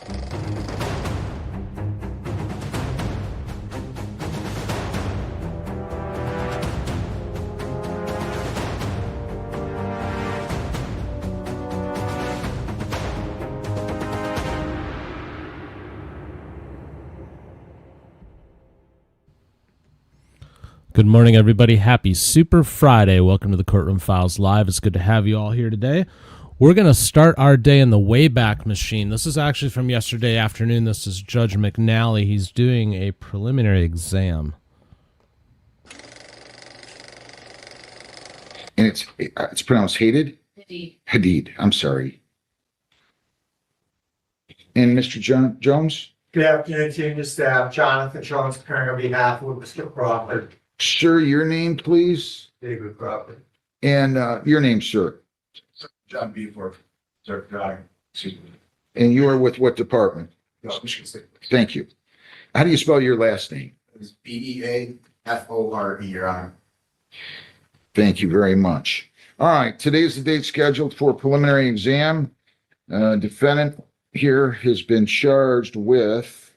Good morning, everybody. Happy Super Friday. Welcome to the Courtroom Files Live. It's good to have you all here today. We're going to start our day in the Wayback Machine. This is actually from yesterday afternoon. This is Judge McNally. He's doing a preliminary exam. And it's pronounced Hadid? Hadid. Hadid. I'm sorry. And Mr. Jones? Good afternoon, senior staff. Jonathan Jones, appearing on behalf of Mr. Crawford. Sir, your name, please? David Crawford. And your name, sir? John Beaver, Sir Driver. And you are with what department? Michigan State. Thank you. How do you spell your last name? It's BEAFORE, Your Honor. Thank you very much. All right, today's the date scheduled for preliminary exam. Defendant here has been charged with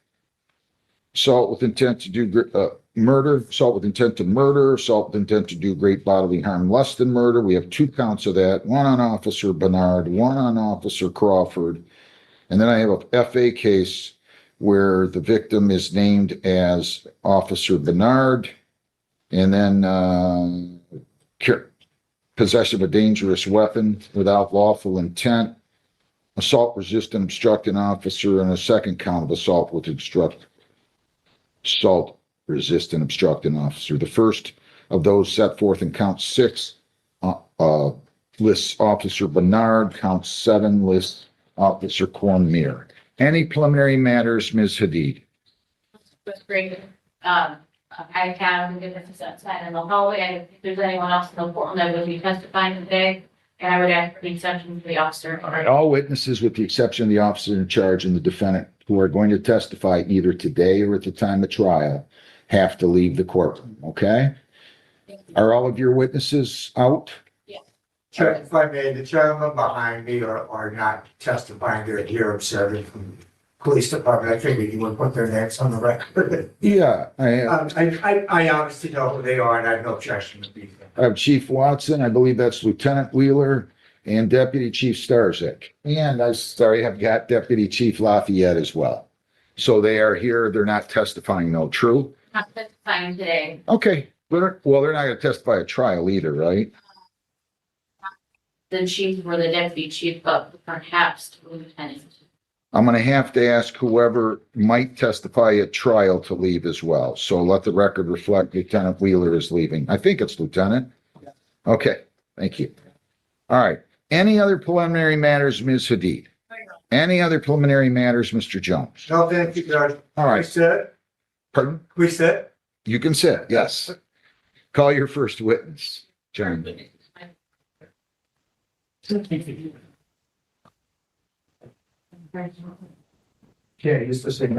assault with intent to do murder, assault with intent to murder, assault with intent to do great bodily harm less than murder. We have 2 counts of that, one on Officer Bernard, one on Officer Crawford. And then I have a FA case where the victim is named as Officer Bernard, and then possession of a dangerous weapon without lawful intent, assault resisting obstructing officer, and a second count of assault resisting obstructing officer. The first of those set forth in count 6 lists Officer Bernard, count 7 lists Officer Cormier. Any preliminary matters, Ms. Hadid? That's great. I have the difference outside in the hallway. And if there's anyone else in the courtroom that would be testifying today, and I would ask for the exception for the officer. All right, all witnesses with the exception of the officer in charge and the defendant who are going to testify either today or at the time of trial have to leave the courtroom, okay? Are all of your witnesses out? Yeah. Sure, if I may, the gentlemen behind me are not testifying. They're here observing from the police department. I figured you would put their names on the record. Yeah, I honestly know who they are, and I have no objection to being there. I have Chief Watson, I believe that's Lieutenant Wheeler, and Deputy Chief Starzyk. And I've got Deputy Chief Lafayette as well. So they are here, they're not testifying, no, true? Not testifying today. Okay, well, they're not gonna testify at trial either, right? The chief or the deputy chief, but perhaps the lieutenant. I'm gonna have to ask whoever might testify at trial to leave as well. So let the record reflect Lieutenant Wheeler is leaving. I think it's Lieutenant. Okay, thank you. All right, any other preliminary matters, Ms. Hadid? Any other preliminary matters, Mr. Jones? No, thank you, Judge. All We right, sit. pardon? We sit. You can sit, yes. Call your first witness, John. Yeah, he's the same.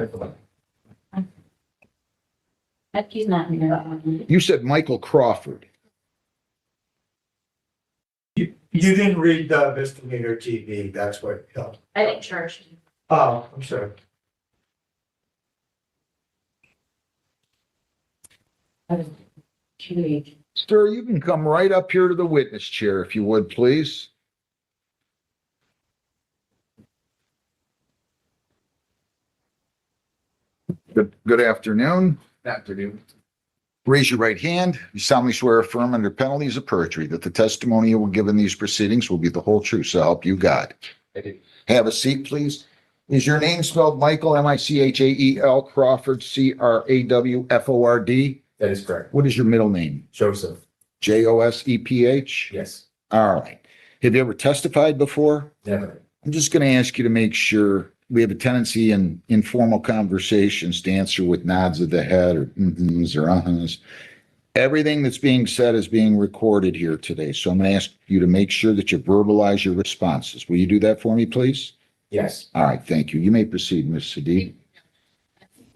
He's not here. You said Michael Crawford. You didn't read the misdemeanor TV, that's what, I didn't charge him. oh, I'm sorry. Sir, you can come right up here to the witness chair if you would, please. Good afternoon. Afternoon. Raise your right hand. You solemnly swear or affirm under penalties of perjury that the testimony you will give in these proceedings will be the whole truth, so help you God. I do. Have a seat, please. Is your name spelled Michael, Michael Crawford, Crawford? That is correct. What is your middle name? Joseph. Joseph? Yes. All right. Have you ever testified before? Never. I'm just going to ask you to make sure. We have a tendency in informal conversations to answer with nods of the head or mm-hms or uh-hs. Everything that's being said is being recorded here today. So I'm going to ask you to make sure that you verbalize your responses. Will you do that for me, please? Yes. All right. Thank you. You may proceed, Ms. Sadiq.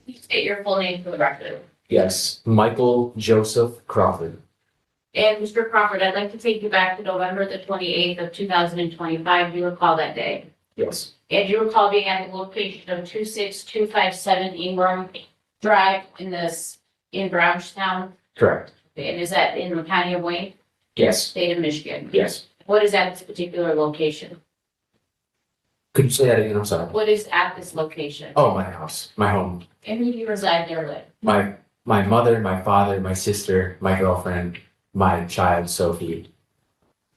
Please state your full name for the record. Yes, Michael Joseph Crawford. And Mr. Crawford, I'd like to take you back to November the 28th of 2025. Do you recall that day? Yes. And you recall being at the location of 26257 Ingram Drive in Brownstown? Correct. And is that in the county of Wayne, Yes. state of Michigan? Yes. What is at this particular location? Could you say that again? I'm sorry. What is at this location? Oh, my house, my home. And who do you reside there with? My mother, my father, my sister, my girlfriend, my child, Sophie.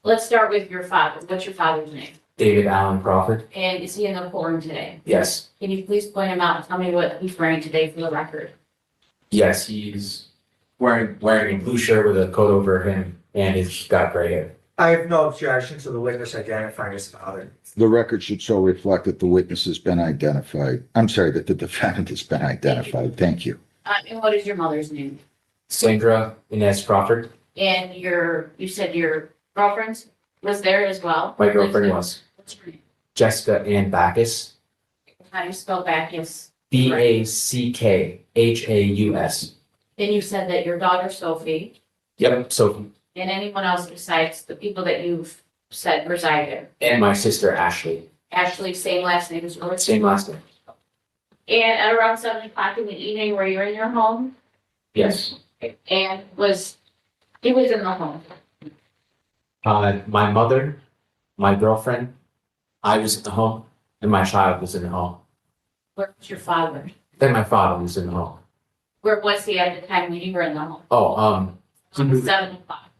Let's start with your father. What's your father's name? David Allen Crawford. And is he in the courtroom today? Yes. Can you please point him out and tell me what he's wearing today for the record? Yes, he's wearing a blue shirt with a coat over him, and he's got gray hair. I have no objection to the witness identifying his father. The record should so reflect that the witness has been identified. I'm sorry, that the defendant has been identified. Thank you. And what is your mother's name? Sandra Inez Crawford. And you said your girlfriend was there as well? My girlfriend was What's her name? Jessica Ann Backus. How do you spell Bacchus? Bacchaus. Then you said that your daughter Sophie Yep, Sophie. and anyone else besides the people that you've said reside there. And my sister Ashley. Ashley, same last name as yours? Same last name. And at around 7 o'clock in the evening, were you in your home? Yes. And he was in the home? My mother, my girlfriend, I was at the home, and my child was in the home. Where was your father? Then my father was in the home. Where was he at the time when you were in the home? Oh, he was- 7 o'clock.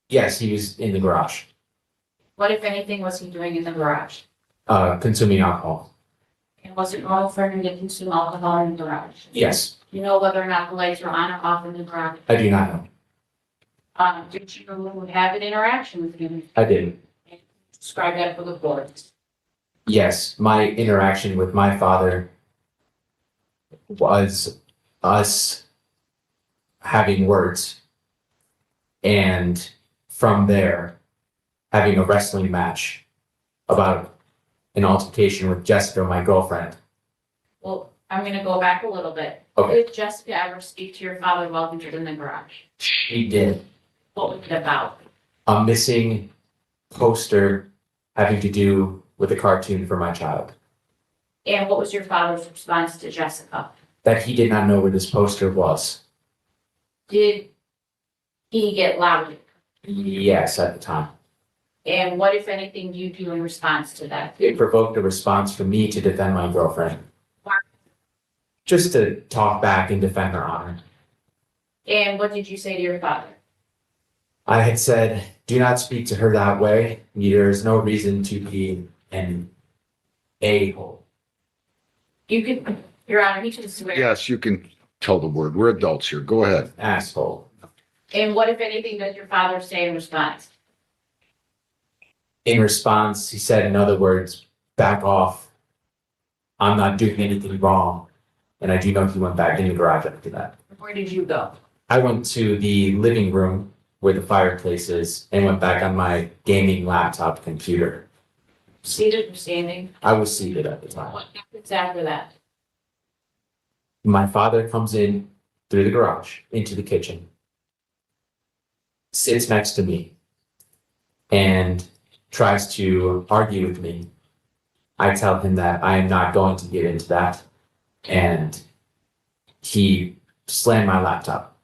yes, he was in the garage, What, if anything, was he doing in the garage? consuming alcohol. And was it normal for him to consume alcohol in the garage? Yes, You know whether or not the lights were on or off in the garage? I do not know. Did you have an interaction with him? I didn't. Describe that for the board. Yes, my interaction with my father was us having words, and from there, having a wrestling match about an altercation with Jessica, my girlfriend. Well, I'm gonna go back a little bit. Okay. Did Jessica ever speak to your father while he was in the garage? She did. What was it about? A missing poster having to do with a cartoon for my child. And what was your father's response to Jessica? That he did not know where this poster was. Did he get loud? Yes, at the time. And what, if anything, do you do in response to that? It provoked a response from me to defend my girlfriend. Why? Just to talk back and defend her honor. And what did you say to your father? I had said, do not speak to her that way. There is no reason to be an a-hole. You could, Your Honor, he should swear. Yes, you can tell the word. We're adults here. Go ahead. Asshole. And what, if anything, does your father say in response? In response, he said, in other words, back off. I'm not doing anything wrong. And I do know he went back in the garage after that. Where did you go? I went to the living room where the fireplace is and went back on my gaming laptop computer. Seated or standing? I was seated at the time. What happens after that? My father comes in through the garage into the kitchen, sits next to me, and tries to argue with me. I tell him that I am not going to get into that, and he slammed my laptop,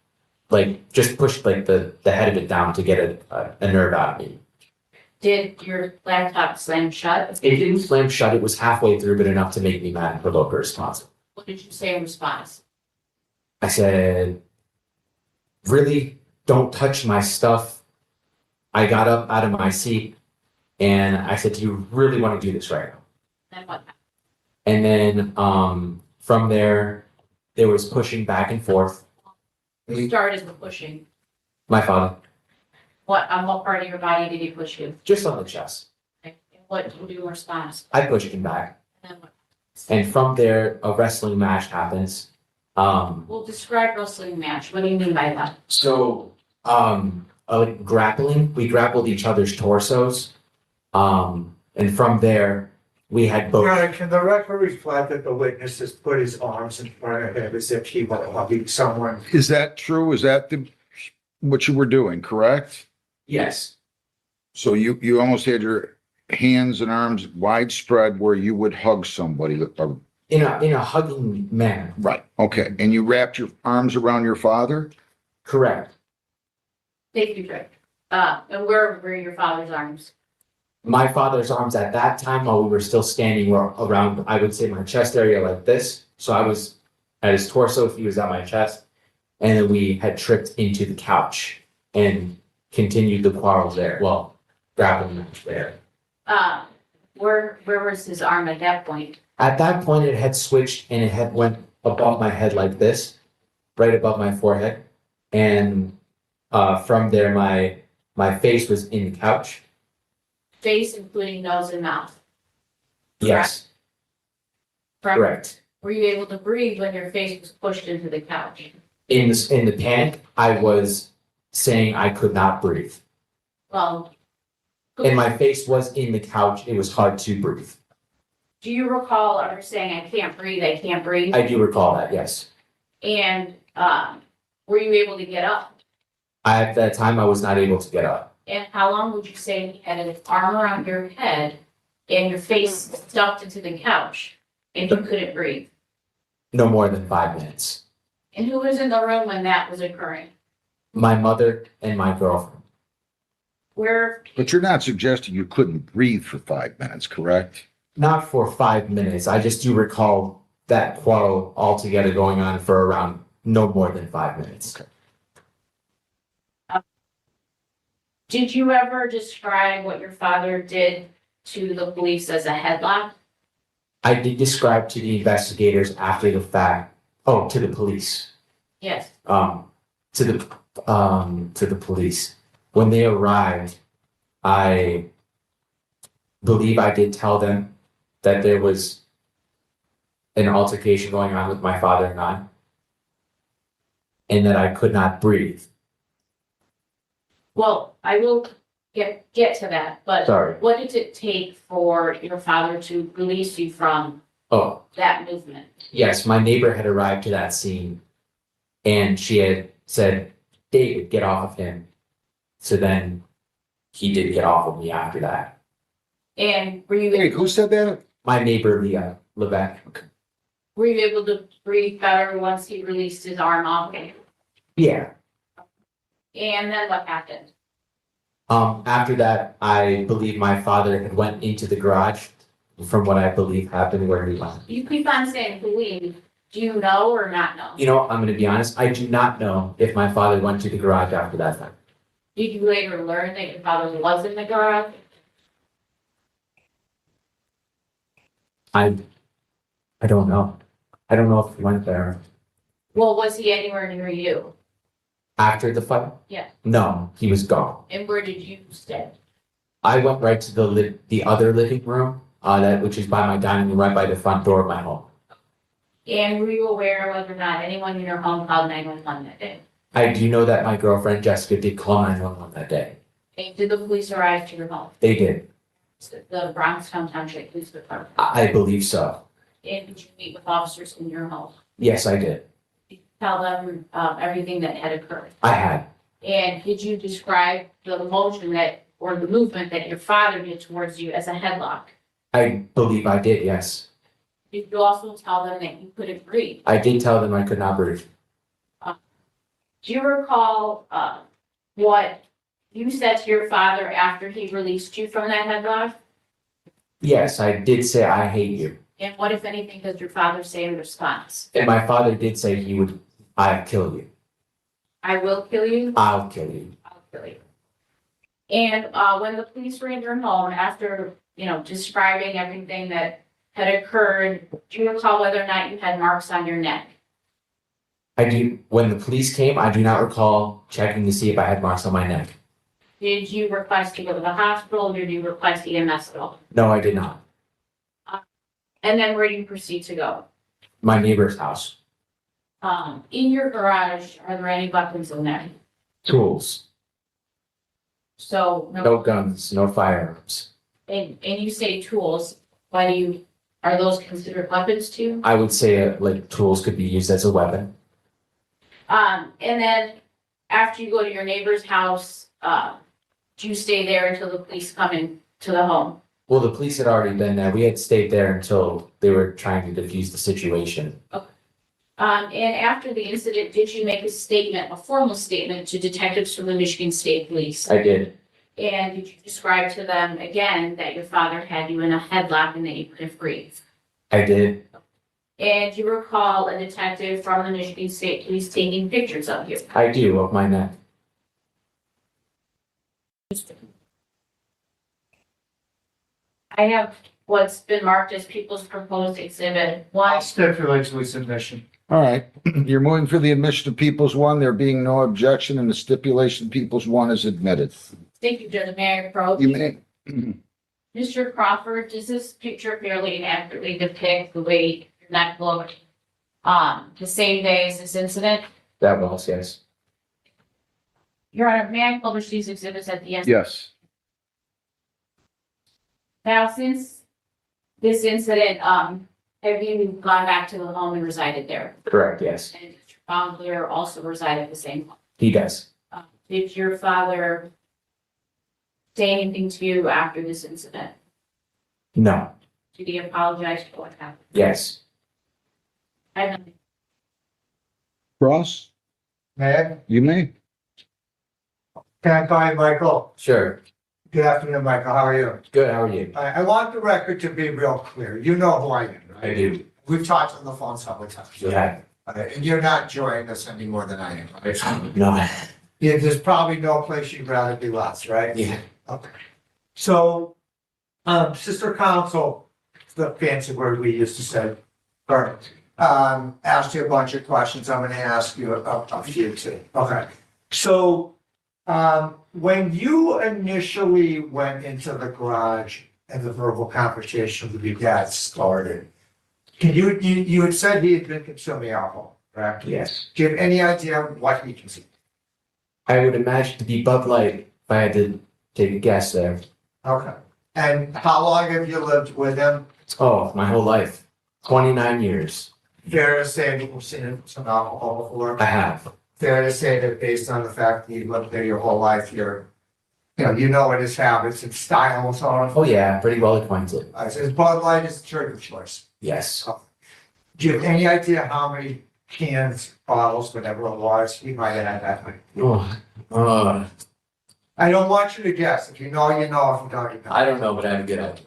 like just pushed like the head of it down to get a nerve out of me. Did your laptop slam shut? It didn't slam shut. It was halfway through, but enough to make me mad and provoke a response. What did you say in response? I said, really, don't touch my stuff. I got up out of my seat and I said, do you really want to do this right now? Then what happened? And then from there was pushing back and forth. Who started the pushing? My father, On what part of your body did he push you? just on the chest. And what did you do in response? I pushed him back. And then what? And from there, a wrestling match happens. Well, describe wrestling match. What do you mean by that? So, grappling, we grappled each other's torsos. And from there, we had both. Your Honor, can the record reflect that the witness has put his arms in front of him as if he were hugging someone? Is that true? Is that what you were doing, correct? Yes, So you almost had your hands and arms widespread where you would hug somebody? In a hugging manner. Right, okay. And you wrapped your arms around your father? Correct. Thank you, Rick. And where were your father's arms? My father's arms at that time, while we were still standing, were around, I would say, my chest area like this. So I was at his torso, he was at my chest. And then we had tripped into the couch and continued the quarrel there. Well, grappling match there. Where was his arm at that point? At that point, it had switched and it had went above my head like this, right above my forehead. And from there, my face was in the couch. Face, including nose and mouth. Yes, correct. Were you able to breathe when your face was pushed into the couch? In the panic, I was saying I could not breathe. Well, And my face was in the couch. It was hard to breathe. do you recall ever saying, I can't breathe, I can't breathe? I do recall that, yes. And, were you able to get up? At that time, I was not able to get up. And how long would you say you had an arm around your head and your face stuffed into the couch and you couldn't breathe? No more than 5 minutes. And who was in the room when that was occurring? My mother and my girlfriend. Where, But you're not suggesting you couldn't breathe for 5 minutes, correct? Not for 5 minutes. I just do recall that quarrel altogether going on for around no more than 5 minutes. Okay. did you ever describe what your father did to the police as a headlock? I did describe to the investigators after the fact, to the police. Yes. To the police. When they arrived, I believe I did tell them that there was an altercation going on with my father and I, and that I could not breathe. Well, I will get to that, but Sorry. what did it take for your father to release you from Oh, that movement? yes, my neighbor had arrived to that scene, and she had said, David, get off of him. So then he did get off of me after that. And were you Wait, who said that? My neighbor, Leah Levesque. were you able to breathe better once he released his arm off you? Yeah. And then what happened? After that, I believe my father had went into the garage, from what I believe happened where he went. You keep on saying believe. Do you know or not know? You know, I'm gonna be honest, I do not know if my father went to the garage after that time. Did you later learn that your father was in the garage? I don't know. I don't know if he went there Well, was he anywhere near you? after the fight. Yeah. No, he was gone. And where did you stay? I went right to the other living room, which is by my dining room, right by the front door of my home. And were you aware whether or not anyone in your home called 911 that day? I do know that my girlfriend Jessica did call 911 that day. And did the police arrive to your home? They did. The Brownstown Township Police Department? I believe so. And did you meet with officers in your home? Yes, I did. Did you tell them everything that had occurred? I had. And did you describe the motion or the movement that your father did towards you as a headlock? I believe I did, yes. Did you also tell them that you couldn't breathe? I did tell them I could not breathe. Do you recall what you said to your father after he released you from that headlock? Yes, I did say I hate you. And what, if anything, does your father say in response? And my father did say I'll kill you. I will kill you. I'll kill you. I'll kill you. And when the police were in your home, after, describing everything that had occurred, do you recall whether or not you had marks on your neck? When the police came, I do not recall checking to see if I had marks on my neck. Did you request to go to the hospital, or did you request EMS at all? No, I did not. And then where do you proceed to go? My neighbor's house. In your garage, are there any weapons in there? Tools. So, No guns, no firearms. and you say tools, are those considered weapons too? I would say tools could be used as a weapon. And then after you go to your neighbor's house, do you stay there until the police come in to the home? Well, the police had already been there. We had stayed there until they were trying to defuse the situation. And after the incident, did you make a statement, a formal statement to detectives from the Michigan State Police? I did. And did you describe to them again that your father had you in a headlock and that you couldn't breathe? I did. And do you recall a detective from the Michigan State Police taking pictures of you? I do, of my neck. I have what's been marked as people's proposed exhibit I'll one. stipulate with submission. All right, you're moving for the admission of Peoples One, there being no objection, and the stipulation Peoples One is admitted. Thank you, Judge. May I approach? You may, Mr. Crawford, does this picture fairly and accurately depict the way your neck looked the same day as this incident? That was, yes. Your Honor, may I publish these exhibits at the end? yes, Now, since this incident, have you gone back to the home and resided there? Correct, yes. And did your father also reside at the same home? He does. Did your father say anything to you after this incident? No. Did he apologize for what happened? Yes. I have nothing. Ross, May you may. Can I call you Michael? Sure. Good afternoon, Michael. How are you? Good, how are you? I want the record to be real clear. You know who I am, right? I do. We've talked on the phone several times. Yeah. And you're not enjoying this any more than I am, right? No. Yeah, there's probably no place you'd rather be less, right? Yeah. Okay. So, sister counsel, the fancy word we used to say, or, asked you a bunch of questions. I'm gonna ask you a few too. Okay. So, when you initially went into the garage and the verbal confrontation with your dad started, you had said he had been consuming alcohol, correct? Yes. Do you have any idea what he consumed? I would imagine to be Bud Light if I had to take a guess there. Okay. And how long have you lived with him? Oh, my whole life. 29 years. Fair to say that you've seen some alcohol before? I have. Fair to say that based on the fact that you lived there your whole life, you know what his habits and styles are? Oh yeah, pretty well acquainted. His Bud Light is the drink of choice. Yes. Do you have any idea how many cans, bottles, whatever it was, he might have had that night? Oh, I don't want you to guess. If you know, you know. If you don't, you don't. I don't know, but I have a good idea.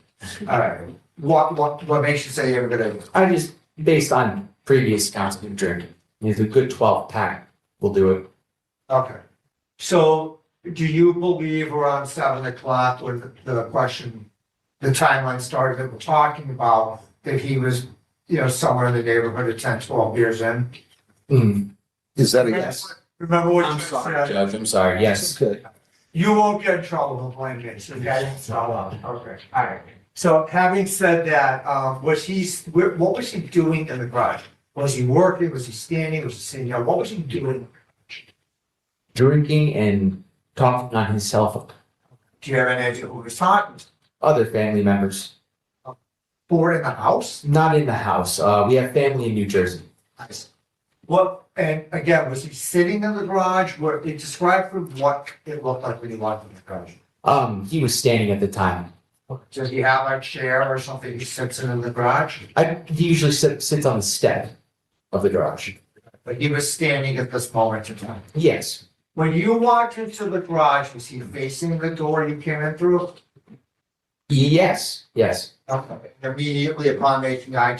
All right. What makes you say you have a good idea? I just, based on previous accounts of him drinking, it's a good 12 pack will do it. Okay. So do you believe around 7 o'clock when the timeline started that we're talking about, that he was, somewhere in the neighborhood of 10, 12 beers in? Is that a Yes. yes? Remember what I'm you sorry, said? Judge, I'm sorry, yes. Okay. You won't get in trouble, don't blame me, so guys, okay, all right. So having said that, what was he doing in the garage? Was he working, was he standing, was he sitting, what was he doing? Drinking and talking on his cell phone. Do you have any idea who he was talking to? Other family members, Or in the house? not in the house. We have family in New Jersey. What, and again, was he sitting in the garage, describe for what it looked like when he walked in the garage? He was standing at the time. Does he have a chair or something he sits in the garage? He usually sits on the step of the garage. But he was standing at this moment in time. Yes. When you walked into the garage, was he facing the door you came in through? Yes. Yes. Okay. Immediately upon making eye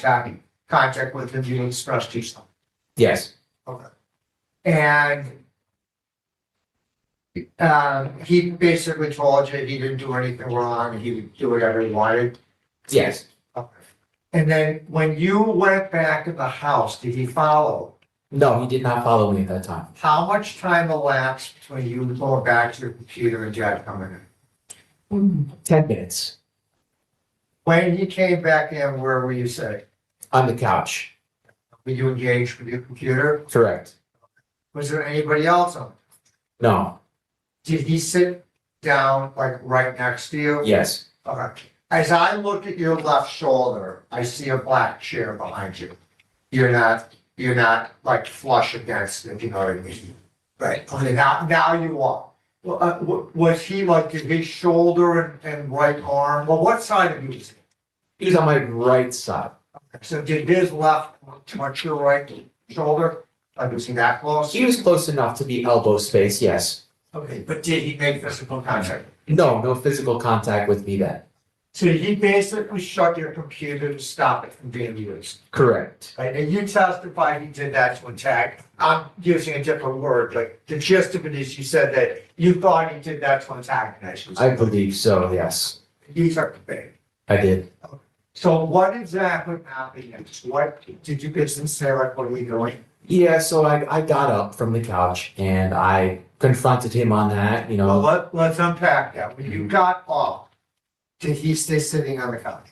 contact with him, you expressed yourself. Yes. Okay. And he basically told you he didn't do anything wrong, he would do whatever he wanted. Yes. Okay. And then when you went back to the house, did he follow? No, he did not follow me at that time. How much time elapsed between you going back to your computer and Dad coming in? 10 minutes. When he came back in, where were you sitting? On the couch. Were you engaged with your computer? Correct. Was there anybody else on? No. Did he sit down like right next to you? Yes. Okay. As I look at your left shoulder, I see a black chair behind you. You're not like flush against it, if you know what I mean. Right. Okay, now you are. Was he like in his shoulder and right arm? Well, what side of you was he? He was on my right side. So did his left touch your right shoulder? Like, was he that close? He was close enough to be elbow space, yes. Okay, but did he make physical contact? No physical contact with me then. So he basically shut your computer to stop it from being used. Correct. Right, and you testified he did that to attack. I'm using a different word, but the gist of it is you said that you thought he did that to antagonize you. I believe so, yes. You took the bait. I did. So what exactly happened next? What did you get some say, like, what are we doing? Yeah, so I got up from the couch and I confronted him on that, you Well, know. let's unpack that. When you got up, did he stay sitting on the couch?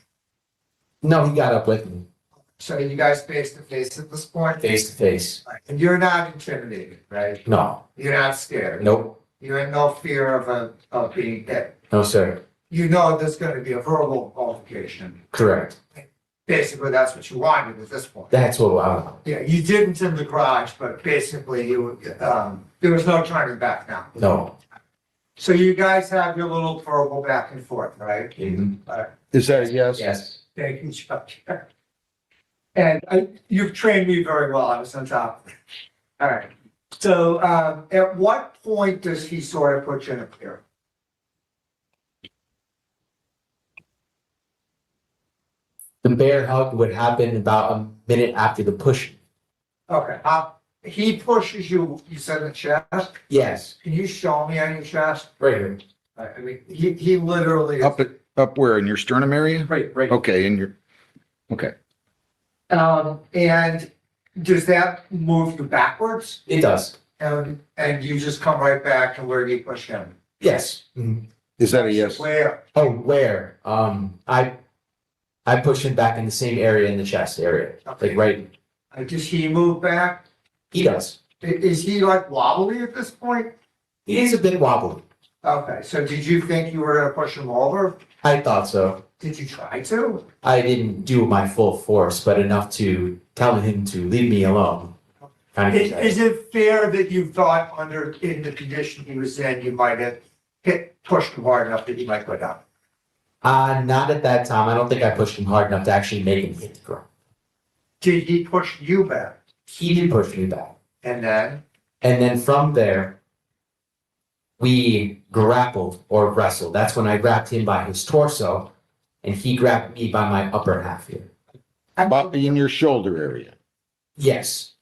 No, he got up with me, So you guys face to face at this point? face to face. Right, and you're not intimidated, right? No, You're not scared. nope, You're in no fear of being hit. no, sir. You know there's gonna be a verbal altercation. Correct. Basically, that's what you wanted at this point. That's what I, Yeah, you didn't in the garage, but basically there was no turning back now. no. So you guys have your little verbal back and forth, right? Mhm. Is that a yes? Yes, Thank you, Chuck. And you've trained me very well, I was on top of it. All right, so at what point does he sort of put you in a clear? the bear hug would happen about a minute after the push. Okay, he pushes you, you said in the chest, Yes, can you show me on your chest? right here. I mean, he literally. Up where, in your sternum area? Right. Okay, okay. And does that move you backwards? It does. And you just come right back to where you push him? Yes. Mhm. Is that a yes? Where? Oh, where? I push him back in the same area in the chest area, like right. Does he move back? He does. Is he like wobbly at this point? He is a bit wobbly. Okay, so did you think you were gonna push him over? I thought so. Did you try to? I didn't do my full force, but enough to tell him to leave me alone. Kind of. Is it fair that you thought in the condition he was in, you might have pushed him hard enough that he might go down? Not at that time. I don't think I pushed him hard enough to actually make him hit the ground. Did he push you back? He did push me back. And then? And then from there, we grappled or wrestled. That's when I grabbed him by his torso and he grabbed me by my upper half here. About in your shoulder area. Yes.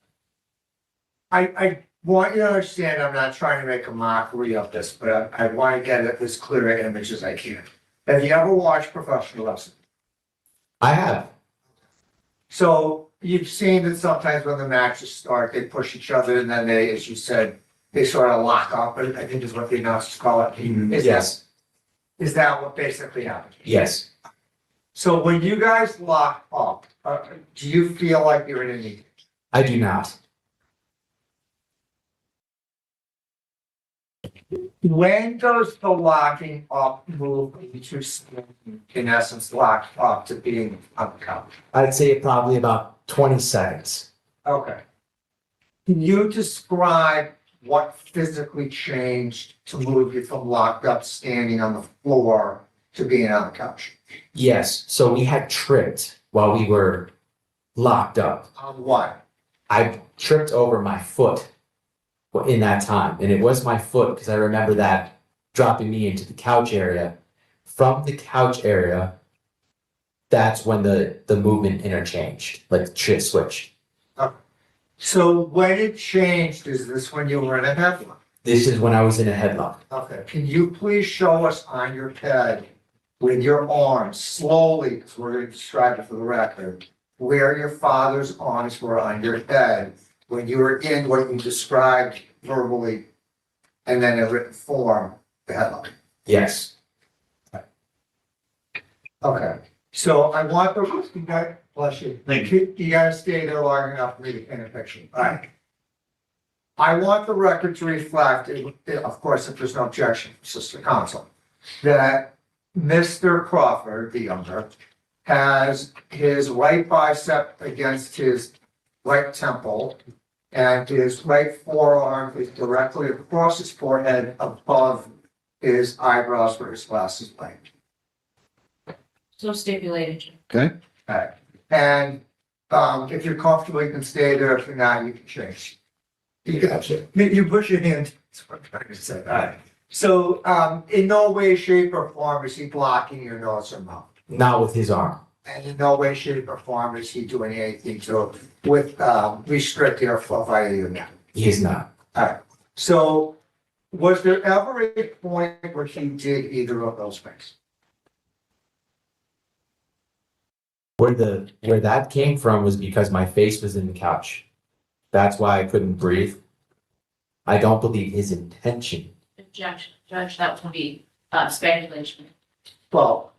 I want you to understand, I'm not trying to make a mockery of this, but I want to get it as clear an image as I can. Have you ever watched professional wrestling? I have. So you've seen that sometimes when the matches start, they push each other and then they, as you said, they sort of lock up, but I think is what the announcers call it. Yes. Is that what basically happened? Yes. So when you guys lock up, do you feel like you're in a meeting? I do not. When does the locking up move into, in essence, locked up to being on the couch? I'd say probably about 20 seconds. Okay. Can you describe what physically changed to move you from locked up, standing on the floor to being on the couch? Yes. So we had tripped while we were locked up. On what? I tripped over my foot in that time. And it was my foot because I remember that dropping me into the couch area. From the couch area, that's when the movement interchanged, like the shit switched. So when it changed, is this when you were in a headlock? This is when I was in a headlock. Okay, can you please show us on your bed with your arms slowly, because we're going to describe it for the record, where your father's arms were on your head when you were in what you described verbally and then in written form, the headlock? Yes. Okay, so I want the, you guys, bless you. Thank You gotta stay there long enough for me to paint a picture. All right. I want the record to reflect, of course, if there's no objection, Sister Counsel, that Mr. Crawford, the younger, has his right bicep against his right temple And his right forearm is directly across his forehead above his eyebrows where his glasses blank. So stipulated. Okay, Alright, and, if you're comfortable, you can stay there. If you're not, you can change. You can, you push your hand. That's what I'm trying to say. Alright. So, in no way, shape, or form is he blocking your nose or mouth. Not with his arm. And in no way, shape, or form is he doing anything to restrict airflow via your neck. He is not. Alright, so was there ever a point where he did either of those things? Where that came from was because my face was in the couch. That's why I couldn't breathe. I don't believe his intention. Objection, Judge, that would be speculation. Well,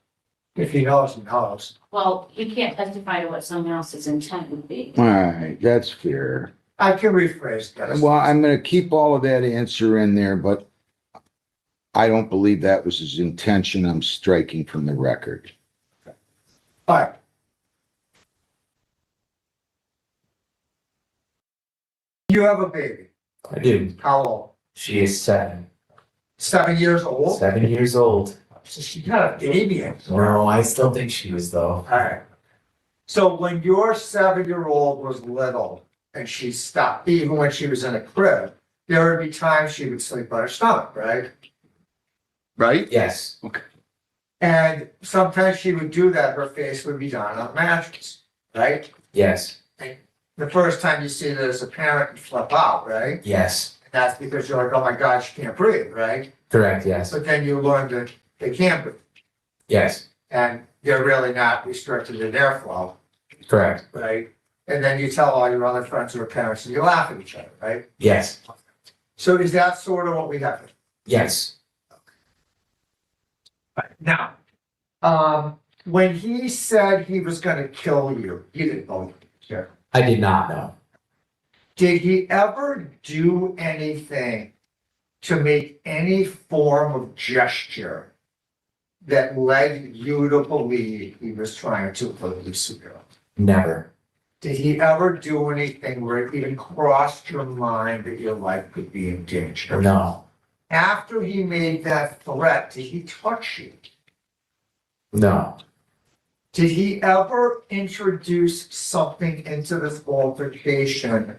if he knows, he knows. Well, you can't testify to what someone else's intent would be. all right, that's fair. I can rephrase that. Well, I'm gonna keep all of that answer in there, but I don't believe that was his intention. I'm striking from the record. Alright. You have a baby. I do. How old? She is 7. 7 years old? 7 years old. So she got a baby in. No, I still think she was though. Alright. So when your 7-year-old was little and she stopped, even when she was in a crib, there would be times she would sleep on her stomach, right? Right? Yes. And sometimes she would do that, her face would be down on a mattress, right? Yes. The first time you see that as a parent, you flip out, right? Yes. That's because you're like, oh my God, she can't breathe, right? Correct. Yes. But then you learn that they can breathe, Yes. and they're really not restricted in airflow, Correct. right? And then you tell all your other friends who are parents and you laugh at each other, right? Yes. So is that sort of what we have? Yes. Now, when he said he was gonna kill you, he didn't know you. I did not know. Did he ever do anything to make any form of gesture that led you to believe he was trying to release you? Never. Did he ever do anything where it even crossed your mind that your life could be in danger? No. After he made that threat, did he touch you? No. Did he ever introduce something into this altercation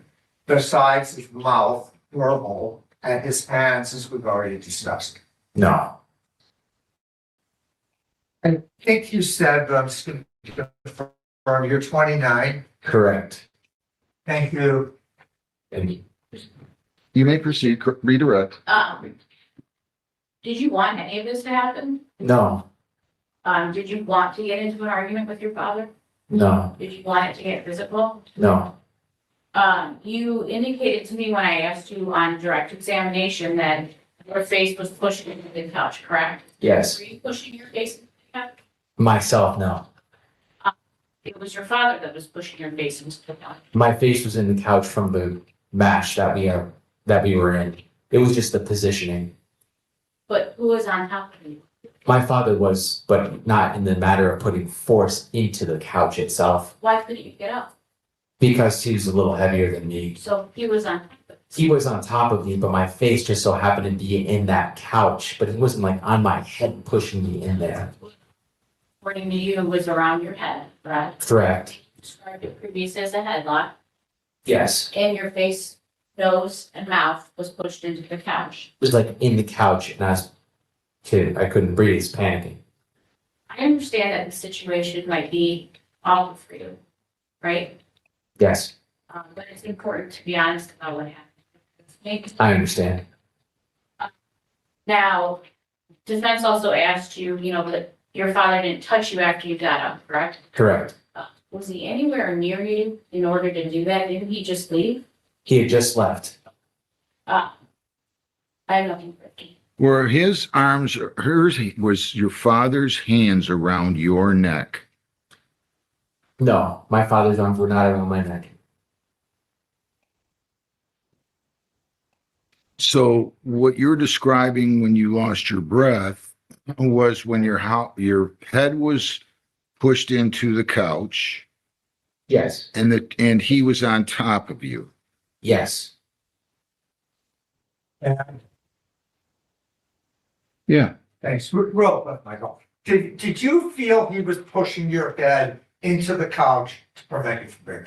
besides his mouth, verbal, and his hands, as we've already discussed? No. I think you said, but I'm just going to confirm, you're 29. Correct. Thank you. And You may proceed, redirect. Did you want any of this to happen? no. Did you want to get into an argument with your father? No. Did you want it to get physical? No. You indicated to me when I asked you on direct examination that your face was pushed into the couch, correct? Yes. Were you pushing your face into the couch? Myself, no. It was your father that was pushing your face into the couch. My face was in the couch from the match that we were in. It was just the positioning. But who was on top of you? My father was, but not in the matter of putting force into the couch itself, Why couldn't you get up? because he was a little heavier than me. So he was on top of He was on top of me, but my face just so happened to be in that couch, but he wasn't like on my head pushing me in there. According to you, it was around your head, right? Correct. You described it previously as a headlock, Yes. and your face, nose, and mouth was pushed into the couch. It was like in the couch and I couldn't breathe, panicking. I understand that the situation might be awful for you, right? Yes, But it's important to be honest about what happened. I understand. Now, defense also asked you, that your father didn't touch you after you got up, correct? Correct. Was he anywhere near you in order to do that? Didn't he just leave? He had just left. I have nothing for you. Were his arms, was your father's hands around your neck? No, my father's arms were not around my neck. So what you're describing when you lost your breath was when your head was pushed into the couch Yes, and he was on top of you. Yes. And Yeah. thanks, real quick, Michael. Did you feel he was pushing your head into the couch to prevent you from breathing?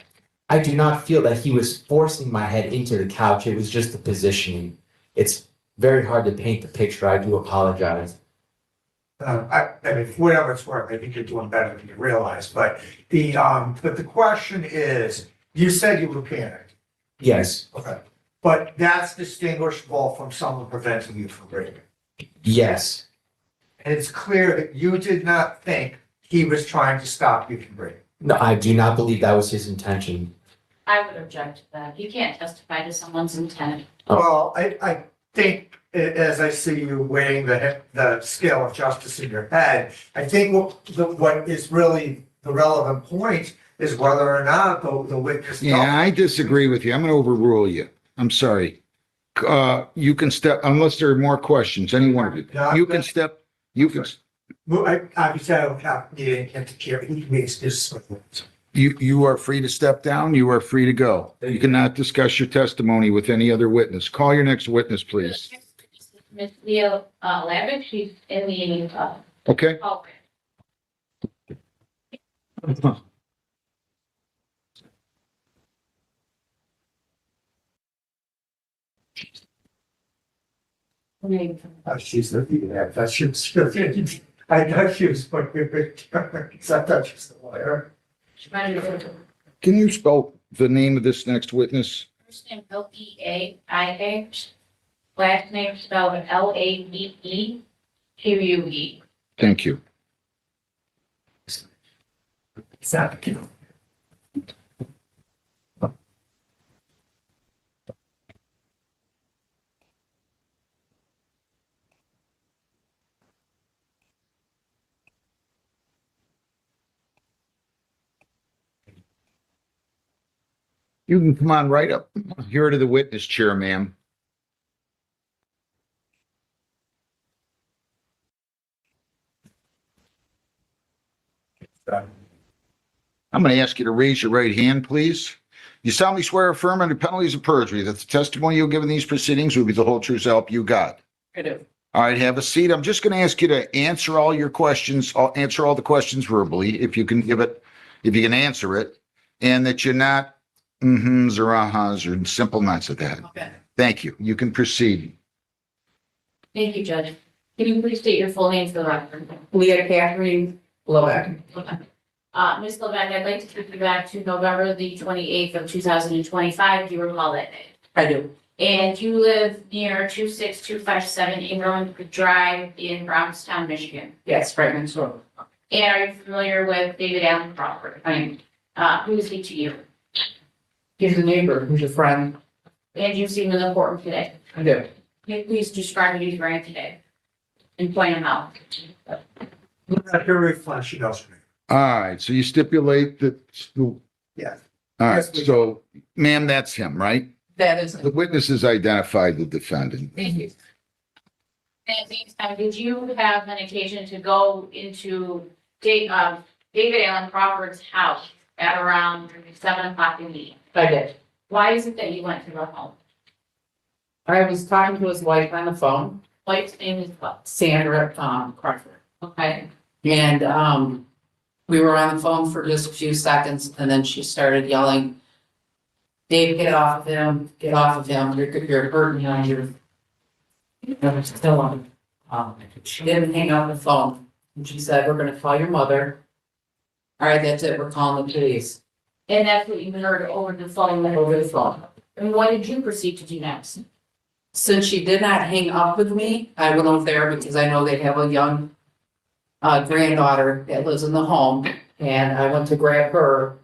I do not feel that he was forcing my head into the couch. It was just the positioning. It's very hard to paint the picture. I do apologize. I mean, for whatever it's worth, I think you're doing better than you realize, but the question is, you said you were panicked. Yes. Okay. But that's distinguishable from someone preventing you from breathing. Yes. And it's clear that you did not think he was trying to stop you from breathing. No, I do not believe that was his intention. I would object to that. You can't testify to someone's intent. Oh. Well, I think as I see you weighing the scale of justice in your head, I think what is really the relevant point is whether or not the witness. Yeah, I disagree with you. I'm going to overrule you. I'm sorry. You can step, unless there are more questions, any one of you. You can step, you can, Well, obviously, I don't have the intent to carry, he makes this. you are free to step down. You are free to go. You cannot discuss your testimony with any other witness. Call your next witness, please. Miss Leah, Lavin, she's in the, Okay? hallway. She's looking at that, she was, I thought she was putting a big because I thought she was the lawyer. She might have been Can you spell the name of this next witness? first name Leaia, last name spelled Laveeque. Thank you. Exactly. You can come on right up here to the witness chair, ma'am. I'm going to ask you to raise your right hand, please. You solemnly swear or affirm under penalties of perjury that the testimony you'll give in these proceedings will be the whole truth, so help you God. I do. All right, have a seat. I'm just going to ask you to answer all your questions. I'll answer all the questions verbally, if you can give it, if you can answer it, and that you're not mm-hms or ahas or simple nots of that. Okay. Thank you. You can proceed. Thank you, Judge. Can you please state your full name for the record? Leah Catherine Lovack. Ms. Levack, I'd like to take you back to November the 28th of 2025. Do you recall that day? I do. And you live near 26257 Ingram Drive in Brownstown, Michigan. Yes, right next door. And are you familiar with David Allen Crawford? I am. Who is he to you? He's a neighbor, he's a friend. And you've seen him in the courtroom today. I do. Can you please describe what he's wearing today? And point him out. Very flashy, doesn't it? All right, so you stipulate that, all Yeah. right, Yes, we- so ma'am, that's him, right? That is. The witness has identified the defendant. Thank you. And at the same time, did you have an occasion to go into David Allen Crawford's house at around 7 o'clock in the evening? I did. Why is it that you went to the home? I was talking to his wife on the phone, Wife's name is what? Sandra, Crawford. Okay. And, we were on the phone for just a few seconds and then she started yelling, Dave, get off of him, you're hurting him, you're still on. She didn't hang up the phone and she said, we're gonna call your mother. All right, that's it, we're calling the police. And that's what you heard over the phone. Over the phone. And what did you proceed to do next? Since she did not hang up with me, I went over there because I know they have a young granddaughter that lives in the home, and I went to grab her.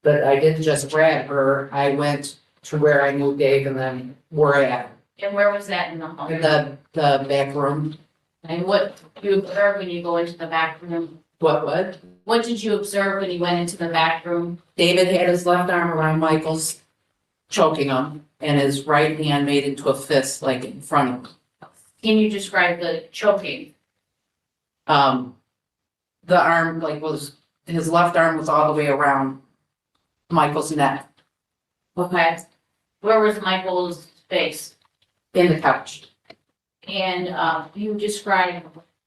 But I didn't just grab her, I went to where I knew Dave and then we're at, And where was that in the home? in the back room. And what did you observe when you go into the back room? What? What did you observe when you went into the back room? David had his left arm around Michael's, choking him, and his right hand made into a fist, like in front of him. Can you describe the choking? The arm, like, his left arm was all the way around Michael's neck. Okay. Where was Michael's face? in the couch. And, you described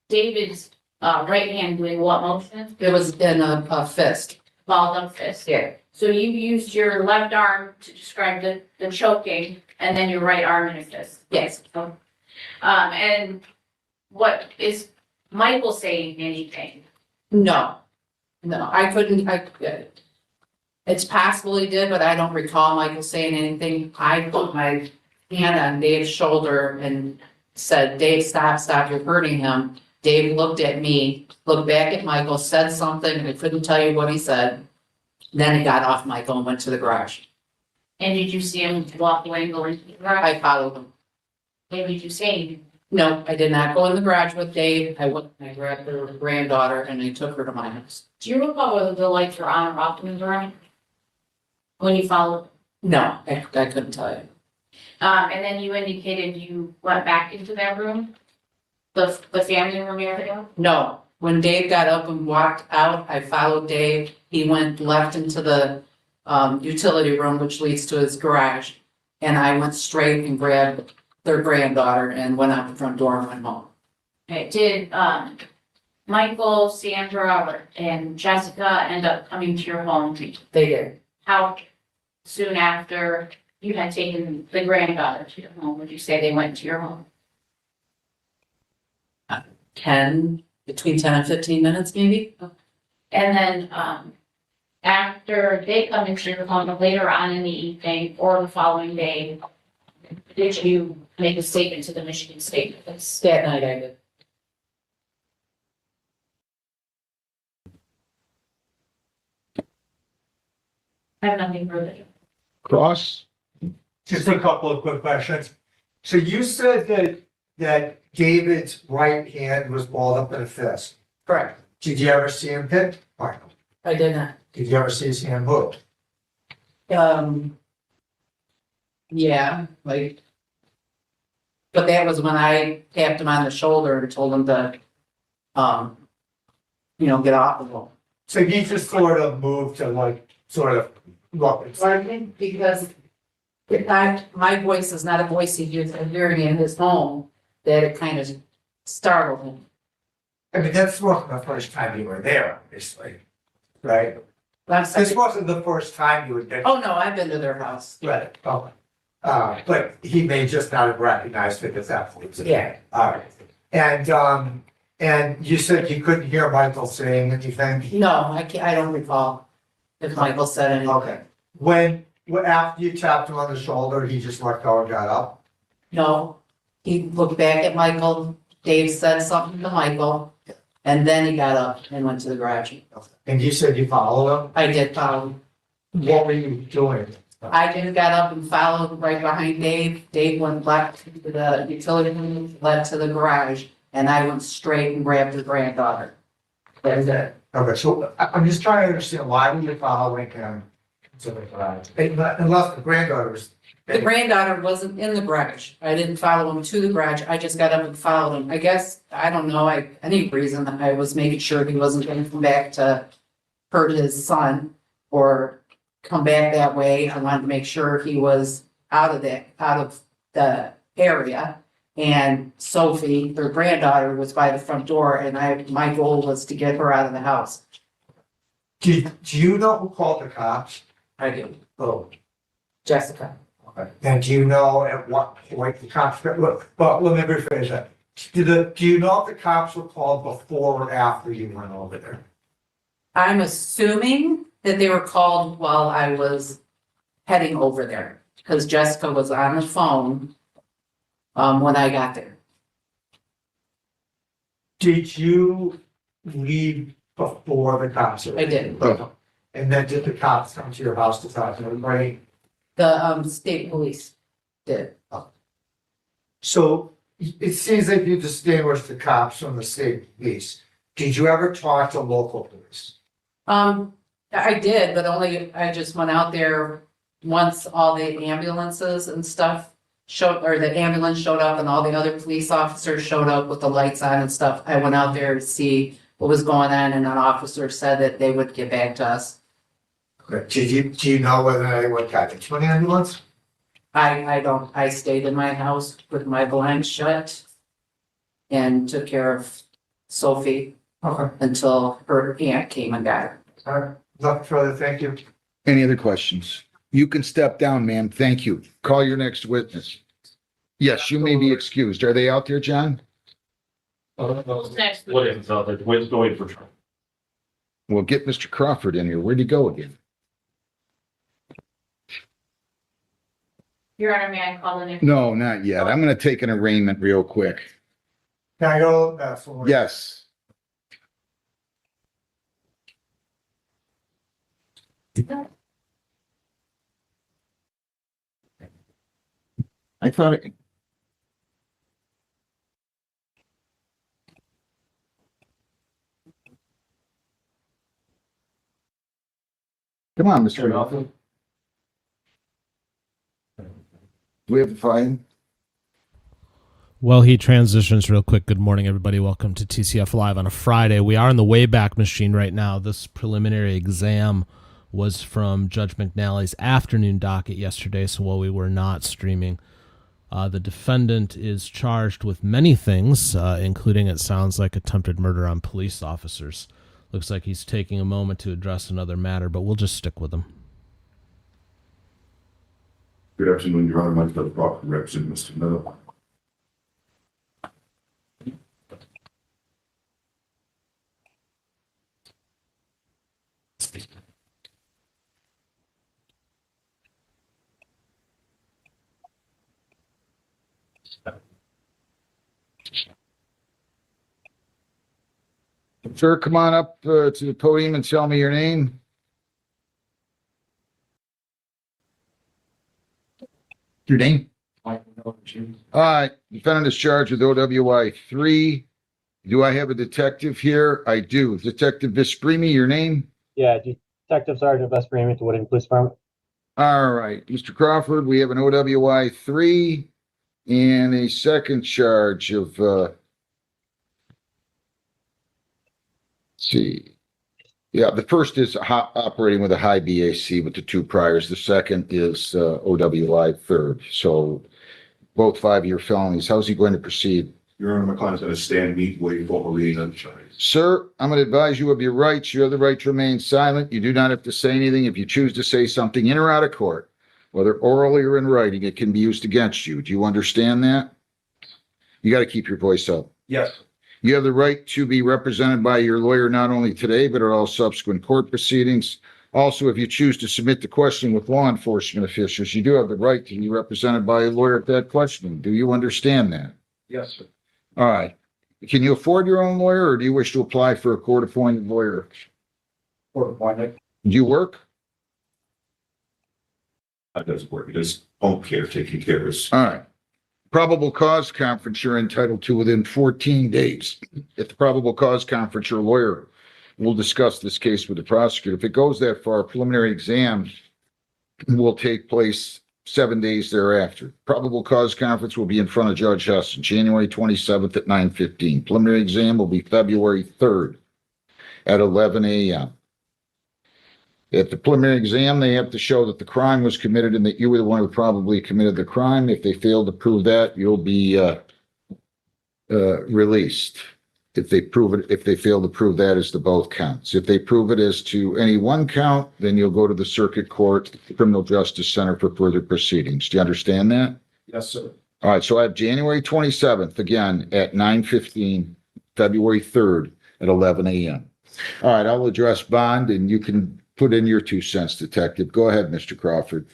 David's, right hand doing what motion? It was in a fist. Balled up fist. Yeah. So you used your left arm to describe the choking and then your right arm in a fist? Yes. And what is Michael saying anything? No, I couldn't, it's possible he did, but I don't recall Michael saying anything. I put my hand on Dave's shoulder and said, Dave, stop, you're hurting him. Dave looked at me, looked back at Michael, said something, and I couldn't tell you what he said. Then he got off Michael and went to the garage. And did you see him walk away and go into the garage? I followed him. What did you say? No, I did not go in the garage with Dave. I went, I grabbed her granddaughter and I took her to my house. Do you recall whether the lights were on or off in the garage? When you followed? No, I couldn't tell you. And then you indicated you went back into that room? The family room area? No, when Dave got up and walked out, I followed Dave. He went left into the utility room, which leads to his garage. And I went straight and grabbed their granddaughter and went out the front door and went home. Okay, did, Michael, Sandra, and Jessica end up coming to your home? They did. How soon after you had taken the granddaughter to your home, would you say they went to your home? between 10 and 15 minutes, maybe. And then, after they come into your home later on in the evening or the following day, did you make a statement to the Michigan State Police? That night I did. I have nothing further. Cross? Just a couple of quick questions. So you said that David's right hand was balled up in a fist. Correct. Did you ever see him hit Michael? I did not. Did you ever see his hand move? Yeah, like. But that was when I tapped him on the shoulder and told him to, get off of him. So he just sort of moved to like, sort of, look, it's I think because my voice is not a voice he hears hearing in his home, that it kind of startled him. I mean, this wasn't the first time you were there, obviously, right? Last This time- wasn't the first time you had been. Oh, no, I've been to their house. Right, okay. But he may just not have recognized it as that. Yeah. All right. And you said you couldn't hear Michael saying anything? No, I don't recall if Michael said anything. Okay. When after you tapped him on the shoulder, he just let go and got up? No, he looked back at Michael, Dave said something to Michael, and then he got up and went to the garage. And you said you followed him? I did follow him. What were you doing? I just got up and followed right behind Dave. Dave went left to the utility room, led to the garage, and I went straight and grabbed the granddaughter. That was it. Okay, so I'm just trying to understand why were you following him to the garage? Unless the granddaughter was. The granddaughter wasn't in the garage. I didn't follow him to the garage. I just got up and followed him. I guess, I don't know, any reason I was making sure he wasn't gonna come back to hurt his son or come back that way. I wanted to make sure he was out of the area. And Sophie, their granddaughter, was by the front door and my goal was to get her out of the house. Do you know who called the cops? I do. Oh, Jessica. okay. And do you know at what point the cops, well, let me rephrase that. Do you know if the cops were called before or after you went over there? I'm assuming that they were called while I was heading over there, because Jessica was on the phone when I got there. Did you leave before the cops? I did. And then did the cops come to your house to talk to everybody? The state police did. So it seems like you distinguished the cops from the state police. Did you ever talk to local police? I did, but only, I just went out there once all the ambulances and stuff the ambulance showed up and all the other police officers showed up with the lights on and stuff. I went out there to see what was going on and an officer said that they would get back to us. Okay. Do you know whether anyone got into an ambulance? I stayed in my house with my blinds shut and took care of Sophie Okay, until her aunt came and got her. all right, nothing further, thank you. Any other questions? You can step down, ma'am. Thank you. Call your next witness. Yes, you may be excused. Are they out there, John? Who's next? What is it, like, what's going for Trump? Well, get Mr. Crawford in here. Where'd he go again? Your Honor, may I call the next? No, not yet. I'm gonna take an arraignment real quick. Can I go, for? Yes. I thought it. Come on, Mr. Crawford. Do we have the fine? Well, he transitions real quick. Good morning, everybody. Welcome to TCF Live on a Friday. We are in the Wayback Machine right now. This preliminary exam was from Judge McNally's afternoon docket yesterday, so while we were not streaming, the defendant is charged with many things, including, it sounds like, attempted murder on police officers. Looks like he's taking a moment to address another matter, but we'll just stick with him. Good afternoon, Your Honor. Myself, Crawford, represent Mr. Middleton. Sir, come on up to the podium and tell me your name. Your name? All right, defendant is charged with OWI 3. Do I have a detective here? I do. Detective Visprimi, your name? Yeah, Detective Sergeant Vespremi to Wooding Police Department. All right, Mr. Crawford, we have an OWI 3 and a second charge of, let's see. Yeah, the first is operating with a high BAC with the two priors. The second is OWI third. So both 5-year felonies. How's he going to proceed? Your Honor, my client's going to stand meet, wait for reading on the charge. Sir, I'm going to advise you of your rights. You have the right to remain silent. You do not have to say anything. If you choose to say something in or out of court, whether orally or in writing, it can be used against you. Do you understand that? You got to keep your voice up. Yes. You have the right to be represented by your lawyer not only today, but at all subsequent court proceedings. Also, if you choose to submit the question with law enforcement officials, you do have the right to be represented by a lawyer at that questioning. Do you understand that? Yes, sir. All right. Can you afford your own lawyer, or do you wish to apply for a court-appointed lawyer? Court appointed. Do you work? That doesn't work. It is home care, taking care of us. All right. Probable cause conference you're entitled to within 14 days. At the probable cause conference, your lawyer will discuss this case with the prosecutor. If it goes that far, preliminary exam will take place 7 days thereafter. Probable cause conference will be in front of Judge Huston, January 27th at 9:15. Preliminary exam will be February 3rd at 11 a.m. At the preliminary exam, they have to show that the crime was committed and that you were the one who probably committed the crime. If they fail to prove that, you'll be released. If they fail to prove that as to both counts. If they prove it as to any one count, then you'll go to the Circuit Court, Criminal Justice Center for further proceedings. Do you understand that? Yes, sir. All right, so I have January 27th, again, at 9:15, February 3rd at 11 a.m. All right, I'll address bond, and you can put in your 2 cents, Detective. Go ahead, Mr. Crawford.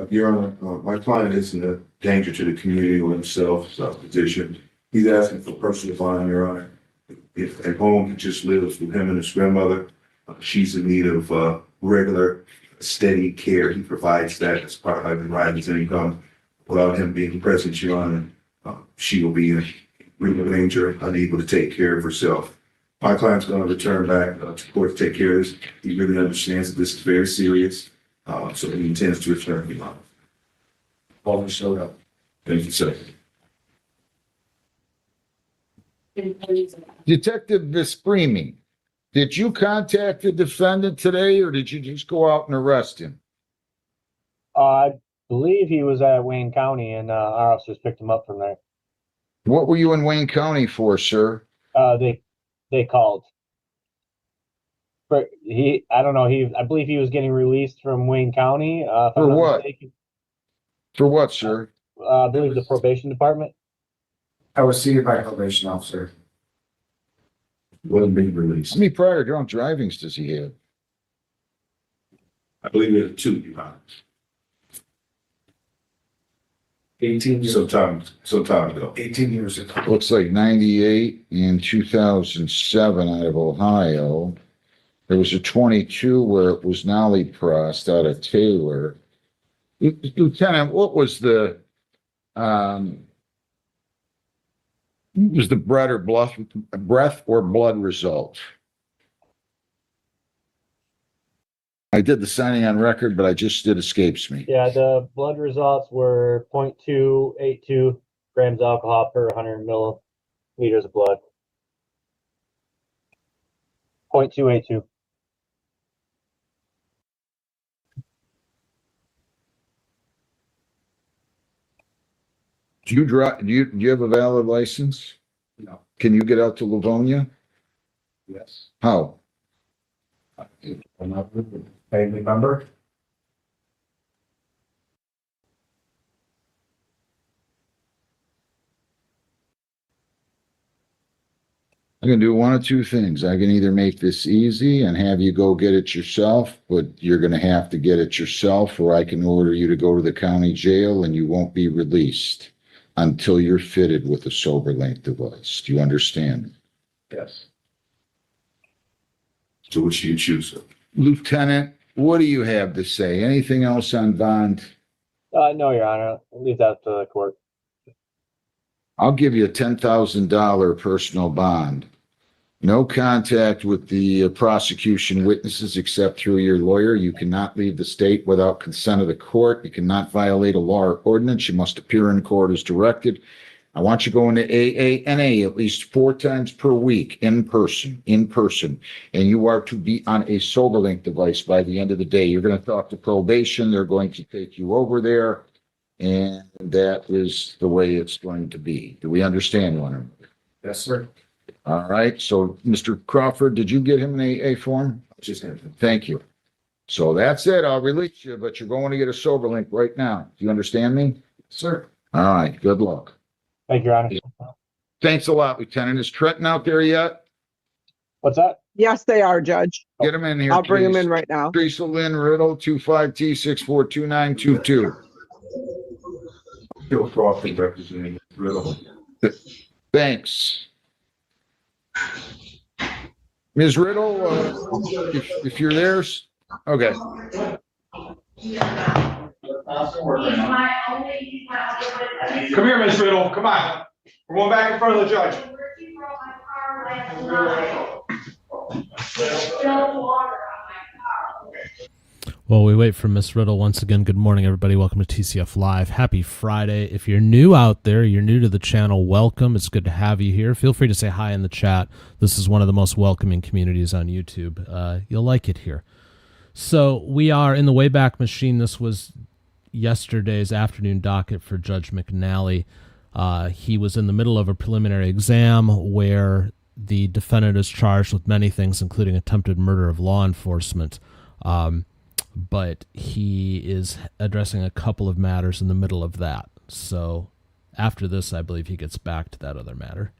Your Honor, my client isn't a danger to the community or himself, self-position. He's asking for personal bond, Your Honor. If at home, he just lives with him and his grandmother. She's in need of regular, steady care. He provides that as part of his income. Without him being present, Your Honor, she will be in real danger, unable to take care of herself. My client's going to return back to court to take care of this. He really understands that this is very serious, so he intends to return. Your Honor. Paul, showed up. Thank you, sir. Detective Visprimi, did you contact the defendant today, or did you just go out and arrest him? I believe he was at Wayne County and our officers picked him up from there. What were you in Wayne County for, sir? They called. But I don't know, I believe he was getting released from Wayne County. If I'm For not what? mistaken. For what, sir? I believe the probation department. I was seated by probation officer. Wasn't being released. How many prior drunk drivings does he have? I believe it was 2, Your Honor. 18 years, Some time ago. 18 years ago. Looks like 98 and 2007 out of Ohio. There was a 22 where it was nollie pressed out of Taylor. Lieutenant, what was the breath or blood result? I did the signing on record, but it escapes me. Yeah, the blood results were 0.282 grams alcohol per 100 milliliters of blood. 0.282. Do you drive, do you have a valid license? No. Can you get out to Livonia? Yes. How? I'm not a family member. I can do one of two things. I can either make this easy and have you go get it yourself, but you're gonna have to get it yourself, or I can order you to go to the county jail and you won't be released until you're fitted with a sober length device. Do you understand? Yes. So which do you choose? Lieutenant, what do you have to say? Anything else on bond? No, Your Honor. I'll leave that to the court. I'll give you a $10,000 personal bond. No contact with the prosecution witnesses except through your lawyer. You cannot leave the state without consent of the court. You cannot violate a law or ordinance. You must appear in court as directed. I want you going to AANA at least 4 times per week in person, and you are to be on a sober link device by the end of the day. You're going to talk to probation. They're going to take you over there, and that is the way it's going to be. Do we understand one another? Yes, sir. All right. So, Mr. Crawford, did you get him an AA form? Just have to. Thank you. So that's it. I'll release you, but you're going to get a sober link right now. Do you understand me? Sir. All right. Good luck. Thank you, Your Honor. Thanks a lot, Lieutenant. Is Trenton out there yet? What's that? Yes, they are, Judge. Get him in here, I'll bring him please. in right now. Teresa Lynn Riddle, 25T642922. Bill Crawford representing Riddle. Thanks. Ms. Riddle, if you're there, okay. Come here, Miss Riddle, come on. We're going back in front of the judge. While we wait for Miss Riddle, once again, good morning, everybody. Welcome to TCF Live. Happy Friday. If you're new out there, you're new to the channel, welcome. It's good to have you here. Feel free to say hi in the chat. This is one of the most welcoming communities on YouTube. You'll like it here. So we are in the Wayback Machine. This was yesterday's afternoon docket for Judge McNally. He was in the middle of a preliminary exam where the defendant is charged with many things, including attempted murder of law enforcement. But he is addressing a couple of matters in the middle of that. So after this, I believe he gets back to that other matter.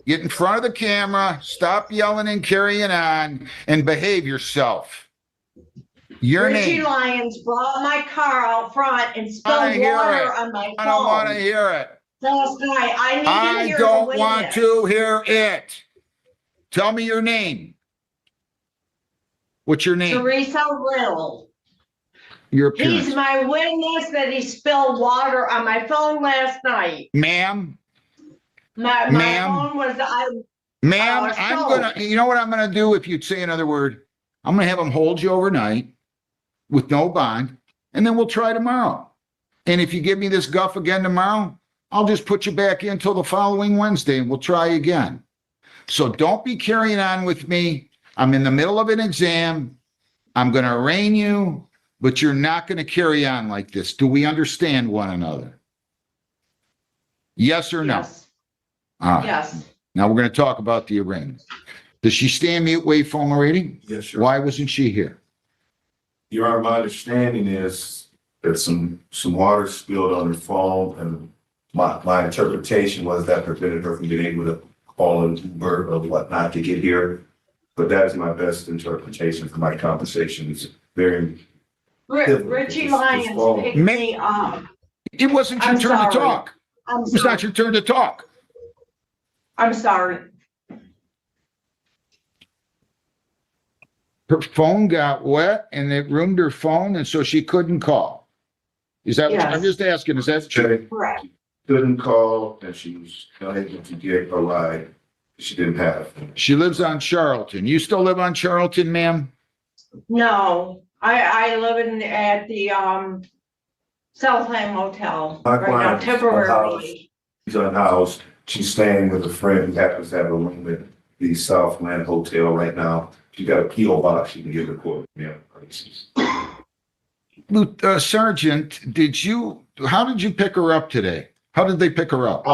Get in front of the camera, stop yelling and carrying on, and behave yourself. Your Richie name. Lyons brought my car out front and I spilled hear water it. on my phone. I don't want to hear it. Last night. I need to I hear don't the want witness. to hear it. Tell me your name. What's your name? Teresa Riddle. Your He's appearance. my witness that he spilled water on my phone last night. Ma'am, My Ma'am. phone was ma'am, Oh, I'm so- gonna, you know what I'm gonna do if you'd say another word? I'm gonna have them hold you overnight with no bond, and then we'll try tomorrow. And if you give me this guff again tomorrow, I'll just put you back in until the following Wednesday and we'll try again. So don't be carrying on with me. I'm in the middle of an exam. I'm gonna arraign you. but you're not going to carry on like this. Do we understand one another? Yes or no? Yes, All right. yes. Now we're going to talk about the arraignment. Does she stand mute, waive formal reading? Yes, sir. Why wasn't she here? Your Honor, my understanding is that some water spilled on her phone, and my interpretation was that prevented her from being able to call an Uber or whatnot to get here. But that is my best interpretation for my conversation. It's very. Richie Lyons picked me up. It wasn't your I'm turn to sorry. talk. I'm It was not sorry. your turn to talk. I'm sorry. Her phone got wet and it ruined her phone, and so she couldn't call. Is that what Yes. I'm just asking? Is that true? Correct. Couldn't call, and she was unable to get a ride. She didn't have. She lives on Charlton. You still live on Charlton, ma'am? No, I live at the, Southland Motel My right now client is temporarily. She's unhoused. She's staying with a friend who happens to have a room at the Southland Hotel right now. She got a P.O. box she can give the court. Yeah. Sergeant, how did you pick her up today? How did they pick her up?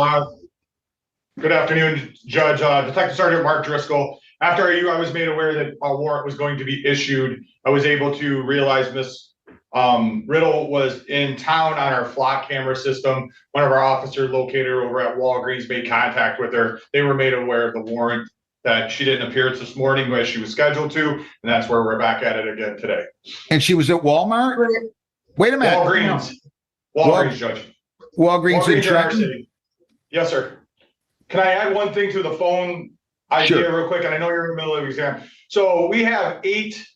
Good afternoon, Judge, Detective Sergeant Mark Driscoll. After I was made aware that a warrant was going to be issued, I was able to realize Miss Riddle was in town on our flock camera system. One of our officers located her over at Walgreens made contact with her. They were made aware of the warrant, that she didn't appear this morning as she was scheduled to, and that's where we're back at it again today. And she was at Walmart? Wait a minute. Walgreens, Judge. Walgreens in in our Trenton? city. Yes, sir. Can I add one thing to the phone idea Sure. real quick? And I know you're in the middle of the exam. So we have 8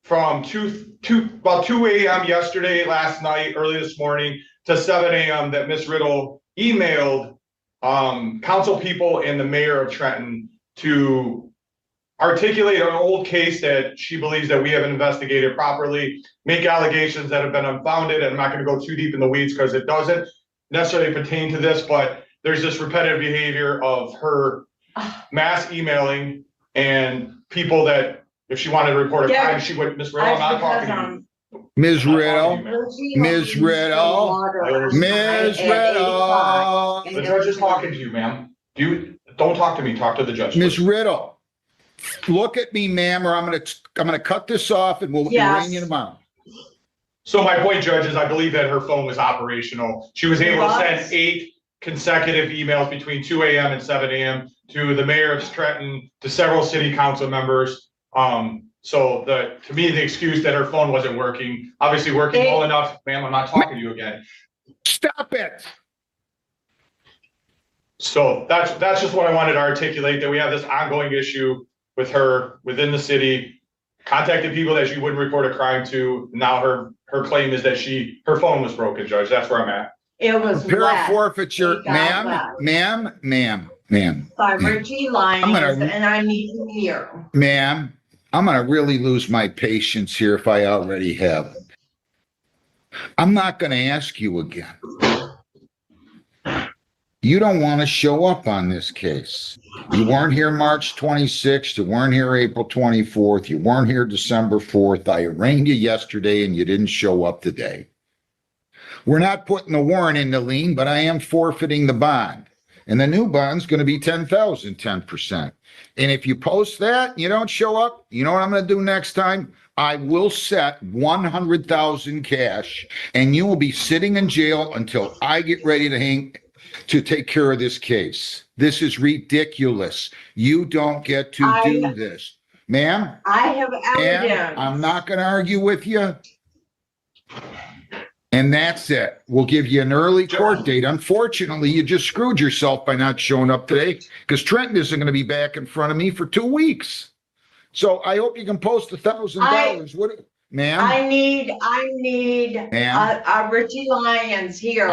from about 2 a.m. yesterday, last night, early this morning to 7 a.m. that Miss Riddle emailed council people and the mayor of Trenton to articulate an old case that she believes that we haven't investigated properly, make allegations that have been unfounded. And I'm not going to go too deep in the weeds because it doesn't necessarily pertain to this, but there's this repetitive behavior of her mass emailing and people that if she wanted to report a crime, she would, Miss Riddle, I'm not talking to you. Ms. I'm not Riddle, talking to you, Ms. Riddle, Ms. Riddle, ma'am. The judge is talking to you, ma'am. Don't talk to me, talk to the judge. Ms. please. Riddle, look at me, ma'am, or I'm gonna cut this off and we'll Yes. arraign you tomorrow. So my point, Judge, is I believe that her phone was operational. She was able to send Was? 8 consecutive emails between 2 a.m. and 7 a.m. to the mayor of Trenton, to several city council members. So to me, the excuse that her phone wasn't working, obviously working well enough, ma'am, I'm not talking to you again. Stop it. So that's just what I wanted to articulate, that we have this ongoing issue with her within the city, contacted people that she wouldn't report a crime to. Now her claim is that her phone was broken, Judge. That's where I'm at. It was Prepare a wet forfeiture, It got ma'am, by Richie Lyons, gonna- and I need to hear. ma'am, I'm gonna really lose my patience here if I already have. I'm not gonna ask you again. You don't want to show up on this case. You weren't here March 26th. You weren't here April 24th. You weren't here December 4th. I arraigned you yesterday and you didn't show up today. We're not putting the warrant in the lien, but I am forfeiting the bond. And the new bond's going to be 10,000, 10%. And if you post that, you don't show up, you know what I'm going to do next time? I will set 100,000 cash and you will be sitting in jail until I get ready to take care of this case. This is ridiculous. You don't get to do this. Ma'am? I have Ma'am, evidence. I'm not going to argue with you. And that's it. We'll give you an early court date. Unfortunately, you just screwed yourself by not showing up today because Trenton isn't going to be back in front of me for 2 weeks. So I hope you can post $1,000. What, ma'am? I need Ma'am? Richie Lyons here.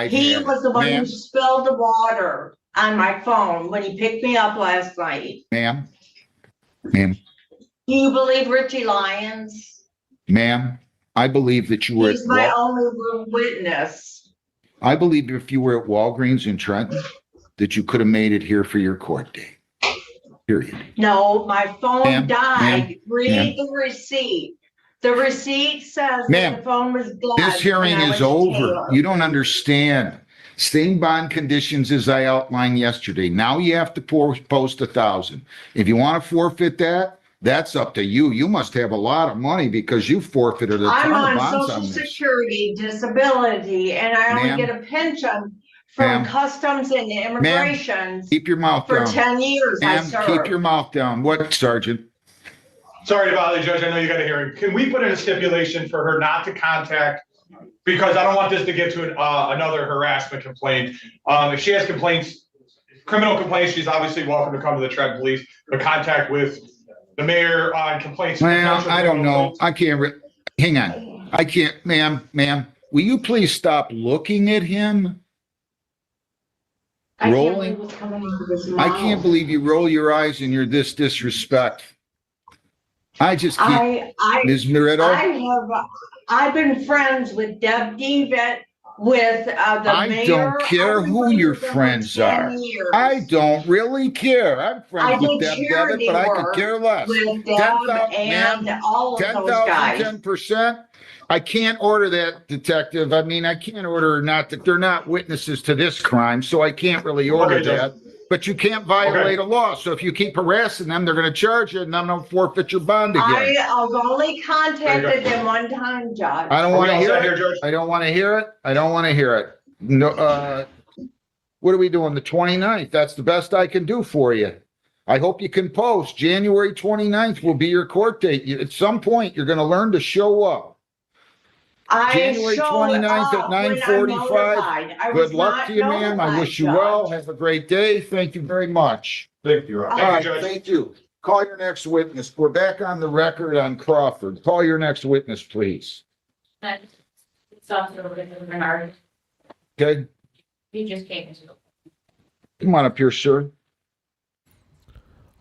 He had was the it. one Ma'am? who spilled the water on my phone when he picked me up last night. Ma'am? Do you believe Richie Lyons? Ma'am? I believe that you were He's my only witness. I believe if you were at Walgreens in Trenton, that you could have made it here for your court date. Period. No, my phone Ma'am, died. ma'am, Read the receipt. The receipt says that Ma'am, the phone was dead. This hearing when I is went to over. Taylor. You don't understand. Same bond conditions as I outlined yesterday. Now you have to post 1,000. If you want to forfeit that, that's up to you. You must have a lot of money because you forfeited a I'm ton of on bonds social on this. security disability and I only Ma'am. get a pension Ma'am. from customs and immigration Keep your mouth for down. 10 years I Ma'am, keep your served. mouth down. What, Sergeant? Sorry to bother you, Judge. I know you got a hearing. Can we put in a stipulation for her not to contact? Because I don't want this to get to another harassment complaint. If she has complaints, criminal complaints, she's obviously welcome to come to the Trent Police, but contact with the mayor on complaints. Well, I don't know. Complaints. I can't, hang on. I can't, ma'am, will you please stop looking at him? I can't Rolling? believe what's coming out of his I mouth. can't believe you roll your eyes and you're this disrespectful. I just can't. Ms. Merito, I've been friends with Deb Devitt, with the I mayor. don't care I've been who friends your with them for friends 10 are. years. I don't really care. I'm I friends with did Deb Devitt, charity but I could work care less. with Deb 10,000, and ma'am, all of those guys. 10%. I can't order that, detective. I mean, I can't order not that they're not witnesses to this crime, so I can't really order Okay, Judge. that. But you can't violate a law. So if you keep harassing them, they're going to charge you and I'm going to forfeit your bond again. I've only There contacted you them one time, Judge. I don't Are we want to all hear set it. here, Judge? I don't want to hear it. I don't want to hear it. No, what are we doing? The 29th? That's the best I can do for you. I hope you can post. January 29th will be your court date. At some point, you're going to learn to show up. January 29th at 9:45. Good luck to you, ma'am. I wish you well. Have a great day. Thank you very much. Thank you, Rob. All right, thank you. Call your next witness. We're back on the record on Crawford. Call your next witness, please. It's also with Bernard. Okay, He just came into. come on up here, sir.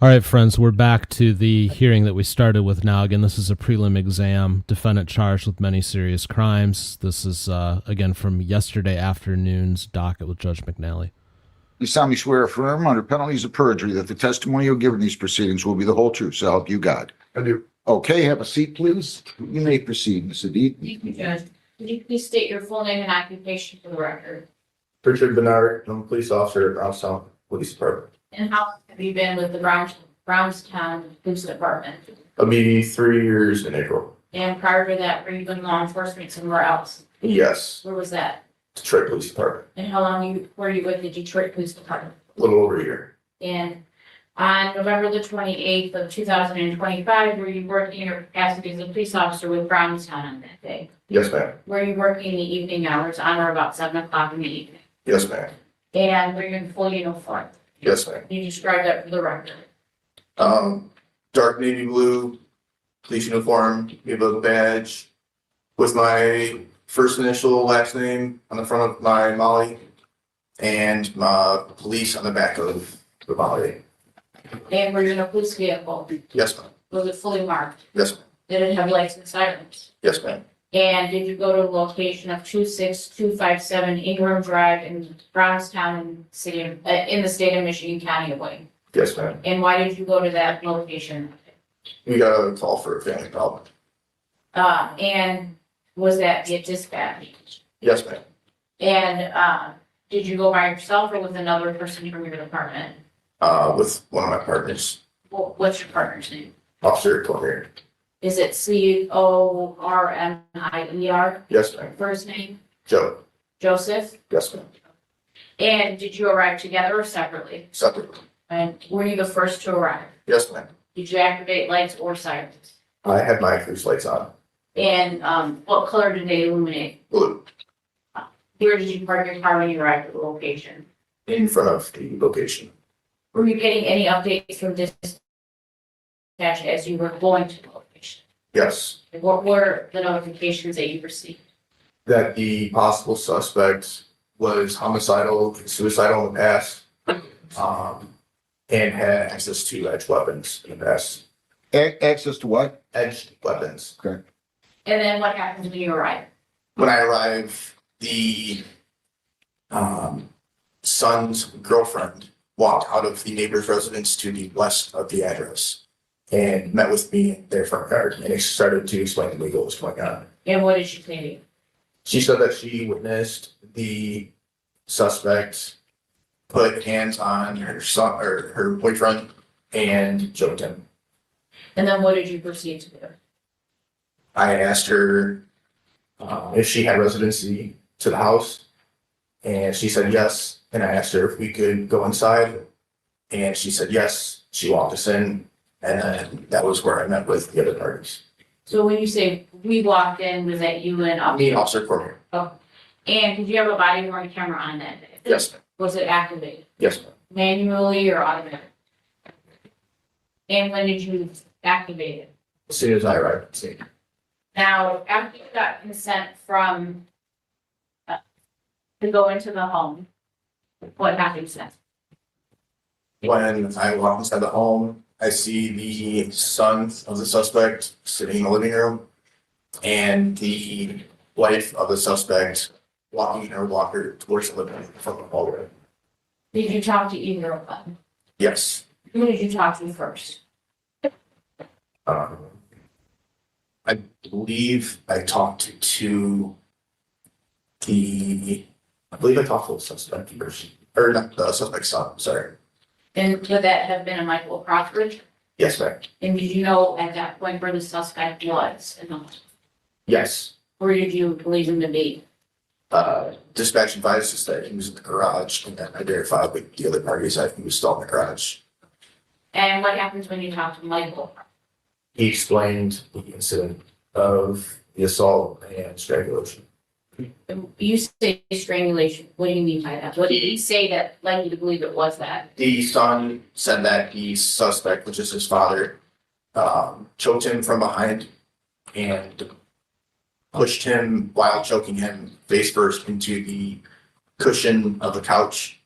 All right, friends, we're back to the hearing that we started with now. Again, this is a prelim exam. Defendant charged with many serious crimes. This is, again, from yesterday afternoon's docket with Judge McNally. You solemnly swear or affirm under penalties of perjury that the testimony you'll give in these proceedings will be the whole truth, so help you God. I do. Okay, have a seat, please. You may proceed, Ms. Adit. Thank you, Judge. Could you please state your full name and occupation for the record? Richard Bernard, I'm a police officer at Brownstown Police Department. And how long have you been with the Brownstown Police Department? Maybe 3 years in April. And prior to that, were you doing law enforcement somewhere else? Yes, Where was that? Detroit Police Department, And how long were you with the Detroit Police Department? a little over a year. And on November the 28th of 2025, were you working in your capacity as a police officer with Brownstown on that day? Yes, ma'am. Were you working in the evening hours on or about 7 o'clock in the evening? Yes, ma'am. And were you in full uniform? Yes, ma'am. Can you describe that for the record? Dark navy blue, police uniform, we have a badge with my first initial, last name on the front of my Molly, and police on the back of the Molly. And were you in a police vehicle? Yes, ma'am. Was it fully marked? Yes, ma'am. Did it have lights and sirens? Yes, ma'am. And did you go to the location of 26257 Ingram Drive in Brownstown City, in the state of Michigan, County of Wayne? Yes, ma'am. And why did you go to that location? We got a call for a family problem. And was that via dispatch? Yes, ma'am. And, did you go by yourself or with another person from your department? With one of my partners, What's your partner's name? Officer Cormier. Is it CORMIER, Yes, ma'am. first name? Joe. Joseph? Yes, ma'am. And did you arrive together or separately? Separate. And were you the first to arrive? Yes, ma'am. Did you activate lights or sirens? I had my police lights on. And, what color did they illuminate? Blue. Where did you park your car when you arrived at the location? In front of the location. Were you getting any updates from dispatch as you were going to the location? Yes. What were the notifications that you received? That the possible suspect was homicidal, suicidal in the past, and had access to edged weapons in the past. Access to what? Edged weapons. Okay. And then what happened when you arrived? When I arrived, the son's girlfriend walked out of the neighbor's residence to the west of the address and met with me in their front yard, and they started to explain to me what was going on. And what did she say to you? She said that she witnessed the suspect put hands on her son or her boyfriend and choked him. And then what did you proceed to do? I asked her if she had residency to the house, and she said yes. And I asked her if we could go inside, and she said yes. She walked us in, and then that was where I met with the other parties. So when you say we walked in, was that you and Me and Officer Cormier. And did you have a body worn camera on that day? Yes, ma'am. Was it activated Yes, ma'am. manually or automatic? And when did you activate it? As soon as I arrived at the scene. Now, after you got consent from to go into the home, what happened then? When I walk inside the home, I see the son of the suspect sitting in the living room and the wife of the suspect walking in her walker towards the living room from the hallway. Did you talk to either of them? Yes. Who did you talk to first? I believe I talked to I believe I talked to the suspect first, or not the suspect's son, sorry. And would that have been a Michael Crawford? Yes, ma'am. And did you know at that point where the suspect was? And Yes. where did you believe him to be? Dispatch advised us that he was in the garage, and then I verified with the other parties that he was still in the garage. And what happens when you talk to Michael? He explained the incident of the assault and strangulation. You say strangulation. What do you mean by that? What did he say that led you to believe it was that? The son said that the suspect, which is his father, choked him from behind and pushed him while choking him face first into the cushion of the couch,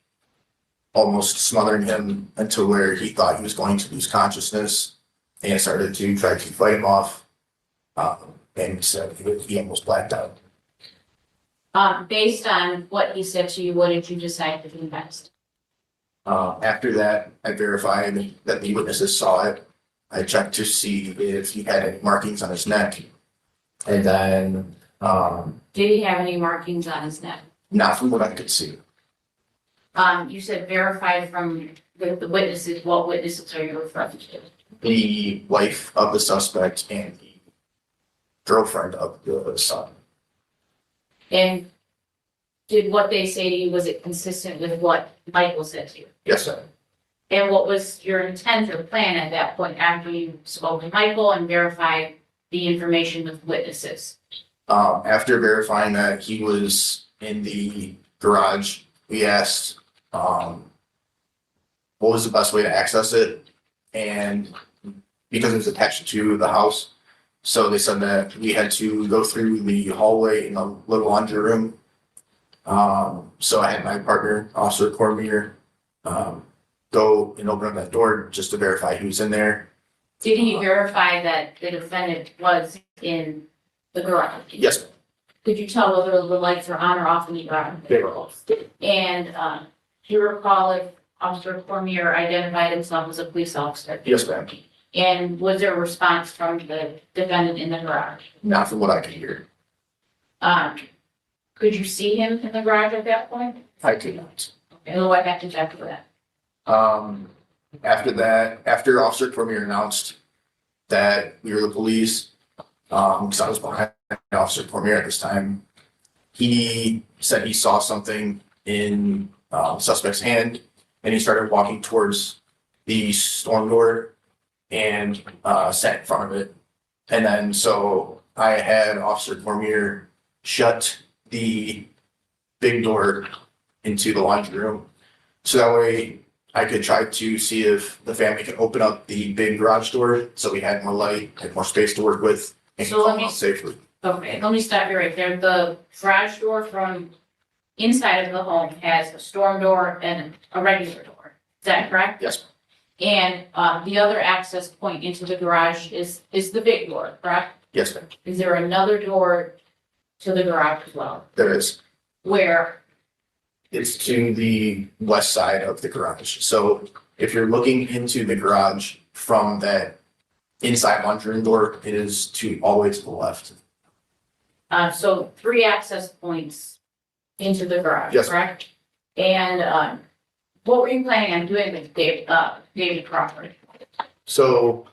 almost smothering him until where he thought he was going to lose consciousness, and started to try to fight him off, and said he almost blacked out. Based on what he said to you, what did you decide to do next? After that, I verified that the witnesses saw it. I checked to see if he had any markings on his neck. And then, Did he have any markings on his neck? not from what I could see. You said verified from the witnesses. What witnesses are you referring to? The wife of the suspect and the girlfriend of the son. And did what they say to you, was it consistent with what Michael said to you? Yes, sir. And what was your intent or plan at that point after you spoke with Michael and verified the information with witnesses? After verifying that he was in the garage, we asked, what was the best way to access it? And because it was attached to the house, so they said that we had to go through the hallway in the little laundry room. So I had my partner, Officer Cormier, go and open up that door just to verify he was in there. Did he verify that the defendant was in the garage? Yes, Could you tell whether the lights were on or off in the garage? they were off. And do you recall if Officer Cormier identified himself as a police officer? Yes, ma'am. And was there a response from the defendant in the garage? Not from what I could hear. Could you see him in the garage at that point? I could not. And what happened after that? After that, after Officer Cormier announced that we were the police, because I was behind Officer Cormier at this time, he said he saw something in suspect's hand, and he started walking towards the storm door and sat in front of it. And then so I had Officer Cormier shut the big door into the laundry room, so that way I could try to see if the family could open up the big garage door, so we had more light, had more space to work with, and So let come me- out safely. Okay, let me stop you right there. The garage door from inside of the home has a storm door and a regular door. Is that correct? Yes, And the other access point into the garage is the big door, correct? yes, ma'am. Is there another door to the garage as well? There is. Where, It's to the west side of the garage. So if you're looking into the garage from that inside laundry room door, it is to all the way to the left. So 3 access points into the garage, Yes. correct? And, what were you planning on doing with David Crawford? So,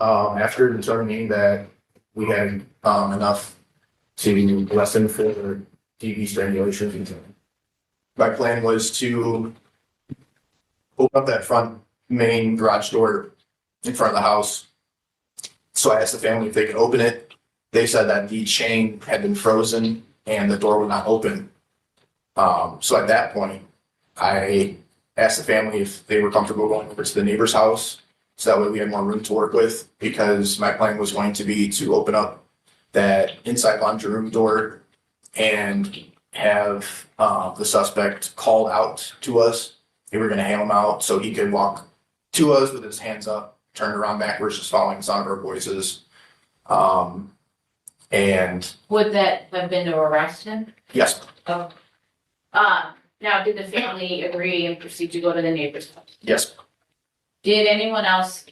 after determining that we had, enough to lessen for DV strangulation, my plan was to open up that front main garage door in front of the house. So I asked the family if they could open it. They said that the chain had been frozen and the door would not open. So at that point, I asked the family if they were comfortable going over to the neighbor's house. So that way we had more room to work with, because my plan was going to be to open up that inside laundry room door and have the suspect called out to us. They were gonna hail him out so he could walk to us with his hands up, turned around backwards, just following the sound of our voices. And Would that have been to arrest him? yes, Oh. Now, did the family agree and proceed to go to the neighbor's house? yes, Did anyone else,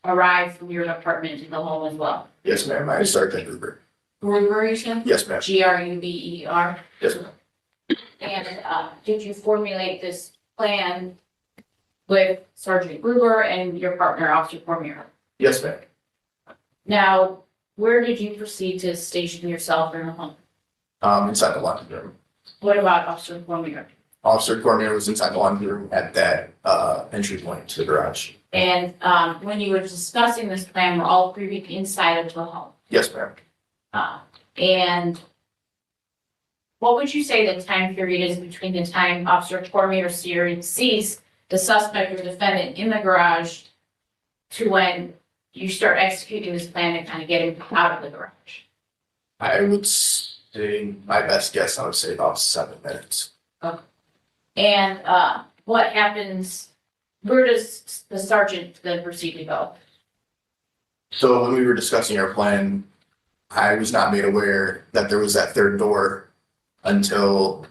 arrive from your apartment to the home as well? yes, ma'am, I Sergeant Gruber. Gruber, you said? Yes, ma'am, Gruber. yes, ma'am. And, did you formulate this plan with Sergeant Gruber and your partner, Officer Cormier? Yes, ma'am. Now, where did you proceed to station yourself in the home? Inside the laundry room. What about Officer Cormier? Officer Cormier was inside the laundry room at that entry point to the garage. And, when you were discussing this plan, were all three inside of the home? Yes, ma'am. And what would you say the time period is between the time Officer Cormier sees the suspect or defendant in the garage to when you start executing this plan and kind of get him out of the garage? I would say, my best guess, I would say about 7 minutes. And, what happens, where does the sergeant then proceed to go? So when we were discussing our plan, I was not made aware that there was that third door until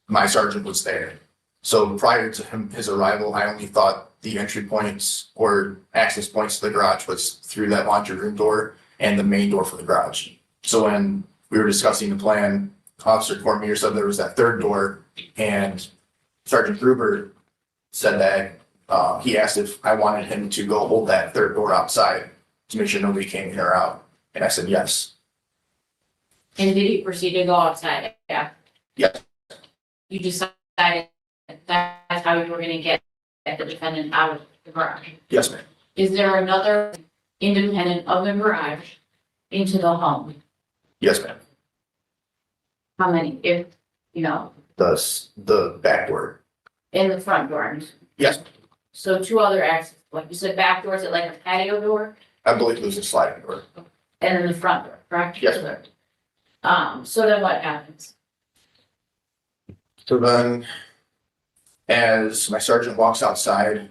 my sergeant was there. So prior to his arrival, I only thought the entry points or access points to the garage was through that laundry room door and the main door for the garage. So when we were discussing the plan, Officer Cormier said there was that third door, and Sergeant Gruber said that he asked if I wanted him to go hold that third door outside to make sure nobody came in or out. And I said yes. And did he proceed to go outside? Yeah. Yes. You decided that's how you were gonna get the defendant out of the garage? Yes, ma'am. Is there another independent of the garage into the home? Yes, ma'am. How many, if, you know, The back door. in the front door? Yes, So 2 other exits, like you said, back door, is it like a patio door? I believe it was a sliding door. And then the front door, correct? Yes, ma'am. So then what happens? So then, as my sergeant walks outside,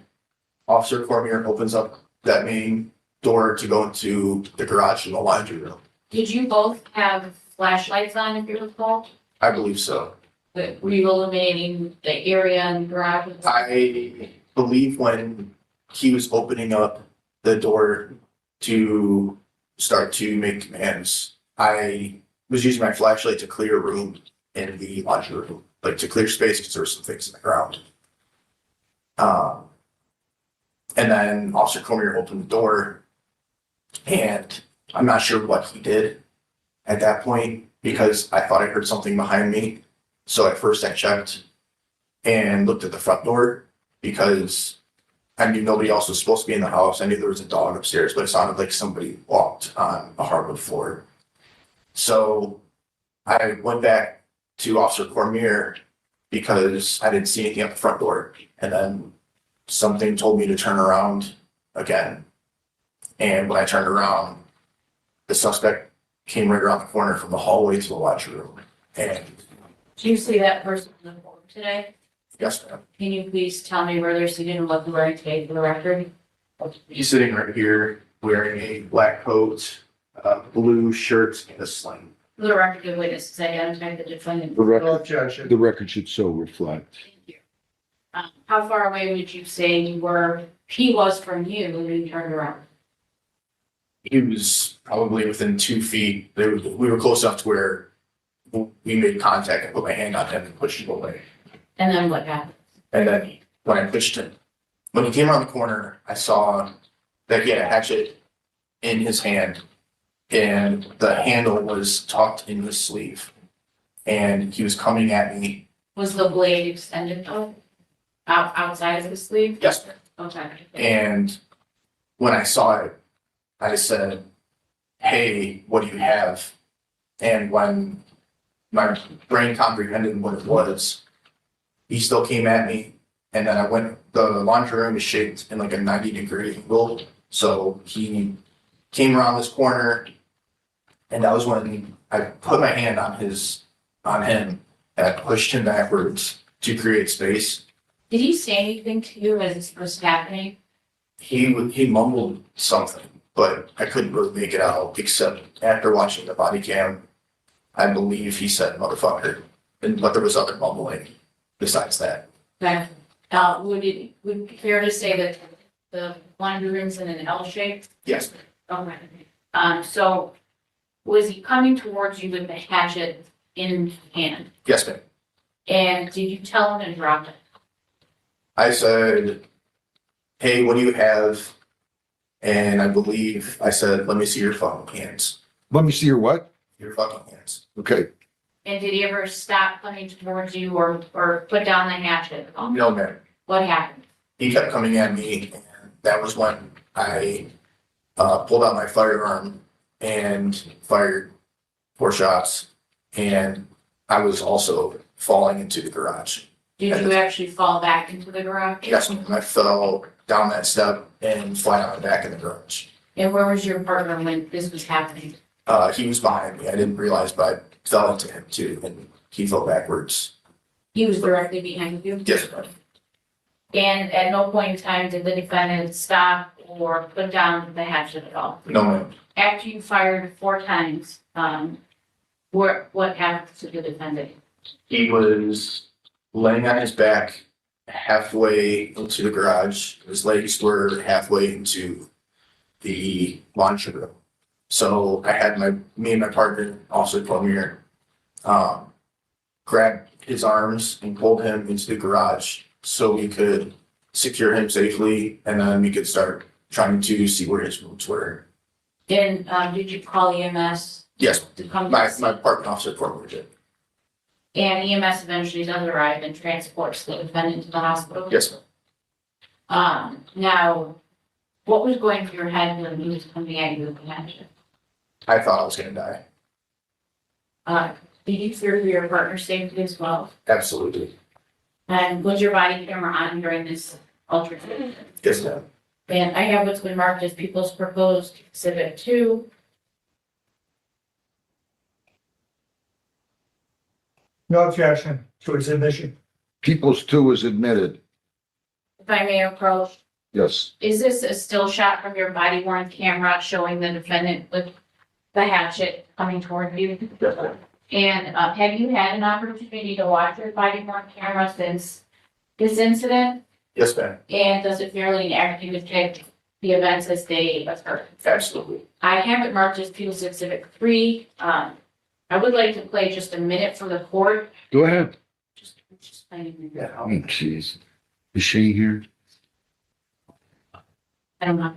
Officer Cormier opens up that main door to go into the garage and the laundry room. Did you both have flashlights on, if you recall? I believe so. Were you illuminating the area in the garage? I believe when he was opening up the door to start to make commands, I was using my flashlight to clear room in the laundry room, like to clear space because there were some things in the ground. And then Officer Cormier opened the door, and I'm not sure what he did at that point because I thought I heard something behind me. So at first I checked and looked at the front door because I knew nobody else was supposed to be in the house. I knew there was a dog upstairs, but it sounded like somebody walked on a hardwood floor. So I went back to Officer Cormier because I didn't see anything at the front door. And then something told me to turn around again. And when I turned around, the suspect came right around the corner from the hallway to the laundry room. And Do you see that person in the phone today? yes, ma'am. Can you please tell me where they're seated and what they're wearing today for the record? He's sitting right here wearing a black coat, blue shirt, and a sling. For the record, the witnesses identified the defendant. The record, objection. the record should so reflect. Thank you. How far away would you say he was from you when you turned around? He was probably within 2 feet. We were close enough to where we made contact. I put my hand on him and pushed him away. And then what happened? And then when I pushed him, when he came around the corner, I saw that he had a hatchet in his hand and the handle was tucked in his sleeve. And he was coming at me. Was the blade extended outside of the sleeve? Yes, ma'am. Okay. And when I saw it, I said, "Hey, what do you have?" And when my brain comprehended what it was, he still came at me. And then the laundry room is shaped in like a 90-degree angle. So he came around this corner, and that was when I put my hand on him, and I pushed him backwards to create space. Did he say anything to you as this was happening? He mumbled something, but I couldn't really make it out, except after watching the body cam, I believe he said motherfucker, but there was other mumbling besides that. Okay. Would it be fair to say that the laundry room's in an L shape? Yes, Okay. So was he coming towards you with the hatchet in hand? yes, ma'am. And did you tell him to drop it? I said, "Hey, what do you have?" And I believe I said, "Let me see your fucking hands. Let me see your what? Your fucking hands." Okay. And did he ever stop coming towards you or put down the hatchet? No, ma'am. What happened? He kept coming at me, and that was when I pulled out my firearm and fired 4 shots. And I was also falling into the garage. Did you actually fall back into the garage? Yes, ma'am. I fell down that step and flat on my back in the garage. And where was your partner when this was happening? He was behind me. I didn't realize, but I fell into him too, and he fell backwards. He was directly behind you? Yes, ma'am. And at no point in time did the defendant stop or put down the hatchet at all? No, ma'am. After you fired 4 times, what happened to the defendant? He was laying on his back halfway into the garage. His legs were halfway into the laundry room. So I had me and my partner, Officer Cormier, grabbed his arms and pulled him into the garage so we could secure him safely, and then we could start trying to see where his wounds were. And did you call EMS Yes, to come? my partner, Officer Cormier, did. And EMS eventually does arrive and transports the defendant to the hospital? Yes, ma'am. Now, what was going through your head when he was coming at you with the hatchet? I thought I was gonna die. Did you fear for your partner's safety as well? Absolutely. And was your body camera on during this altercation? Yes, ma'am. And I have what's been marked as people's proposed exhibit 2. No objection to his admission. Peoples 2 is admitted. If I may approach, Yes. is this a still shot from your body worn camera showing the defendant with the hatchet coming toward you? And have you had an opportunity to watch your body worn camera since this incident? Yes, ma'am. And does it fairly accurately depict the events as they occurred? Absolutely. I have it marked as People's Exhibit 3. I would like to play just a minute for the court. Go ahead. Just playing. Oh, jeez. Is Shane here? I don't know.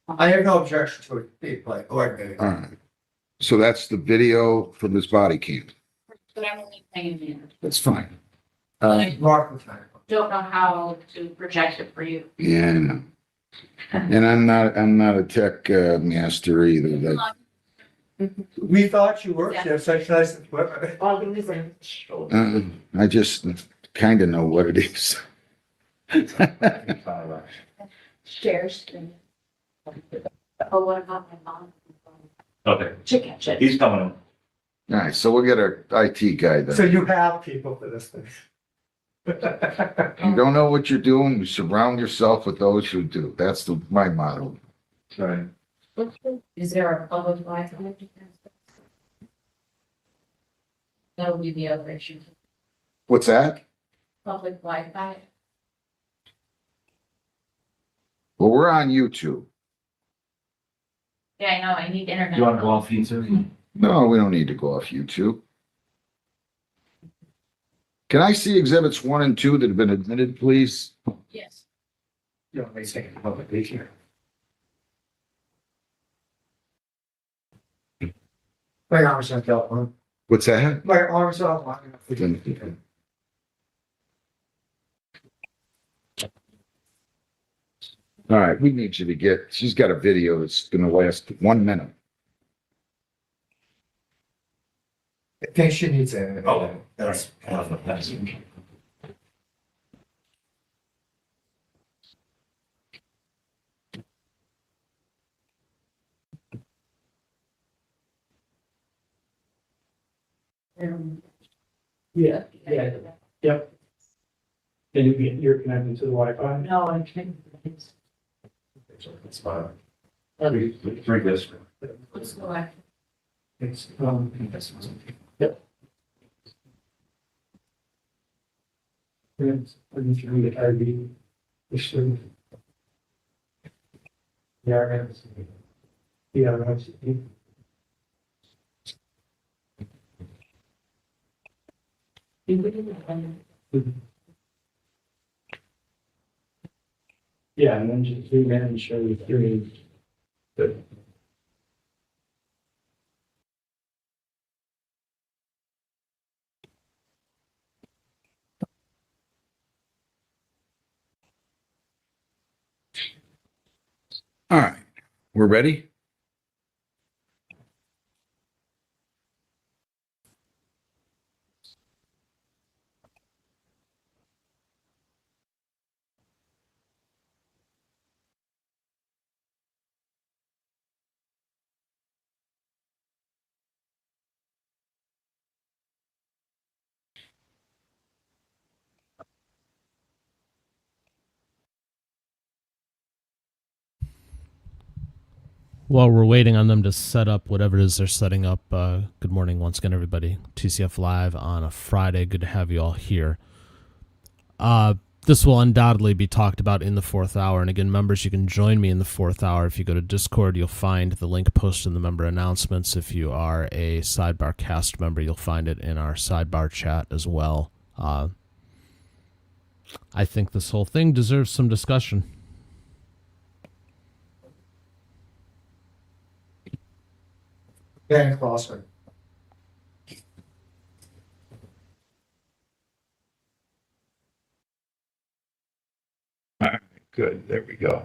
I have no objection to it being played. Go ahead. All right. So that's the video from his body cam. But I'm only playing a minute. That's fine. Mark the time. Don't know how to project it for you. Yeah, I know. And I'm not a tech master either. That, We thought you were. You have such nice equipment. I just kind of know what it is. Shares. Oh, what about my mom? Okay, Chicken chip. he's coming in. All right, so we'll get our IT guy then. So you have people for this thing. You don't know what you're doing, you surround yourself with those who do. That's my motto. Right. Is there a public Wi-Fi? That would be the other issue. What's that? Public Wi-Fi. Well, we're on YouTube. Yeah, I know, I need internet. You wanna go off YouTube? No, we don't need to go off YouTube. Can I see exhibits 1 and 2 that have been admitted, please? Yes. You want me to take a public picture? My arms are out. What's that? My arms are out. All right, we need you to get, she's got a video that's gonna last 1 minute. I think she needs it. Oh, that's. Yeah, yeah, yep. And you're connected to the Wi-Fi? No, I can't. It's fine. Three this. Let's go back. It's, yep. And I need to read the ID. Issue. Yeah, yeah, that's. Yeah, and then just zoom in and show you three. Good. All right, we're ready? While we're waiting on them to set up whatever it is they're setting up, good morning once again, everybody. TCF Live on a Friday. Good to have you all here. This will undoubtedly be talked about in the 4th hour. And again, members, you can join me in the 4th hour. If you go to Discord, you'll find the link posted in the member announcements. If you are a Sidebar Cast member, you'll find it in our Sidebar chat as well. I think this whole thing deserves some discussion. Getting closer. Good, there we go.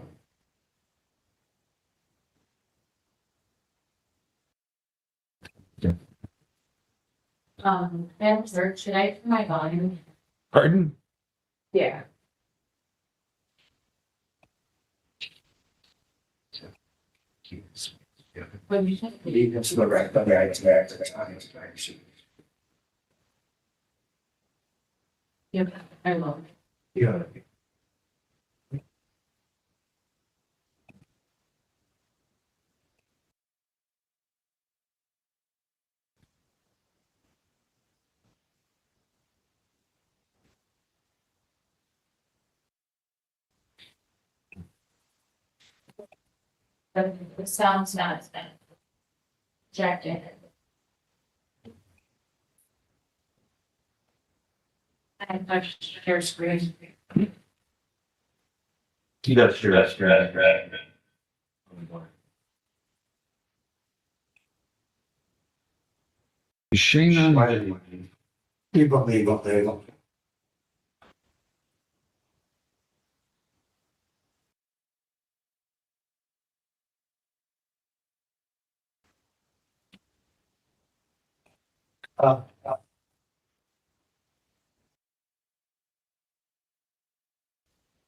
Madam Clerk, should I turn my volume? Pardon? Yeah. What did you say? Yep, I will. Yeah. The sound's not projected. I touched share screen. That's true. Is Shane on? People.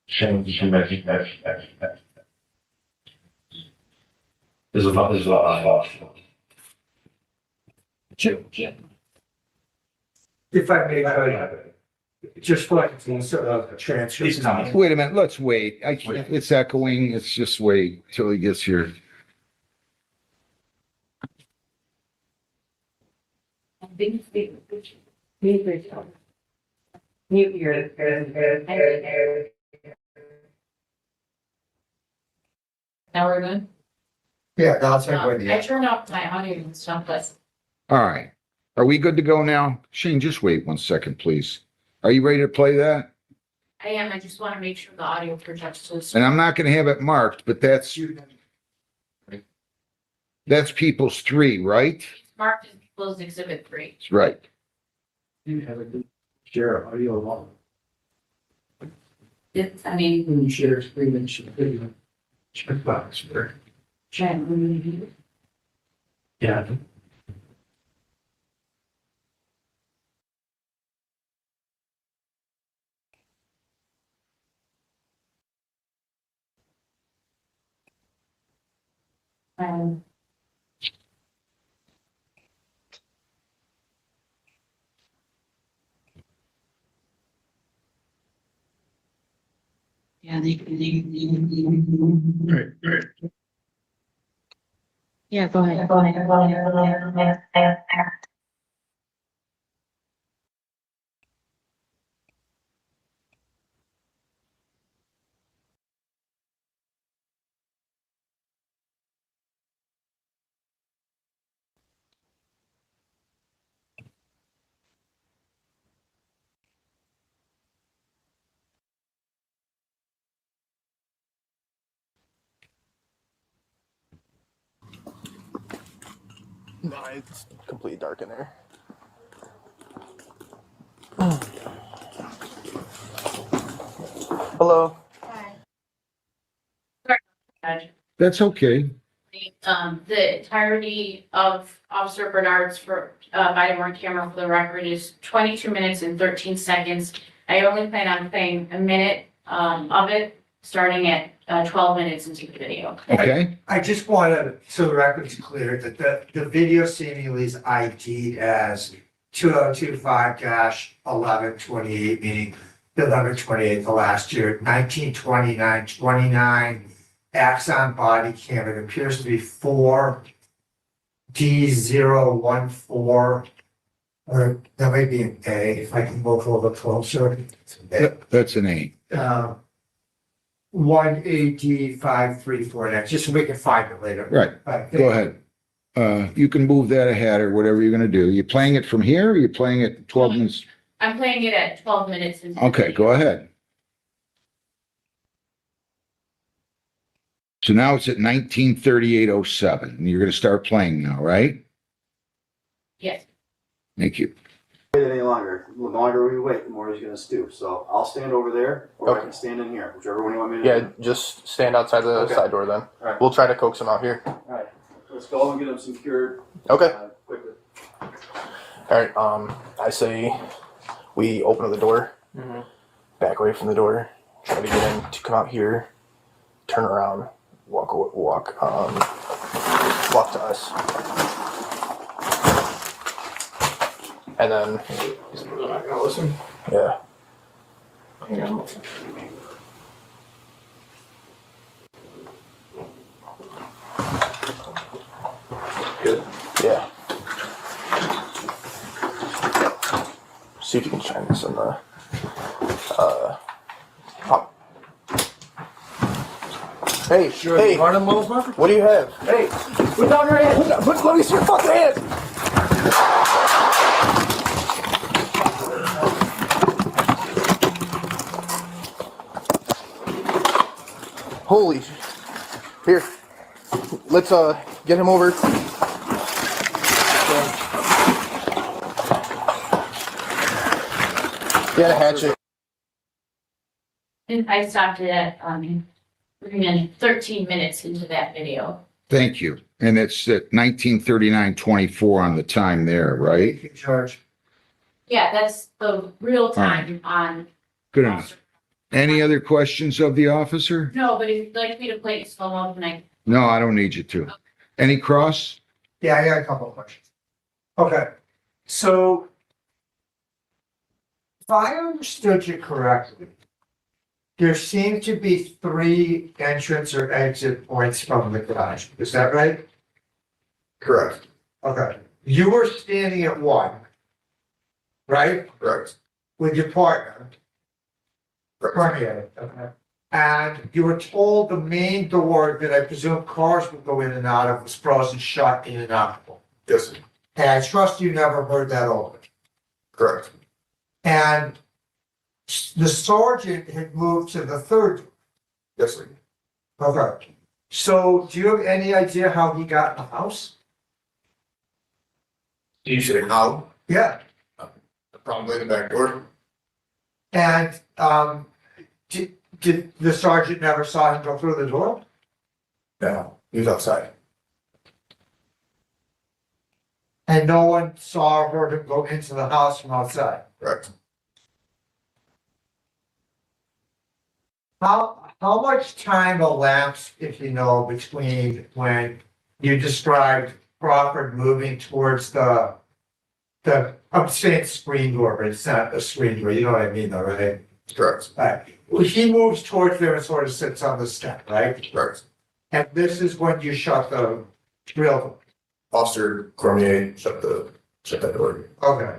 Shane, you should make that. There's a lot. If I may, just like sort of transfer. He's coming. Wait a minute, let's wait. I can't, it's echoing. Let's just wait till he gets here. Mute your. Now we're good? Yeah, that's a good I idea. turned off my audio and stuff, but All right. Are we good to go now? Shane, just wait 1 second, please. Are you ready to play that? I am, I just want to make sure the audio projects to the And screen. I'm not gonna have it marked, but that's People's 3, right? Marked as People's Exhibit 3. That's right. You have a good share audio along. It's, I mean, When you share screen and share video. Check box for. Yeah. um, Yeah, they. Right, right. Yeah, go ahead. No, it's completely dark in there. Hello. That's okay. The entirety of Officer Bernard's body worn camera for the record is 22 minutes and 13 seconds. I only plan on playing a minute, of it, starting at, 12 minutes into the video. Okay, I just wanted, so the record's clear, that the video seemingly is ID'd as 2025-1128, meaning 11/28 the last year, 1929-29. Axon body cam, it appears to be 4D014. Or that may be an A, if I can move a little bit closer. that's an 8. 1AD534, just so we can find it later. Right, But go ahead. You can move that ahead or whatever you're gonna do. You playing it from here or you playing it 12 minutes? I'm playing it at 12 minutes into the Okay, video. go ahead. So now it's at 19:38:07. And you're gonna start playing now, right? Yes. Thank you. Wait any longer. The longer we wait, the more he's gonna stew. So I'll stand over there, or I can stand in here, whichever one you want me to Yeah, do. just stand outside the Okay. side door then. Alright. We'll try to coax him out here. Alright, let's go and get him secured. Okay. Quickly. Alright, I say we open up the door, back away from the door, try to get him to come out here, turn around, walk to us. And then he's not gonna listen. Yeah. Good. Yeah. See if you can shine this on the pop. Hey, hey, what do you have? Hey, put down your hands. Let me see your fucking hands. Holy, here, let's get him over. Get a hatchet. And I stopped it at, 13 minutes into that video. Thank you. And it's at 19:39:24 on the time there, right? Thank you, George. Yeah, that's the real time on. Good enough. Any other questions of the officer? No, but if you'd like me to play it slow mo, then I. No, I don't need you to. Any cross? Yeah, I got a couple of questions. Okay, so if I understood you correctly, there seem to be 3 entrance or exit points from the garage. Is that right? Correct. Okay, you were standing at one, right? Correct. With your partner. Correct. Okay. And you were told the main door that I presume cars would go in and out of was frozen shut in and out. Yes, sir. And I trust you never heard that open. Correct. And the sergeant had moved to the third door. Yes, sir. Okay. So do you have any idea how he got in the house? You say how? Yeah. Probably the back door. And, did the sergeant never saw him go through the door? No, he was outside. And no one saw or heard him go into the house from outside? Correct. How much time elapsed, if you know, between when you described Crawford moving towards I'm saying screen door, but it's not a screen door, you know what I mean though, right? Correct. Right. Well, he moves towards there and sort of sits on the step, right? Correct. And this is when you shut the grill door. Officer Cormier shut that door. Okay.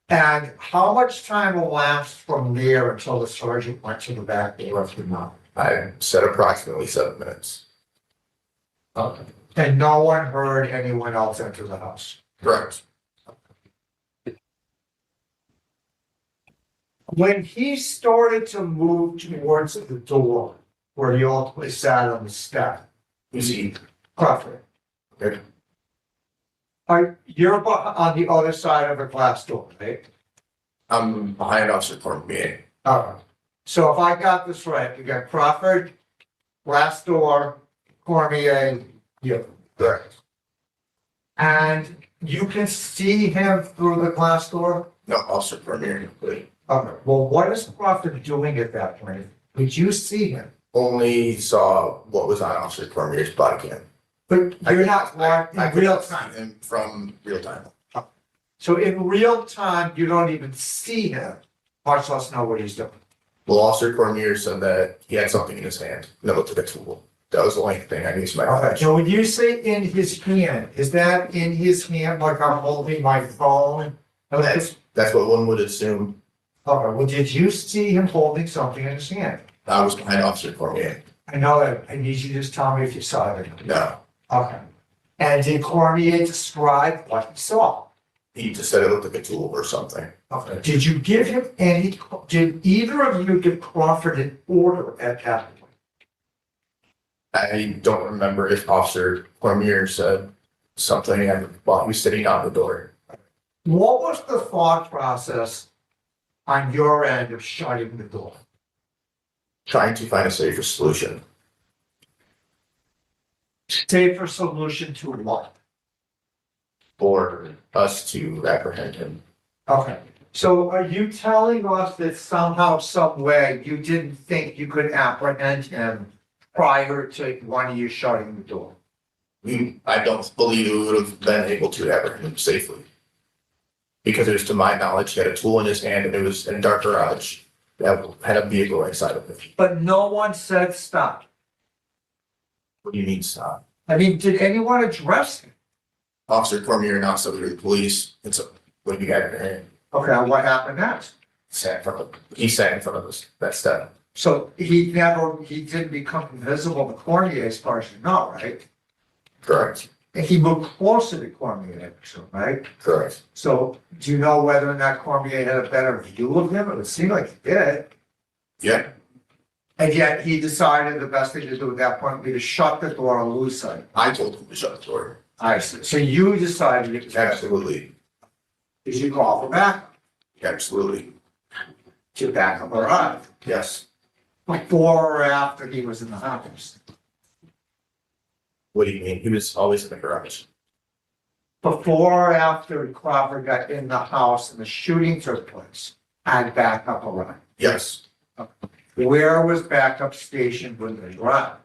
And how much time elapsed from there until the sergeant went to the back door? I said approximately 7 minutes. Okay. And no one heard anyone else enter the house? Correct. When he started to move towards the door, where he ultimately sat on the step, You see, Crawford, okay, you're on the other side of a glass door, right? I'm behind Officer Cormier. Alright, so if I got this right, you got Crawford, glass door, Cormier, you. Correct. And you can see him through the glass door? No, Officer Cormier, but Okay, well, what is Crawford doing at that point? Did you see him? only saw what was on Officer Cormier's body cam. But you're not I in could real not see time. him from real time. So in real time, you don't even see him, much less know what he's doing. Well, Officer Cormier said that he had something in his hand. No, it took a tool. That was the only thing I knew to my Okay, knowledge. so when you say in his hand, is that in his hand like I'm holding my phone? That's what one would assume. Okay, well, did you see him holding something in his hand? I was behind Officer Cormier. I know that, I need you to just tell me if you saw it. No, Okay. And did Cormier describe what he saw? he just said it looked like a tool or something. Okay. Did you give him did either of you give Crawford an order at that point? I don't remember if Officer Cormier said something while he was sitting out the door. What was the thought process on your end of shutting the door? Trying to find a safer solution. Safer solution to what? For us to apprehend him. Okay, so are you telling us that somehow, some way, you didn't think you could apprehend him prior to one of you shutting the door? I don't believe we would have been able to apprehend him safely. Because it was, to my knowledge, he had a tool in his hand and it was in a dark garage that had a vehicle inside of it. But no one said stop. What do you mean stop? I mean, did anyone address him? Officer Cormier announced that we were the police. It's a, what do you got in your hand? Okay, what happened next? He sat in front of us, that step. So he didn't become invisible to Cormier as far as you know, right? Correct. And he moved closer to Cormier, right? Correct. So do you know whether or not Cormier had a better view of him? It would seem like he did. Yeah, And yet he decided the best thing to do at that point would be to shut the door on lose sight. I told him to shut the door. I see. So you decided it was best. Absolutely. Did you call for backup? Absolutely. To backup arrived Yes. before or after he was in the house? What do you mean? He was always in the garage. Before or after Crawford got in the house and the shooting took place, and backup arrived? Yes. Where was backup stationed when they arrived?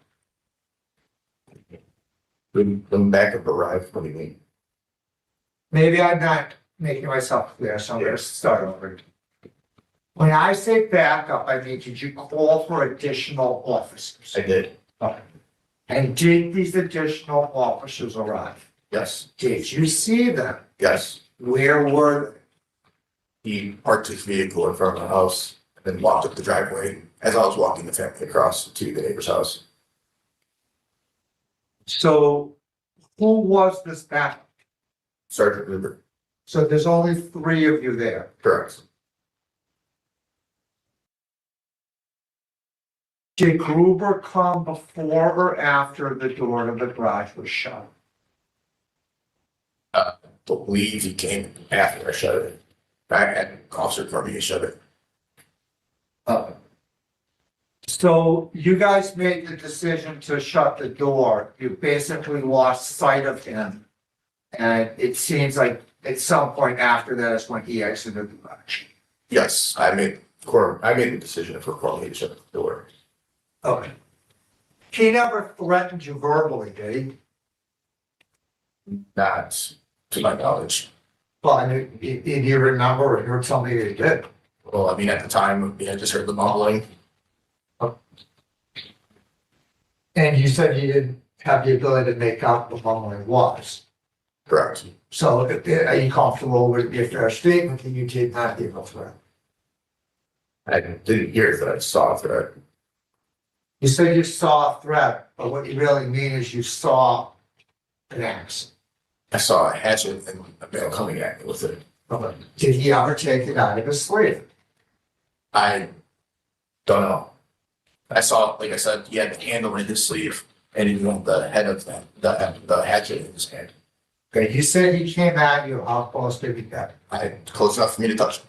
When backup arrived, what do you mean? Maybe I'm not making myself clear, so I'm gonna start over. When I say backup, I mean, did you call for additional officers? I did. Okay. And did these additional officers arrive? Yes. Did you see them? Yes. Where were He parked his vehicle in front of the house then walked up the driveway as I was walking the family across to the neighbor's house. So who was this backup? Sergeant Gruber, So there's only three of you there. correct. Did Gruber come before or after the door to the garage was shut? Believe he came after I shut it. I had Officer Cormier shut it. So you guys made the decision to shut the door. You basically lost sight of him. And it seems like at some point after that is when he exited the garage. Yes, I made the decision for Cormier to shut the door. Okay. He never threatened you verbally, did he? Not to my knowledge. Well, I mean, if you remember or heard something that he did. Well, I mean, at the time, I just heard the mumbling. And you said you didn't have the ability to make out what the mumbling was. Correct. So are you comfortable with your fair statement that you did not give a threat? I didn't hear that I saw a threat. You said you saw a threat, but what you really mean is you saw an axe. I saw a hatchet and a male coming at me with it. Did he ever take it out of his sleeve? I don't know. I saw, like I said, he had the handle in his sleeve and he had the head of the hatchet in his hand. Okay, you said he came at you, how close did he get? Close enough for me to touch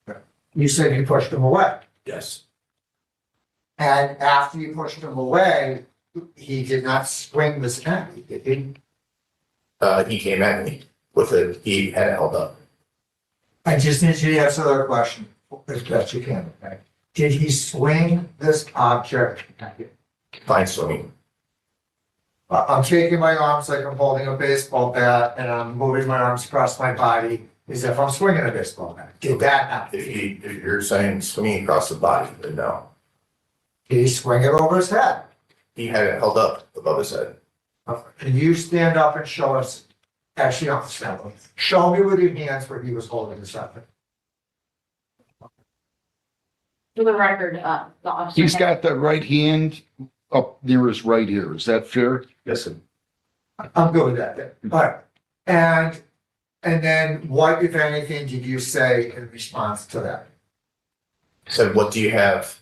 him. You said you pushed him away. Yes. And after you pushed him away, he did not swing this at you, did he? He came at me with it. He had it held up. I just need you to answer the question as best you can, okay? Did he swing this object at you? Fine swinging. I'm taking my arms like I'm holding a baseball bat and I'm moving my arms across my body as if I'm swinging a baseball bat. Did that happen? If you're saying swinging across the body, then no. Did he swing it over his head? He had it held up above his head. Can you stand up and show us, actually, I'll stand up. Show me with your hands where he was holding the weapon. For the record, the officer. He's got the right hand up near his right ear. Is that fair? Yes, sir. I'm good with that then. All right. And then what, if anything, did you say in response to that? Said, what do you have?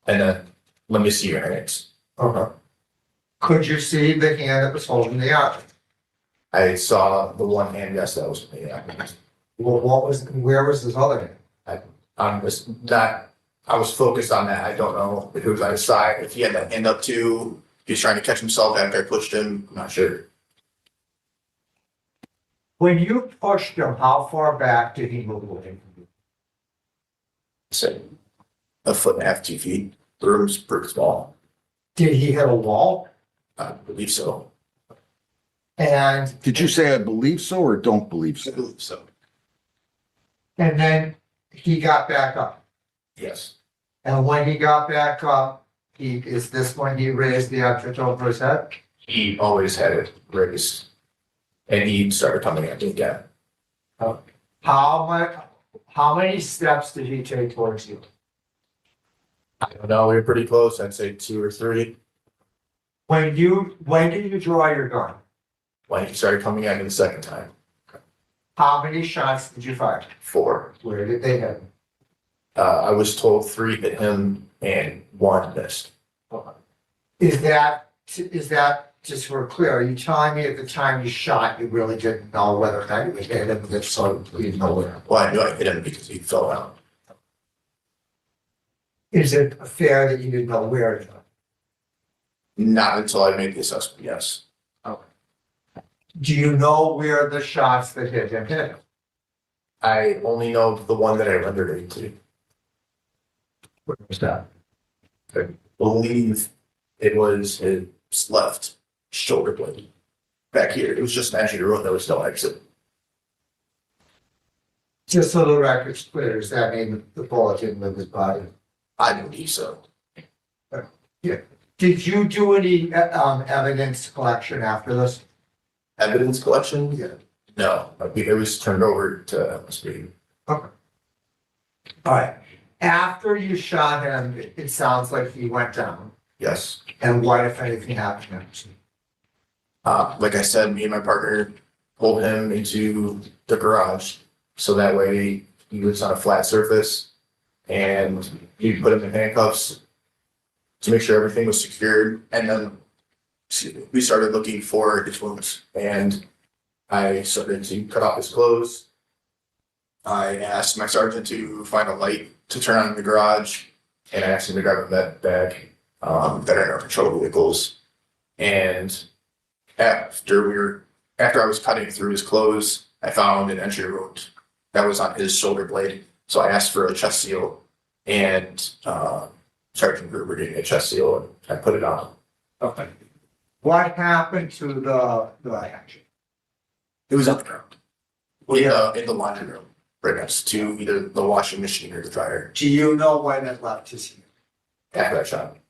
And then, let me see your hands. Okay. Could you see the hand that was holding the object? I saw the one hand, yes, that was me. Well, where was his other hand? I was focused on that. I don't know if it was on his side, if he had that hand up too, if he was trying to catch himself after I pushed him, I'm not sure. When you pushed him, how far back did he move away from you? Said 1.5 to 2 feet. The room's pretty small. Did he hit a wall? I believe so. And Did you say I believe so or don't believe I so? believe so. and then he got back up. Yes. And when he got back up, is this when he raised the object over his head? He always had it raised. And he started coming at me again. How many steps did he take towards you? I don't know, we were pretty close. I'd say 2 or 3. When did you draw your gun? When he started coming at me the second time. How many shots did you fire? 4. Where did they hit? I was told 3 hit him and 1 missed. Is that, just so we're clear, are you telling me at the time you shot, you really didn't know whether or not you hit him, if so, you didn't know where? Well, I knew I hit him because he fell down. Is it fair that you didn't know where to go? Not until I made the assessment, yes. Do you know where the shots that hit him hit? I only know the one that I rendered aid to. Where was that? I believe it was his left shoulder blade. Back here, it was just an entry road, there was no exit. Just so the record's clear, does that mean the bullet didn't leave his body? I believe so. Did you do any evidence collection after this? Evidence collection? Yeah. No, it was turned over to MSP. Okay. All right. After you shot him, it sounds like he went down. Yes. And what, if anything, happened to him? Like I said, me and my partner pulled him into the garage, so that way he was on a flat surface. And we put him in handcuffs to make sure everything was secured, and then we started looking for his wounds, and I started to cut off his clothes. I asked my sergeant to find a light to turn on in the garage, and I asked him to grab a med bag that are in our patrol vehicles. And after I was cutting through his clothes, I found an entry wound that was on his shoulder blade. So I asked for a chest seal, and Sergeant Gruber gave me a chest seal, and I put it on. Okay. What happened to the action? It was on the ground. In the laundry room, right next to either the washing machine or the dryer. Do you know when it left his hand? After I shot him.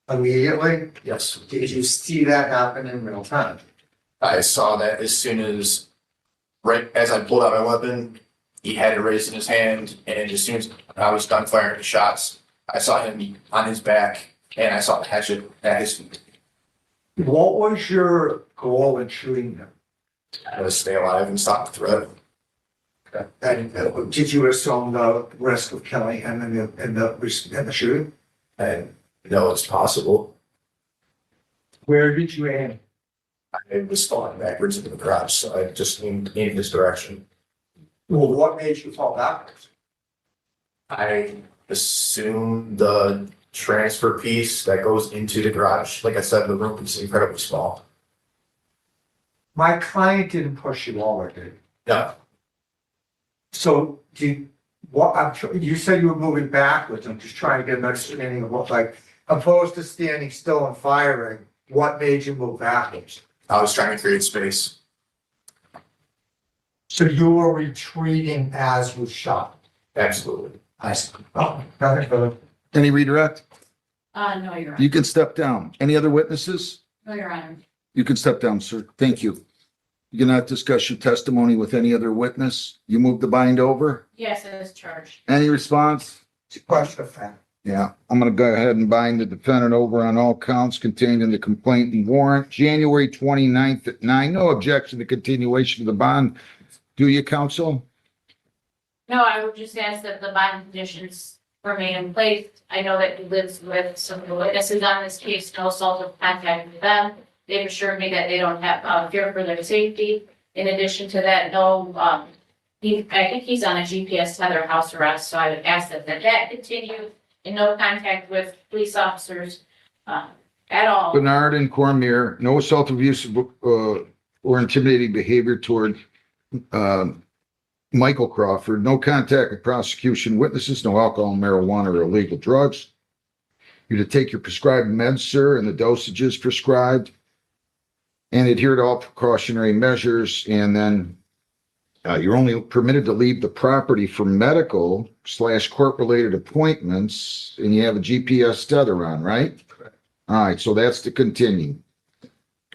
Immediately? Yes. Did you see that happen in real time? I saw that as soon as, right as I pulled out my weapon, he had it raised in his hand, and as soon as I was done firing the shots, I saw him on his back, and I saw the hatchet at his feet. What was your goal in shooting him? To stay alive and stop the threat. And did you assume the risk of killing him in the shooting? And no, it's possible. Where did you aim? I was falling backwards into the garage, so I just aimed in this direction. Well, what made you fall backwards? I assume the transfer piece that goes into the garage, like I said, the room is incredibly small. My client didn't push you over, did he? No, So you said you were moving backwards. I'm just trying to get an understanding of what, like, opposed to standing still and firing, what made you move backwards? I was trying to create space. So you were retreating as you shot. Absolutely. I see. Oh, nothing further. Any redirect? No, Your Honor. You can step down. Any other witnesses? No, Your Honor. You can step down, sir. Thank you. You cannot discuss your testimony with any other witness. You move the bind over. Yes, as charged. Any response? It's a question of fact. Yeah, I'm gonna go ahead and bind the defendant over on all counts contained in the complaint and warrant. January 29th at 9. No objection to continuation of the bond. Do you, counsel? No, I would just ask that the bond conditions remain in place. I know that he lives with some of the witnesses on this case, no sort of contact with them. They've assured me that they don't have fear for their safety. In addition to that, I think he's on a GPS tether house arrest, so I would ask that continue and no contact with police officers at all. Bernard and Cormier, no assault, abuse, or intimidating behavior toward Michael Crawford, no contact with prosecution witnesses, no alcohol, marijuana, or illegal drugs. You're to take your prescribed meds, sir, and the dosages prescribed, and adhere to all precautionary measures. And then you're only permitted to leave the property for medical / court-related appointments, and you have a GPS tether on, right? All right, so that's to continue.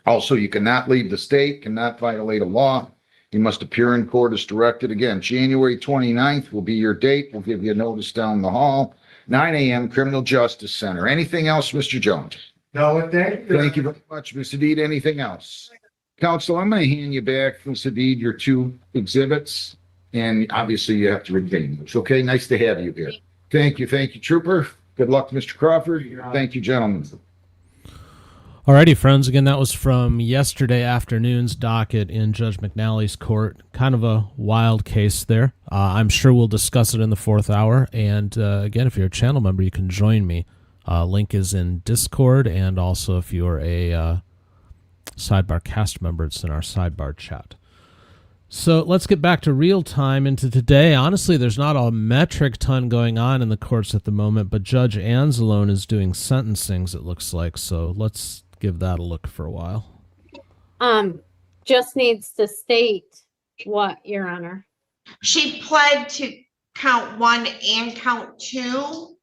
Also, you cannot leave the state, cannot violate a law. You must appear in court as directed. Again, January 29th will be your date. We'll give you a notice down the hall. 9 a.m. Criminal Justice Center. Anything else, Mr. Jones? No, thank you. Thank you very much, Ms. Hadid. Anything else? Counsel, I'm going to hand you back, Ms. Hadid, your 2 exhibits, and obviously you have to retain those. Okay, nice to have you here. Thank you, Trooper. Good luck, Mr. Crawford. Thank you, gentlemen. Alrighty, friends. Again, that was from yesterday afternoon's docket in Judge McNally's court. Kind of a wild case there. I'm sure we'll discuss it in the 4th hour. And again, if you're a channel member, you can join me. Link is in Discord, and also if you're a Sidebar cast member, it's in our Sidebar chat. So let's get back to real time into today. Honestly, there's not a metric ton going on in the courts at the moment, but Judge Anzalone is doing sentencings, it looks like. So let's give that a look for a while. Just needs to state what, Your Honor? She pled to count 1 and count 2.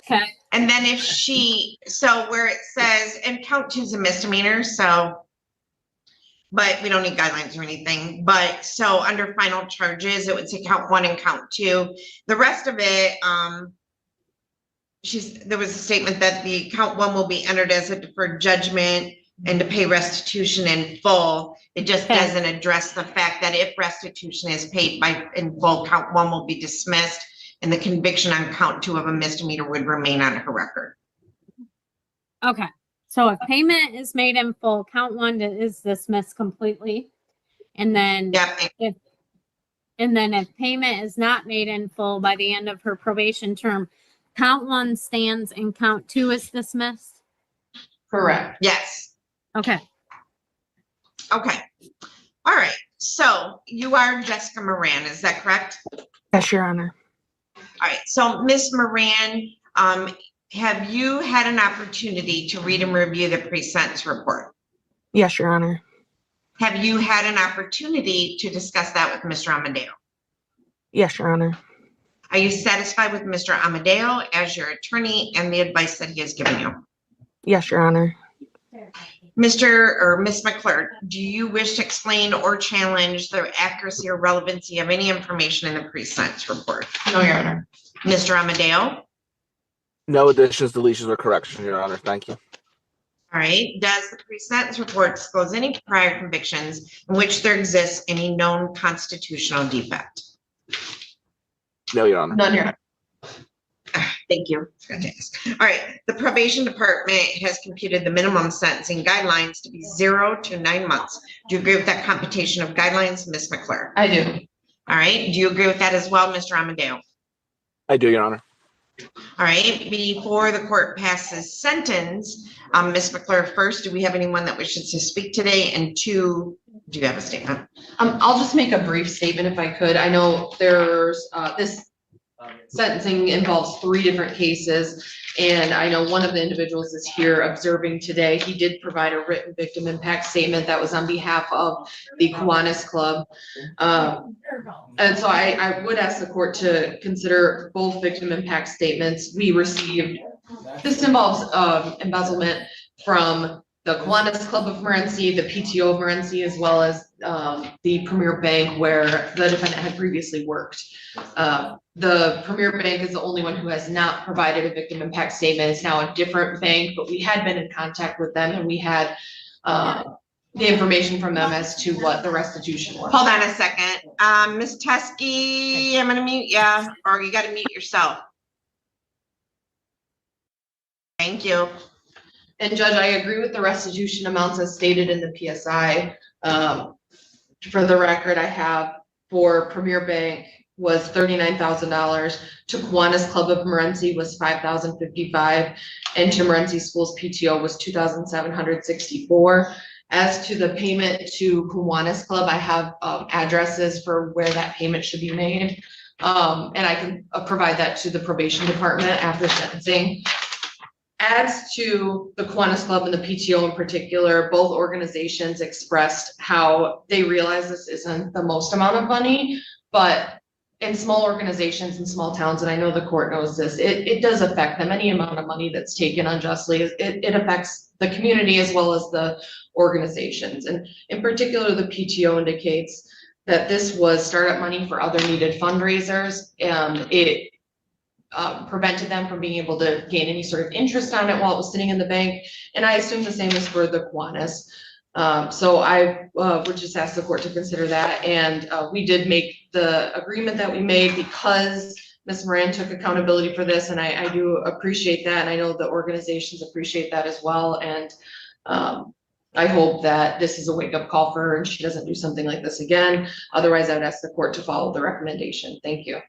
Okay. And then so where it says, and count 2 is a misdemeanor, so, but we don't need guidelines or anything. But so under final charges, it would say count 1 and count 2. The rest of it, there was a statement that the count one will be entered as a deferred judgment and to pay restitution in full. It just Okay. doesn't address the fact that if restitution is paid in full, count one will be dismissed and the conviction on count two of a misdemeanor would remain on her record. Okay, so if payment is made in full, count one is dismissed completely. And then Yep. if payment is not made in full by the end of her probation term, count one stands and count two is dismissed? Correct. Yes. Okay, Okay. All right. So you are Jessica Moran, is that correct? Yes, Your Honor. All right. So Miss Moran, have you had an opportunity to read and review the pre-sentence report? Yes, Your Honor. Have you had an opportunity to discuss that with Mr. Amadeo? Yes, Your Honor. Are you satisfied with Mr. Amadeo as your attorney and the advice that he has given you? Yes, Your Honor. Mr. or Miss McClure, do you wish to explain or challenge the accuracy or relevancy of any information in the pre-sentence report? No, Your Honor. Mr. Amadeo? No additions, deletions, or corrections, Your Honor. Thank you. All right. Does the pre-sentence report disclose any prior convictions in which there exists any known constitutional defect? No, Your Honor. None, Your Honor. Thank you. All right. The probation department has computed the minimum sentencing guidelines to be 0 to 9 months. Do you agree with that computation of guidelines, Ms. McClure? I do. All right. Do you agree with that as well, Mr. Amadeo? I do, Your Honor. All right. Before the court passes sentence, Ms. McClure, first, do we have anyone that wishes to speak today? And two, do you have a statement? I'll just make a brief statement if I could. I know there's this sentencing involves 3 different cases, and I know one of the individuals is here observing today. He did provide a written victim impact statement that was on behalf of the Kiwanis Club. And so I would ask the court to consider both victim impact statements. We received, this involves embezzlement from the Kiwanis Club of Morenci, the PTO of Morenci, as well as the Premier Bank where the defendant had previously worked. The Premier Bank is the only one who has not provided a victim impact statement. It's now a different bank, but we had been in contact with them and we had the information from them as to what the restitution was. Hold on a second. Ms. Teskey, I'm gonna mute you, or you gotta mute yourself. Thank you. And Judge, I agree with the restitution amounts as stated in the PSI. For the record, I have for Premier Bank was $39,000, to Kiwanis Club of Morenci was $5,055, and to Morenci Schools PTO was $2,764. As to the payment to Kiwanis Club, I have addresses for where that payment should be made. And I can provide that to the probation department after sentencing. As to the Kiwanis Club and the PTO in particular, both organizations expressed how they realize this isn't the most amount of money, but in small organizations in small towns, and I know the court knows this, it does affect them. Any amount of money that's taken unjustly, it affects the community as well as the organizations. And in particular, the PTO indicates that this was startup money for other needed fundraisers, and it prevented them from being able to gain any sort of interest on it while it was sitting in the bank. And I assume the same is for the Kiwanis. So I would just ask the court to consider that. And we did make the agreement that we made because Ms. Moran took accountability for this, and I do appreciate that. And I know the organizations appreciate that as well. And I hope that this is a wake-up call for her and she doesn't do something like this again. Otherwise, I would ask the court to follow the recommendation. Thank you.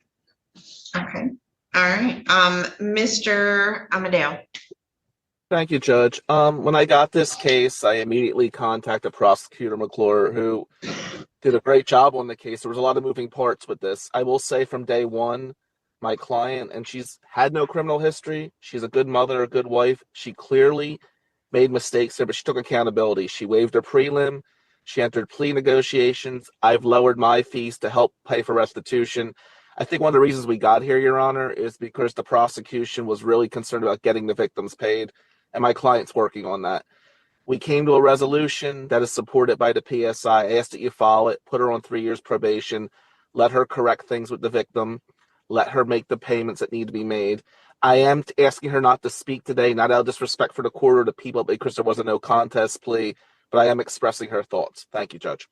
Okay. All right. Mr. Amadeo. Thank you, Judge. When I got this case, I immediately contacted Prosecutor McClure, who did a great job on the case. There was a lot of moving parts with this. I will say from day one, my client, and she's had no criminal history. She's a good mother, a good wife. She clearly made mistakes there, but she took accountability. She waived her prelim. She entered plea negotiations. I've lowered my fees to help pay for restitution. I think one of the reasons we got here, Your Honor, is because the prosecution was really concerned about getting the victims paid, and my client's working on that. We came to a resolution that is supported by the PSI. I asked that you follow it, put her on 3 years probation, let her correct things with the victim. let her make the payments that need to be made. I am asking her not to speak today, not out of disrespect for the court or the people, because there was a no contest plea, but I am expressing her thoughts. Thank you, Judge.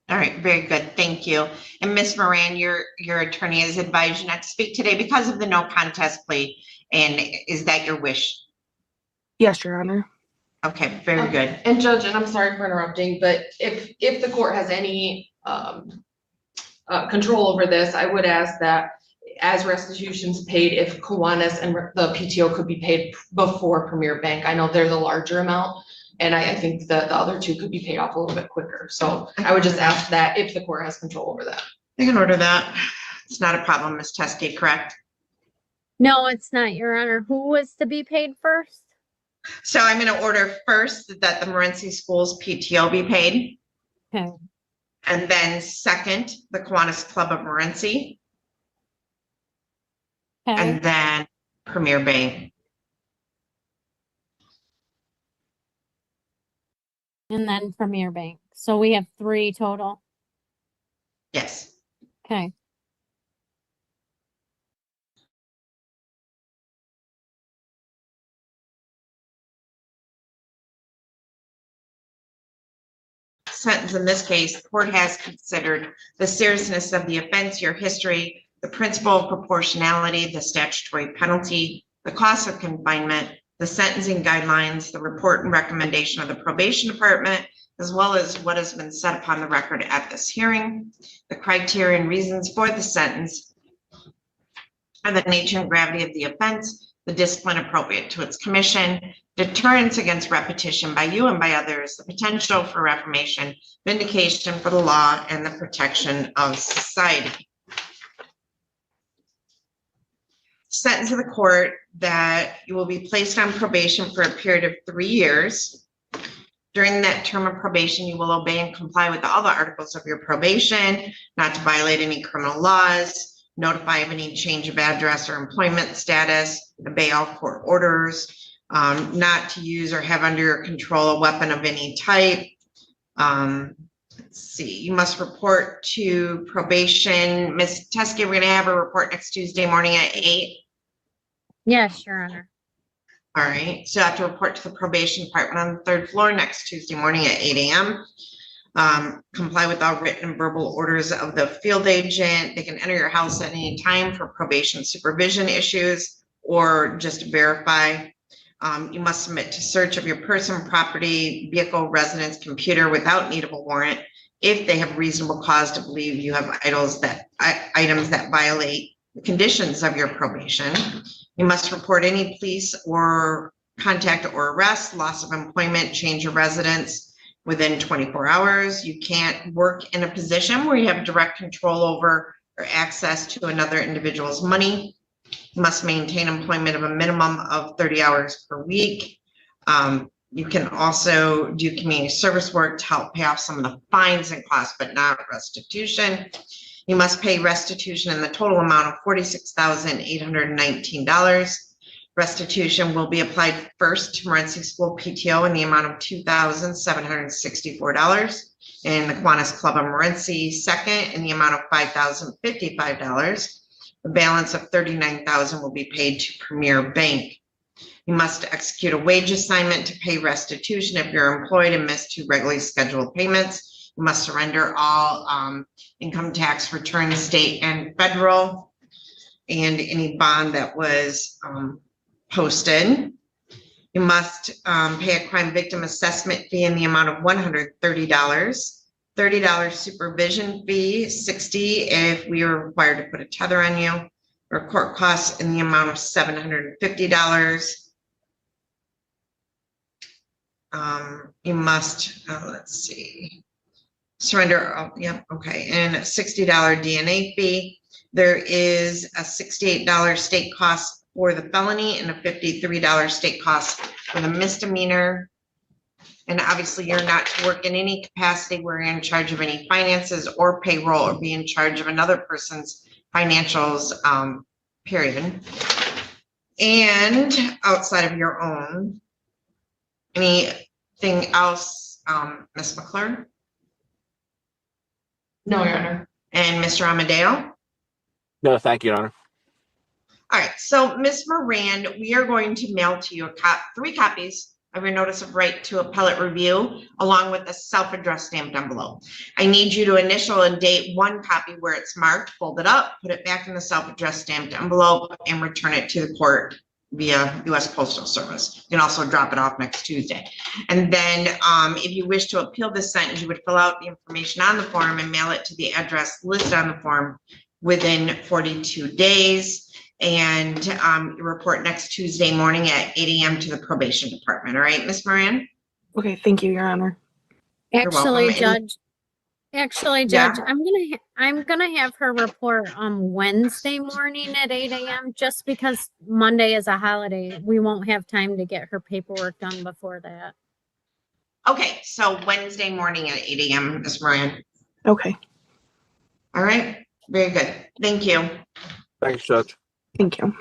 All right, very good. Thank you. And Ms. Moran, your attorney has advised you not to speak today because of the no contest plea. And is that your wish? Yes, Your Honor. Okay, very good. And Judge, and I'm sorry for interrupting, but if the court has any control over this, I would ask that as restitution's paid, if Kiwanis and the PTO could be paid before Premier Bank. I know there's a larger amount, and I think the other two could be paid off a little bit quicker. So I would just ask that if the court has control over that. I can order that. It's not a problem, Ms. Teskey, correct? No, it's not, Your Honor. Who was to be paid first? So I'm going to order first that the Morenci Schools PTO be paid. Okay. And then second, the Kiwanis Club of Morenci. Okay. And then Premier Bank. And then Premier Bank. So we have 3 total. Yes. Okay. Sentence in this case, the court has considered the seriousness of the offense, your history, the principle of proportionality, the statutory penalty, the cost of confinement, the sentencing guidelines, the report and recommendation of the probation department, as well as what has been set upon the record at this hearing, the criteria and reasons for the sentence, and the nature and gravity of the offense, the discipline appropriate to its commission, deterrence against repetition by you and by others, the potential for reformation, vindication for the law, and the protection of society. Sentence of the court that you will be placed on probation for a period of 3 years. During that term of probation, you will obey and comply with all the articles of your probation, not to violate any criminal laws, notify of any change of address or employment status, obey all court orders, not to use or have under your control a weapon of any type. Let's see, you must report to probation. Ms. Teskey, we're going to have a report next Tuesday morning at 8. Yes, Your Honor. All right, so you have to report to the probation department on the 3rd floor next Tuesday morning at 8 a.m. Comply with all written and verbal orders of the field agent. They can enter your house at any time for probation supervision issues or just to verify. You must submit to search of your person, property, vehicle, residence, computer without need of a warrant if they have reasonable cause to believe you have items that violate the conditions of your probation. You must report any police or contact or arrest, loss of employment, change of residence within 24 hours. You can't work in a position where you have direct control over or access to another individual's money. You must maintain employment of a minimum of 30 hours per week. You can also do community service work to help pay off some of the fines and costs, but not restitution. You must pay restitution in the total amount of $46,819. Restitution will be applied first to Morenci School PTO in the amount of $2,764, and the Kiwanis Club of Morenci second in the amount of $5,055. The balance of $39,000 will be paid to Premier Bank. You must execute a wage assignment to pay restitution if you're employed and miss 2 regularly scheduled payments. You must surrender all income tax returns, state and federal, and any bond that was posted. You must pay a crime victim assessment fee in the amount of $130, $30 supervision fee, $60 if we are required to put a tether on you, or court costs in the amount of $750. You must, let's see, surrender, okay, and a $60 DNA fee. There is a $68 state cost for the felony and a $53 state cost for the misdemeanor. And obviously you're not to work in any capacity where you're in charge of any finances or payroll or be in charge of another person's financials, period. And outside of your own. Anything else, Ms. McClure? No, Your Honor. And Mr. Amadeo? No, thank you, Your Honor. All right, so Ms. Moran, we are going to mail to you 3 copies of your notice of right to appellate review, along with a self-addressed stamped envelope. I need you to initial and date 1 copy where it's marked, fold it up, put it back in the self-addressed stamped envelope, and return it to the court via U.S. Postal Service. You can also drop it off next Tuesday. And then if you wish to appeal this sentence, you would fill out the information on the form and mail it to the address listed on the form within 42 days. And report next Tuesday morning at 8 a.m. to the probation department. All right, Ms. Moran? Okay, thank you, Your Honor. Actually, welcome. Judge, I'm gonna have her report on Wednesday morning at 8 a.m. just because Monday is a holiday. We won't have time to get her paperwork done before that. Okay, so Wednesday morning at 8 a.m., Ms. Moran. Okay, All right, very good. Thank you. Thanks, Judge. thank you.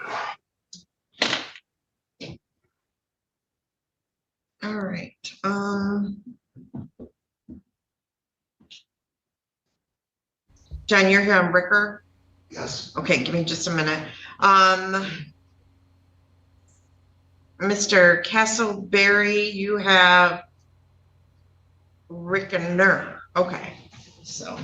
All right. John, you're here on Ricker? Yes. Okay, give me just a minute. Mr. Castleberry, you have Rickner. Okay, so.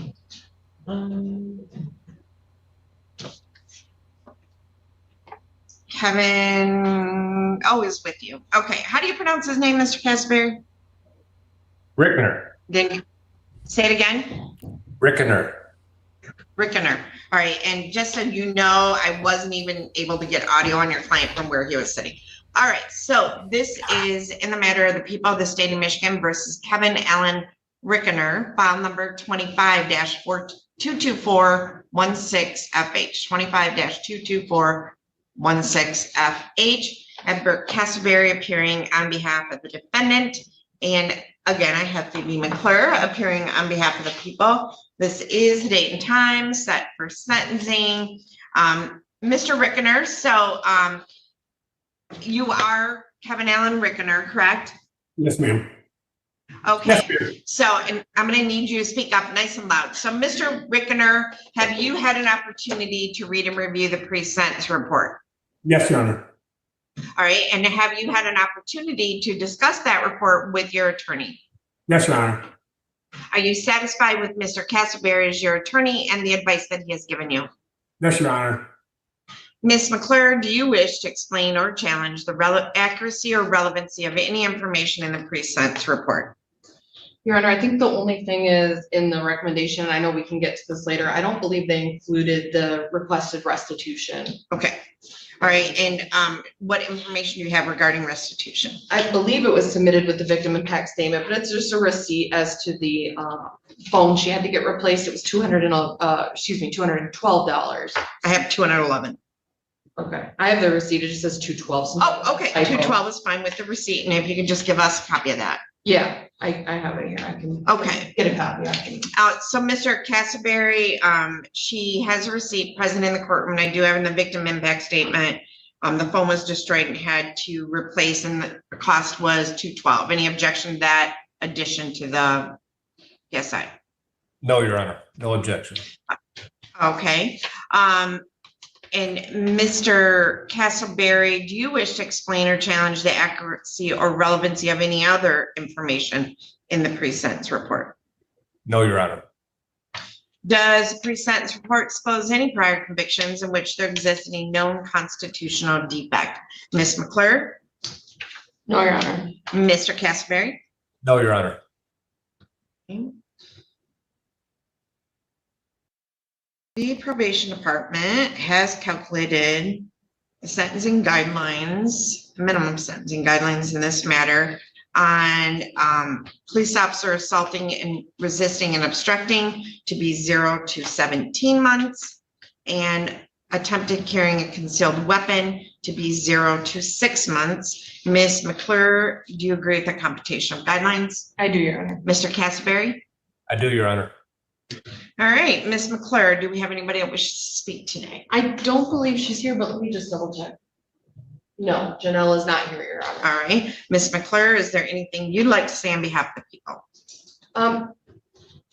Kevin, is with you. Okay, how do you pronounce his name, Mr. Castleberry? Rickner. Then you say it again? Rickner. Rickner. All right, and just so you know, I wasn't even able to get audio on your client from where he was sitting. All right, so this is in the matter of the people of the state of Michigan versus Kevin Allen Rickner, file number 25-22416FH, 25-22416FH, and Bert Castleberry appearing on behalf of the defendant. And again, I have Phoebe McClure appearing on behalf of the people. This is the date and time set for sentencing. Mr. Rickner, so you are Kevin Allen Rickner, correct? Yes, ma'am. Okay, so and I'm going to need you to speak up nice and loud. So, Mr. Rickner, have you had an opportunity to read and review the pre-sentence report? Yes, Your Honor. All right, and have you had an opportunity to discuss that report with your attorney? Yes, Your Honor. Are you satisfied with Mr. Castleberry as your attorney and the advice that he has given you? Yes, Your Honor. Ms. McClure, do you wish to explain or challenge the accuracy or relevancy of any information in the pre-sentence report? Your Honor, I think the only thing is in the recommendation, I know we can get to this later, I don't believe they included the requested restitution. Okay. All right, and what information do you have regarding restitution? I believe it was submitted with the victim impact statement, but it's just a receipt as to the phone she had to get replaced. It was $212. I have $211. Okay, I have the receipt. It just says 212. Oh, okay, 212 is fine with the receipt, and if you could just give us a copy of that. Yeah, I have it here. I can get a copy. So Mr. Castleberry, she has a receipt present in the courtroom. I do have in the victim impact statement. The phone was destroyed and had to replace, and the cost was $212. Any objection to that addition to the PSI? No, Your Honor. No objection. Okay. And Mr. Castleberry, do you wish to explain or challenge the accuracy or relevancy of any other information in the pre-sentence report? No, Your Honor. Does the pre-sentence report expose any prior convictions in which there exists any known constitutional defect? Ms. McClure? No, Your Honor. Mr. Castleberry? No, Your Honor. Okay. The probation department has calculated the sentencing guidelines, minimum sentencing guidelines in this matter on police officer assaulting and resisting and obstructing to be 0 to 17 months and attempted carrying a concealed weapon to be 0 to 6 months. Ms. McClure, do you agree with the computation of guidelines? I do, Your Honor. Mr. Castleberry? I do, Your Honor. All right, Ms. McClure, do we have anybody that wishes to speak today? I don't believe she's here, but let me just double check. No, Janelle is not here, Your Honor. All right, Ms. McClure, is there anything you'd like to say on behalf of the people?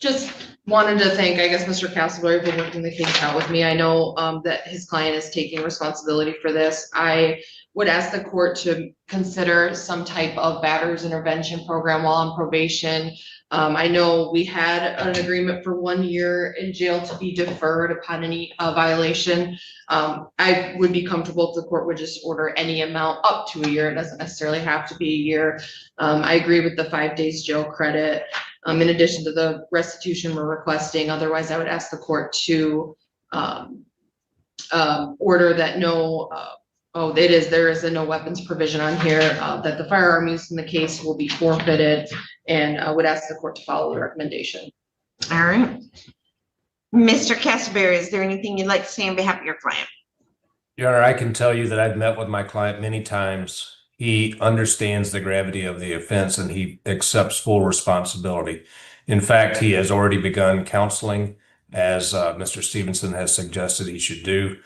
Just wanted to thank, I guess, Mr. Castleberry for working the case out with me. I know that his client is taking responsibility for this. I would ask the court to consider some type of batterers intervention program while on probation. I know we had an agreement for 1 year in jail to be deferred upon any violation. I would be comfortable if the court would just order any amount up to a year. It doesn't necessarily have to be a year. I agree with the 5 days jail credit. In addition to the restitution we're requesting, otherwise I would ask the court to order that there is a no weapons provision on here, that the firearm used in the case will be forfeited, and I would ask the court to follow the recommendation. All right. Mr. Castleberry, is there anything you'd like to say on behalf of your client? Your Honor, I can tell you that I've met with my client many times. He understands the gravity of the offense and he accepts full responsibility. In fact, he has already begun counseling, as Mr. Stevenson has suggested he should do.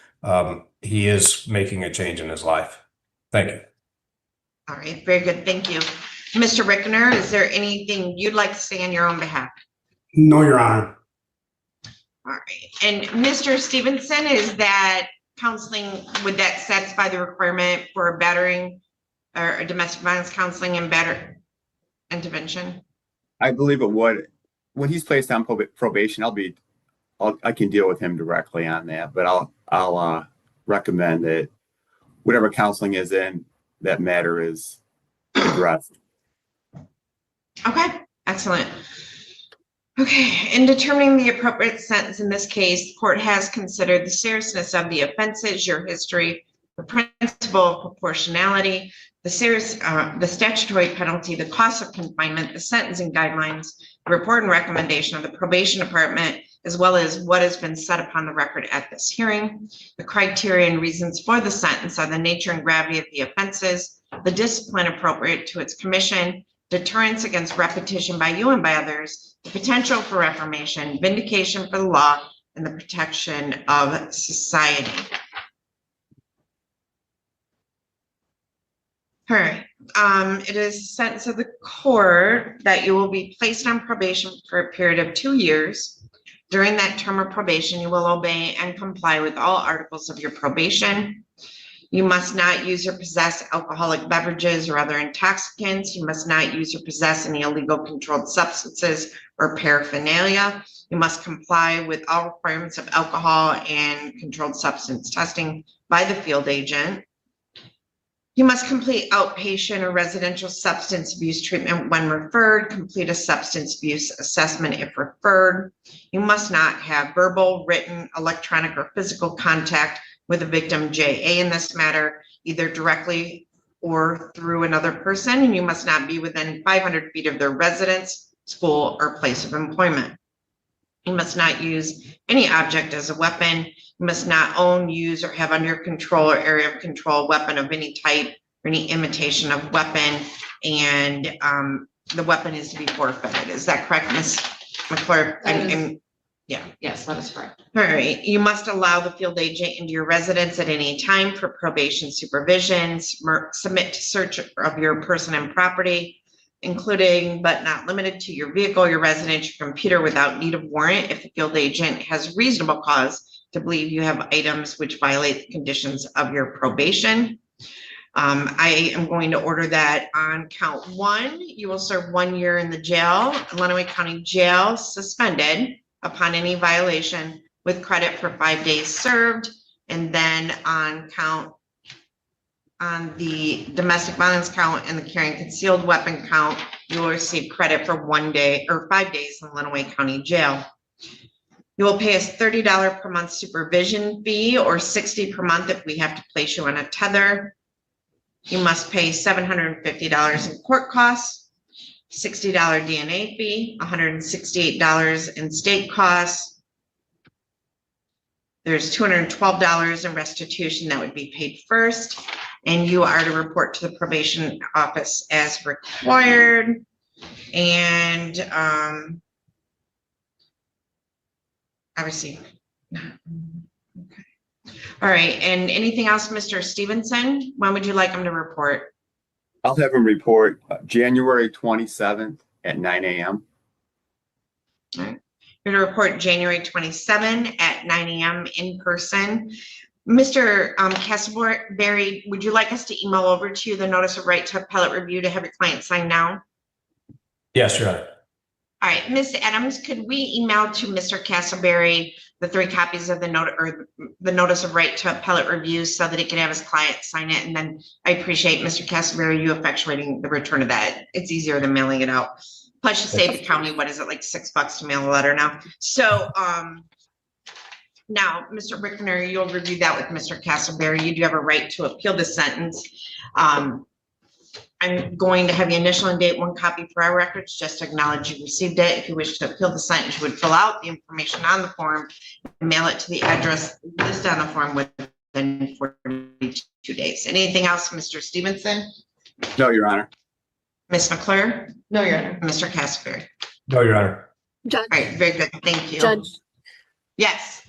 He is making a change in his life. Thank you. All right, very good. Thank you. Mr. Rickner, is there anything you'd like to say on your own behalf? No, Your Honor. All right. And Mr. Stevenson, is that counseling, would that satisfy the requirement for a battering or a domestic violence counseling and batter intervention? I believe it would. When he's placed on probation, I can deal with him directly on that, but I'll recommend that whatever counseling is in that matter is addressed. Okay, excellent. Okay, in determining the appropriate sentence in this case, the court has considered the seriousness of the offenses, your history, the principle of proportionality, the statutory penalty, the cost of confinement, the sentencing guidelines, the report and recommendation of the probation department, as well as what has been said upon the record at this hearing. The criteria and reasons for the sentence are the nature and gravity of the offenses, the discipline appropriate to its commission, deterrence against repetition by you and by others, the potential for reformation, vindication for the law, and the protection of society. All right. It is a sentence of the court that you will be placed on probation for a period of 2 years. During that term of probation, you will obey and comply with all articles of your probation. You must not use or possess alcoholic beverages or other intoxicants. You must not use or possess any illegal controlled substances or paraphernalia. You must comply with all requirements of alcohol and controlled substance testing by the field agent. You must complete outpatient or residential substance abuse treatment when referred, complete a substance abuse assessment if referred. You must not have verbal, written, electronic, or physical contact with a victim JA in this matter, either directly or through another person, and you must not be within 500 feet of their residence, school, or place of employment. You must not use any object as a weapon. You must not own, use, or have under your control or area of control a weapon of any type or any imitation of weapon, and the weapon is to be forfeited. Is that correct, Ms. McClure? Yeah. Yes, that is correct. All right. You must allow the field agent into your residence at any time for probation supervision, submit to search of your person and property, including but not limited to your vehicle, your residence, your computer, without need of warrant if the field agent has reasonable cause to believe you have items which violate the conditions of your probation. I am going to order that on count 1, you will serve 1 year in the jail, Lenawee County Jail, suspended upon any violation with credit for 5 days served. And then on the domestic violence count and the carrying concealed weapon count, you will receive credit for 1 day or 5 days in Lenawee County Jail. You will pay us $30 per month supervision fee or $60 per month if we have to place you on a tether. You must pay $750 in court costs, $60 DNA fee, $168 in state costs. There's $212 in restitution that would be paid first, and you are to report to the probation office as required. And obviously, okay. All right, and anything else, Mr. Stevenson? When would you like him to report? I'll have him report January 27th at 9 a.m. All right. You're going to report January 27 at 9 a.m. in person. Mr. Castleberry, would you like us to email over to you the notice of right to appellate review to have your client sign now? Yes, Your Honor. All right, Ms. Adams, could we email to Mr. Castleberry the 3 copies of the note or the notice of right to appellate review so that he can have his client sign it? And then I appreciate Mr. Castleberry, you effectuating the return of that. It's easier than mailing it out. Plus you save the county, what is it, like $6 to mail a letter now? So now, Mr. Rickner, you'll review that with Mr. Castleberry. You do have a right to appeal the sentence. I'm going to have you initial and date 1 copy for our records, just to acknowledge you received it. If you wish to appeal the sentence, you would fill out the information on the form and mail it to the address listed on the form within 42 days. Anything else, Mr. Stevenson? No, Your Honor. Ms. McClure? No, Your Honor. Mr. Castleberry? No, Your Honor. All right, very good. Thank you. Judge, Yes,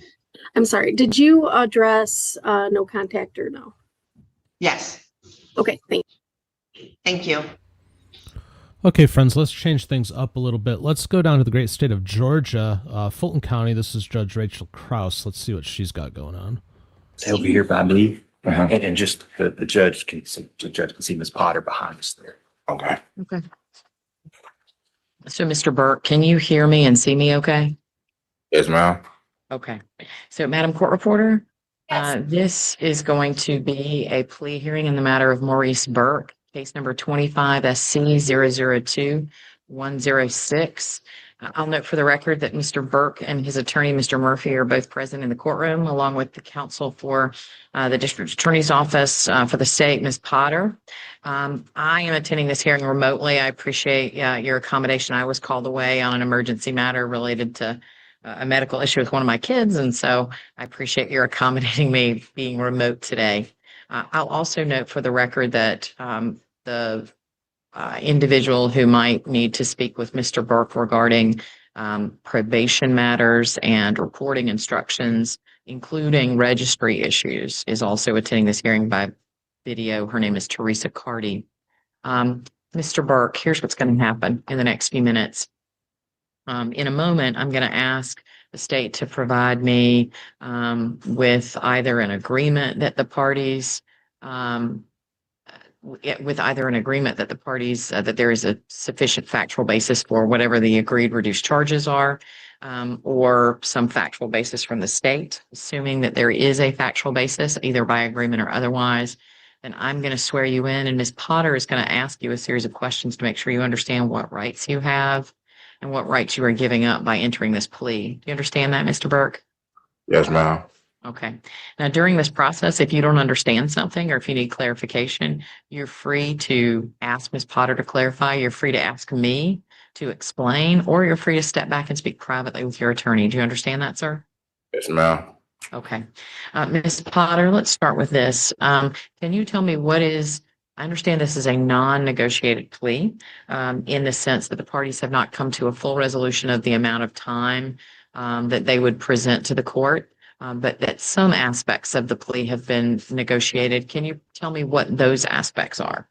I'm sorry. Did you address no contact or no? yes. Okay, Thank you. Okay, friends, let's change things up a little bit. Let's go down to the great state of Georgia, Fulton County. This is Judge Rachel Krause. Let's see what she's got going on. He'll be here by me, and just the judge can see Ms. Potter behind us there. Okay. Okay. So, Mr. Burke, can you hear me and see me okay? Yes, ma'am. Okay. So, Madam Court Reporter, this is going to be a plea hearing in the matter of Maurice Burke, case number 25 SC 002-106. I'll note for the record that Mr. Burke and his attorney, Mr. Murphy, are both present in the courtroom, along with the counsel for the district attorney's office for the state, Ms. Potter. I am attending this hearing remotely. I appreciate your accommodation. I was called away on an emergency matter related to a medical issue with one of my kids, and so I appreciate your accommodating me being remote today. I'll also note for the record that the individual who might need to speak with Mr. Burke regarding probation matters and reporting instructions, including registry issues, is also attending this hearing by video. Her name is Teresa Carty. Mr. Burke, here's what's going to happen in the next few minutes. In a moment, I'm going to ask the state to provide me with either an agreement that the parties that there is a sufficient factual basis for whatever the agreed reduced charges are, or some factual basis from the state. Assuming that there is a factual basis, either by agreement or otherwise, then I'm going to swear you in, and Ms. Potter is going to ask you a series of questions to make sure you understand what rights you have and what rights you are giving up by entering this plea. Do you understand that, Mr. Burke? Yes, ma'am. Okay. Now, during this process, if you don't understand something or if you need clarification, you're free to ask Ms. Potter to clarify. You're free to ask me to explain, or you're free to step back and speak privately with your attorney. Do you understand that, sir? Yes, ma'am. Okay. Ms. Potter, let's start with this. Can you tell me I understand this is a non-negotiated plea in the sense that the parties have not come to a full resolution of the amount of time that they would present to the court. But that some aspects of the plea have been negotiated. Can you tell me what those aspects are?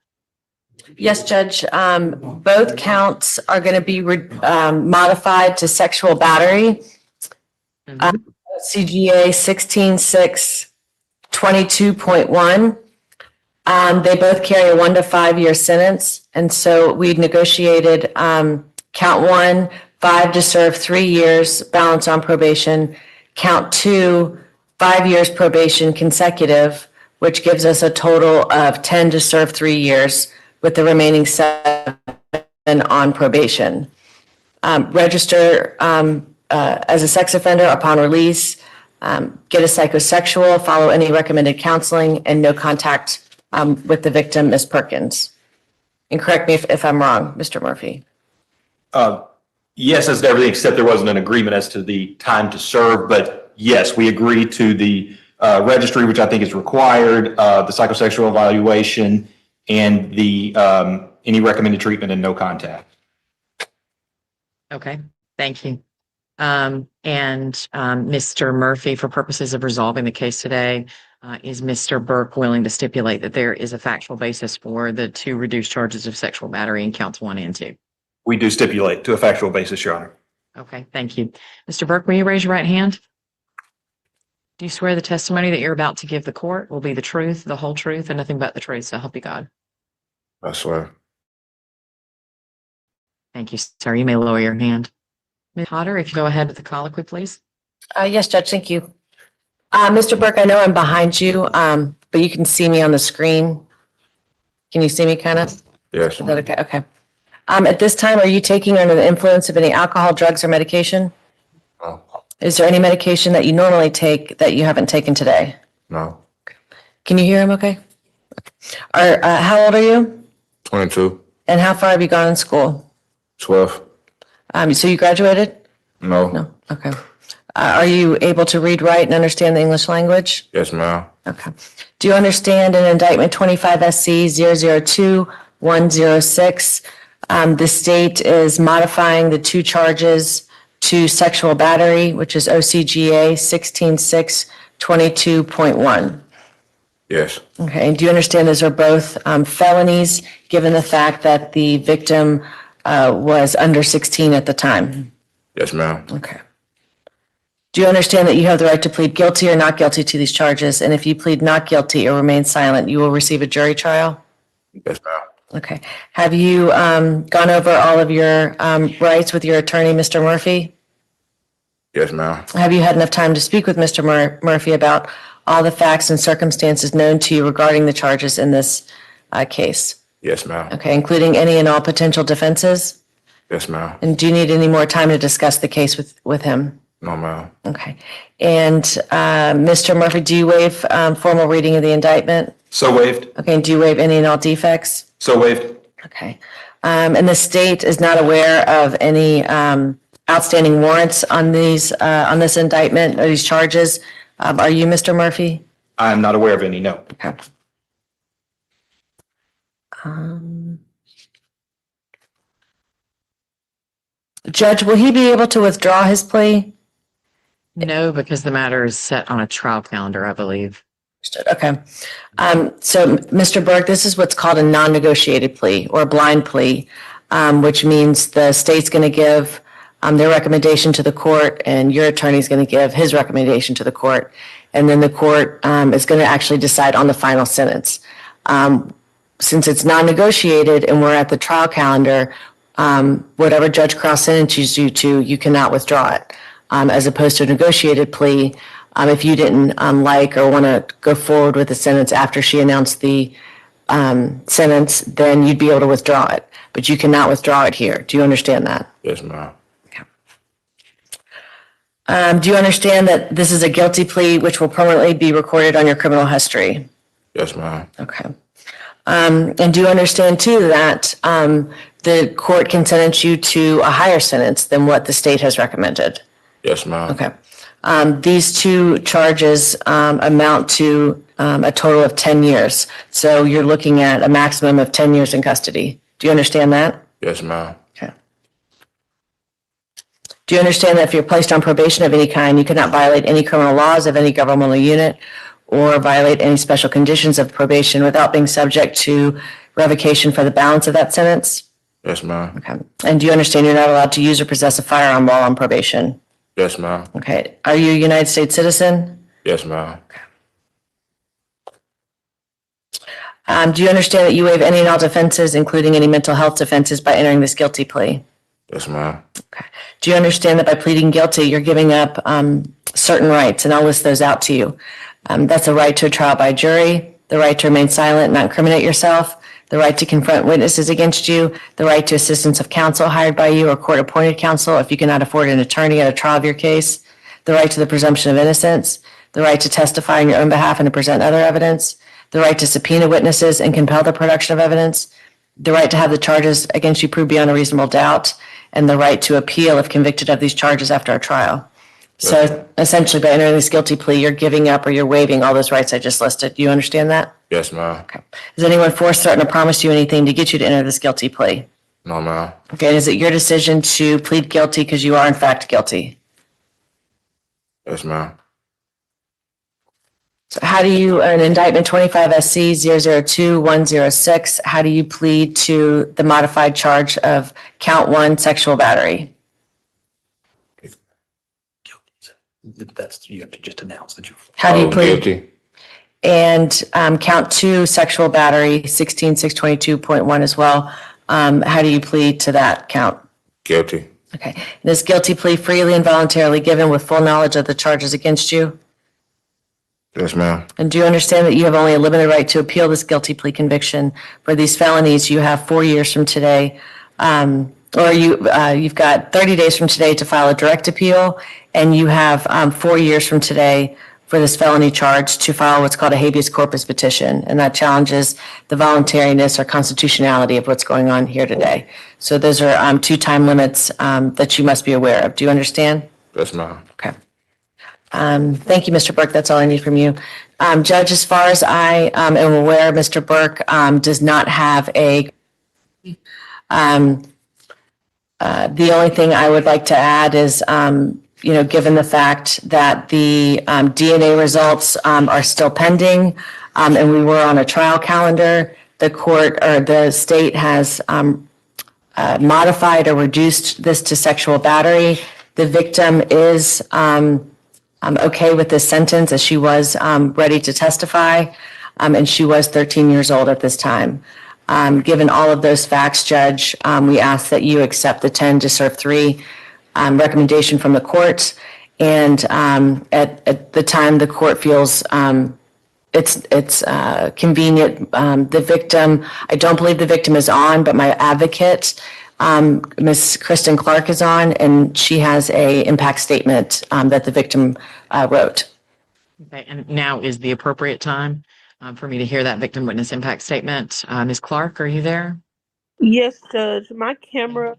Yes, Judge. Both counts are going to be modified to sexual battery. CGA 16-6-22.1. They both carry a 1 to 5 year sentence. And so we negotiated count 1, 5 to serve 3 years, balance on probation. Count 2, 5 years probation consecutive, which gives us a total of 10 to serve 3 years, with the remaining 7 on probation. Register as a sex offender upon release, get a psychosexual, follow any recommended counseling, and no contact with the victim, Ms. Perkins. And correct me if I'm wrong, Mr. Murphy. Yes, as to everything, except there wasn't an agreement as to the time to serve. But yes, we agreed to the registry, which I think is required, the psychosexual evaluation, and the any recommended treatment and no contact. Okay, thank you. And Mr. Murphy, for purposes of resolving the case today, is Mr. Burke willing to stipulate that there is a factual basis for the 2 reduced charges of sexual battery in counts 1 and 2? We do stipulate to a factual basis, Your Honor. Okay, thank you. Mr. Burke, will you raise your right hand? Do you swear the testimony that you're about to give the court will be the truth, the whole truth, and nothing but the truth, so help you God? I swear. Thank you, sir. You may lower your hand. Ms. Potter, if you go ahead with the colloquy, please. Yes, Judge, thank you. Mr. Burke, I know I'm behind you, but you can see me on the screen. Can you see me kind of? Yes. Is that okay? Okay. At this time, are you taking under the influence of any alcohol, drugs, or medication? No. Is there any medication that you normally take that you haven't taken today? No. Can you hear him okay? How old are you? 22. And how far have you gone in school? 12. So you graduated? No. No. Okay. Are you able to read, write, and understand the English language? Yes, ma'am. Okay. Do you understand in indictment 25 SC 002106? The state is modifying the two charges to sexual battery, which is OCGA 16622.1. Yes. Okay. And do you understand those are both felonies, given the fact that the victim was under 16 at the time? Yes, ma'am. Okay. Do you understand that you have the right to plead guilty or not guilty to these charges? And if you plead not guilty or remain silent, you will receive a jury trial? Yes, ma'am. Okay. Have you gone over all of your rights with your attorney, Mr. Murphy? Yes, ma'am. Have you had enough time to speak with Mr. Murphy about all the facts and circumstances known to you regarding the charges in this case? Yes, ma'am. Okay, including any and all potential defenses? Yes, ma'am. And do you need any more time to discuss the case with him? No, ma'am. Okay. And Mr. Murphy, do you waive formal reading of the indictment? So waived. Okay, and do you waive any and all defects? So waived. Okay. And the state is not aware of any outstanding warrants on these on this indictment or these charges. Are you, Mr. Murphy? I'm not aware of any, no. Okay. Judge, will he be able to withdraw his plea? No, because the matter is set on a trial calendar, I believe. Okay. So, Mr. Burke, this is what's called a non-negotiated plea or a blind plea, which means the state's going to give their recommendation to the court and your attorney's going to give his recommendation to the court. And then the court is going to actually decide on the final sentence. Since it's non-negotiated and we're at the trial calendar, whatever Judge Cross sentences you to, you cannot withdraw it. As opposed to a negotiated plea, if you didn't like or want to go forward with the sentence after she announced the sentence, then you'd be able to withdraw it. But you cannot withdraw it here. Do you understand that? Yes, ma'am. Do you understand that this is a guilty plea which will permanently be recorded on your criminal history? Yes, ma'am. Okay. And do you understand too that the court can sentence you to a higher sentence than what the state has recommended? Yes, ma'am. Okay. These two charges amount to a total of 10 years. So you're looking at a maximum of 10 years in custody. Do you understand that? Yes, ma'am. Okay. Do you understand that if you're placed on probation of any kind, you cannot violate any criminal laws of any governmental unit or violate any special conditions of probation without being subject to revocation for the balance of that sentence? Yes, ma'am. Okay. And do you understand you're not allowed to use or possess a firearm while on probation? Yes, ma'am. Okay. Are you a United States citizen? Yes, ma'am. Do you understand that you waive any and all defenses, including any mental health defenses, by entering this guilty plea? Yes, ma'am. Okay. Do you understand that by pleading guilty, you're giving up certain rights, and I'll list those out to you. That's the right to a trial by jury, the right to remain silent and not incriminate yourself, the right to confront witnesses against you, the right to assistance of counsel hired by you or court-appointed counsel if you cannot afford an attorney at a trial of your case, the right to the presumption of innocence, the right to testify on your own behalf and to present other evidence, the right to subpoena witnesses and compel the production of evidence, the right to have the charges against you proved beyond a reasonable doubt, and the right to appeal if convicted of these charges after a trial. So essentially, by entering this guilty plea, you're giving up or you're waiving all those rights I just listed. Do you understand that? Yes, ma'am. Okay. Is anyone forced, threatened, or promised you anything to get you to enter this guilty plea? No, ma'am. Okay. And is it your decision to plead guilty because you are in fact guilty? Yes, ma'am. So how do you, an indictment 25 SC 002106, how do you plead to the modified charge of count 1 sexual battery? That's, you have to just announce that you. How do you plead? Guilty. And count 2, sexual battery, 16,622.1 as well. How do you plead to that count? Guilty. Okay. This guilty plea freely and voluntarily given with full knowledge of the charges against you? Yes, ma'am. And do you understand that you have only a limited right to appeal this guilty plea conviction? For these felonies, you have 4 years from today, you've got 30 days from today to file a direct appeal, and you have 4 years from today for this felony charge to file what's called a habeas corpus petition, and that challenges the voluntariness or constitutionality of what's going on here today. So those are 2 time limits that you must be aware of. Do you understand? Yes, ma'am. Okay. Thank you, Mr. Burke. That's all I need from you. Judge, as far as I am aware, Mr. Burke does not have a. The only thing I would like to add is, given the fact that the DNA results are still pending, and we were on a trial calendar, the court or the state has modified or reduced this to sexual battery. The victim is okay with this sentence, as she was ready to testify, and she was 13 years old at this time. Given all of those facts, Judge, we ask that you accept the 10 to serve 3 recommendation from the court. And at the time the court feels it's convenient, the victim, I don't believe the victim is on, but my advocate, Ms. Kristen Clark, is on, and she has a impact statement that the victim wrote. Okay, and now is the appropriate time for me to hear that victim witness impact statement. Ms. Clark, are you there? Yes, Judge. My camera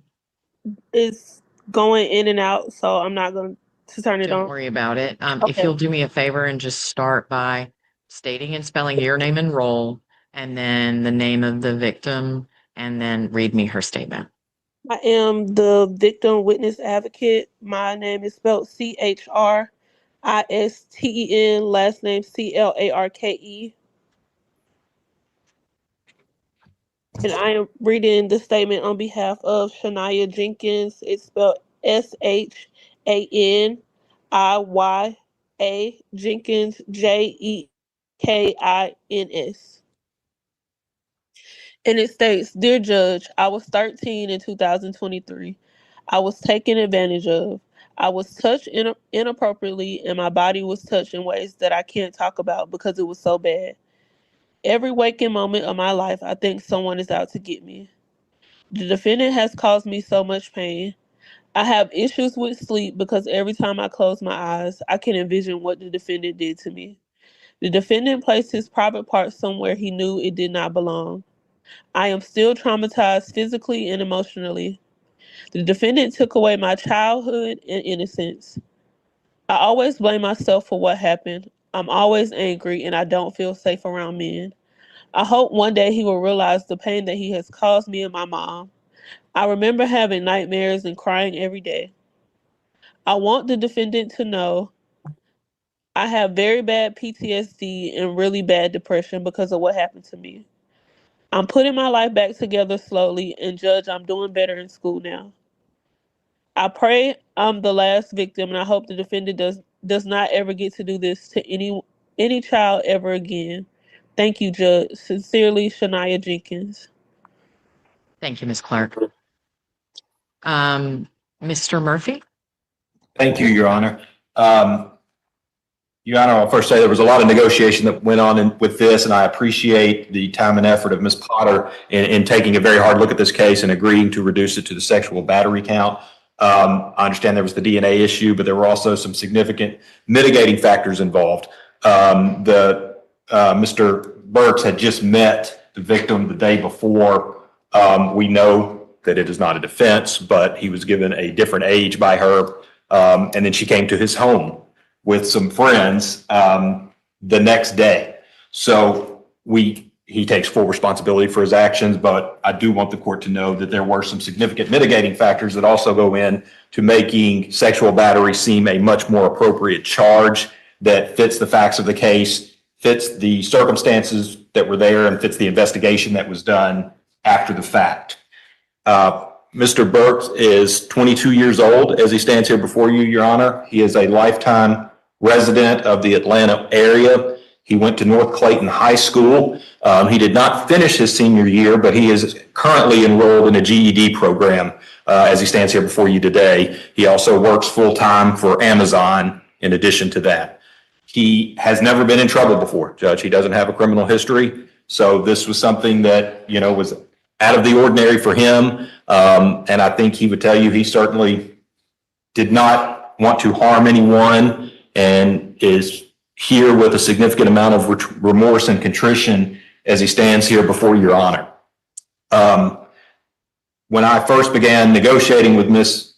is going in and out, so I'm not going to turn it on. Don't worry about it. If Okay. you'll do me a favor and just start by stating and spelling your name and role, and then the name of the victim, and then read me her statement. I am the victim witness advocate. My name is spelled CHRISTEN, last name CLARKE. And I am reading the statement on behalf of Shania Jenkins. It's spelled SHANIYA Jenkins, JEKINS. And it states, Dear Judge, I was 13 in 2023. I was taken advantage of. I was touched inappropriately, and my body was touched in ways that I can't talk about because it was so bad. Every waking moment of my life, I think someone is out to get me. The defendant has caused me so much pain. I have issues with sleep because every time I close my eyes, I can envision what the defendant did to me. The defendant placed his private part somewhere he knew it did not belong. I am still traumatized physically and emotionally. The defendant took away my childhood and innocence. I always blame myself for what happened. I'm always angry and I don't feel safe around men. I hope one day he will realize the pain that he has caused me and my mom. I remember having nightmares and crying every day. I want the defendant to know I have very bad PTSD and really bad depression because of what happened to me. I'm putting my life back together slowly, and Judge, I'm doing better in school now. I pray I'm the last victim, and I hope the defendant does not ever get to do this to any child ever again. Thank you, Judge. Sincerely, Shania Jenkins. Thank you, Ms. Clark. Mr. Murphy? Thank you, Your Honor. Your Honor, I'll first say there was a lot of negotiation that went on with this, and I appreciate the time and effort of Ms. Potter in taking a very hard look at this case and agreeing to reduce it to the sexual battery count. I understand there was the DNA issue, but there were also some significant mitigating factors involved. Mr. Burks had just met the victim the day before. We know that it is not a defense, but he was given a different age by her, and then she came to his home with some friends the next day. So he takes full responsibility for his actions, but I do want the court to know that there were some significant mitigating factors that also go in to making sexual battery seem a much more appropriate charge that fits the facts of the case, fits the circumstances that were there, and fits the investigation that was done after the fact. Mr. Burks is 22 years old as he stands here before you, Your Honor. He is a lifetime resident of the Atlanta area. He went to North Clayton High School. He did not finish his senior year, but he is currently enrolled in a GED program as he stands here before you today. He also works full-time for Amazon in addition to that. He has never been in trouble before, Judge. He doesn't have a criminal history. So this was something that, you know, was out of the ordinary for him. And I think he would tell you he certainly did not want to harm anyone and is here with a significant amount of remorse and contrition as he stands here before Your Honor. When I first began negotiating with Ms.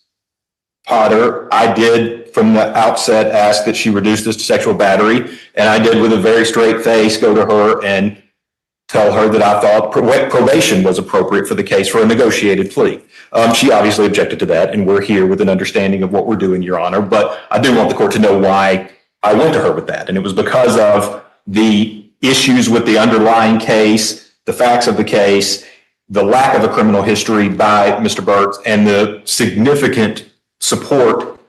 Potter, I did from the outset ask that she reduce this to sexual battery, and I did with a very straight face go to her and tell her that I thought probation was appropriate for the case for a negotiated plea. She obviously objected to that, and we're here with an understanding of what we're doing, Your Honor, but I do want the court to know why I went to her with that, and it was because of the issues with the underlying case, the facts of the case, the lack of a criminal history by Mr. Burks, and the significant support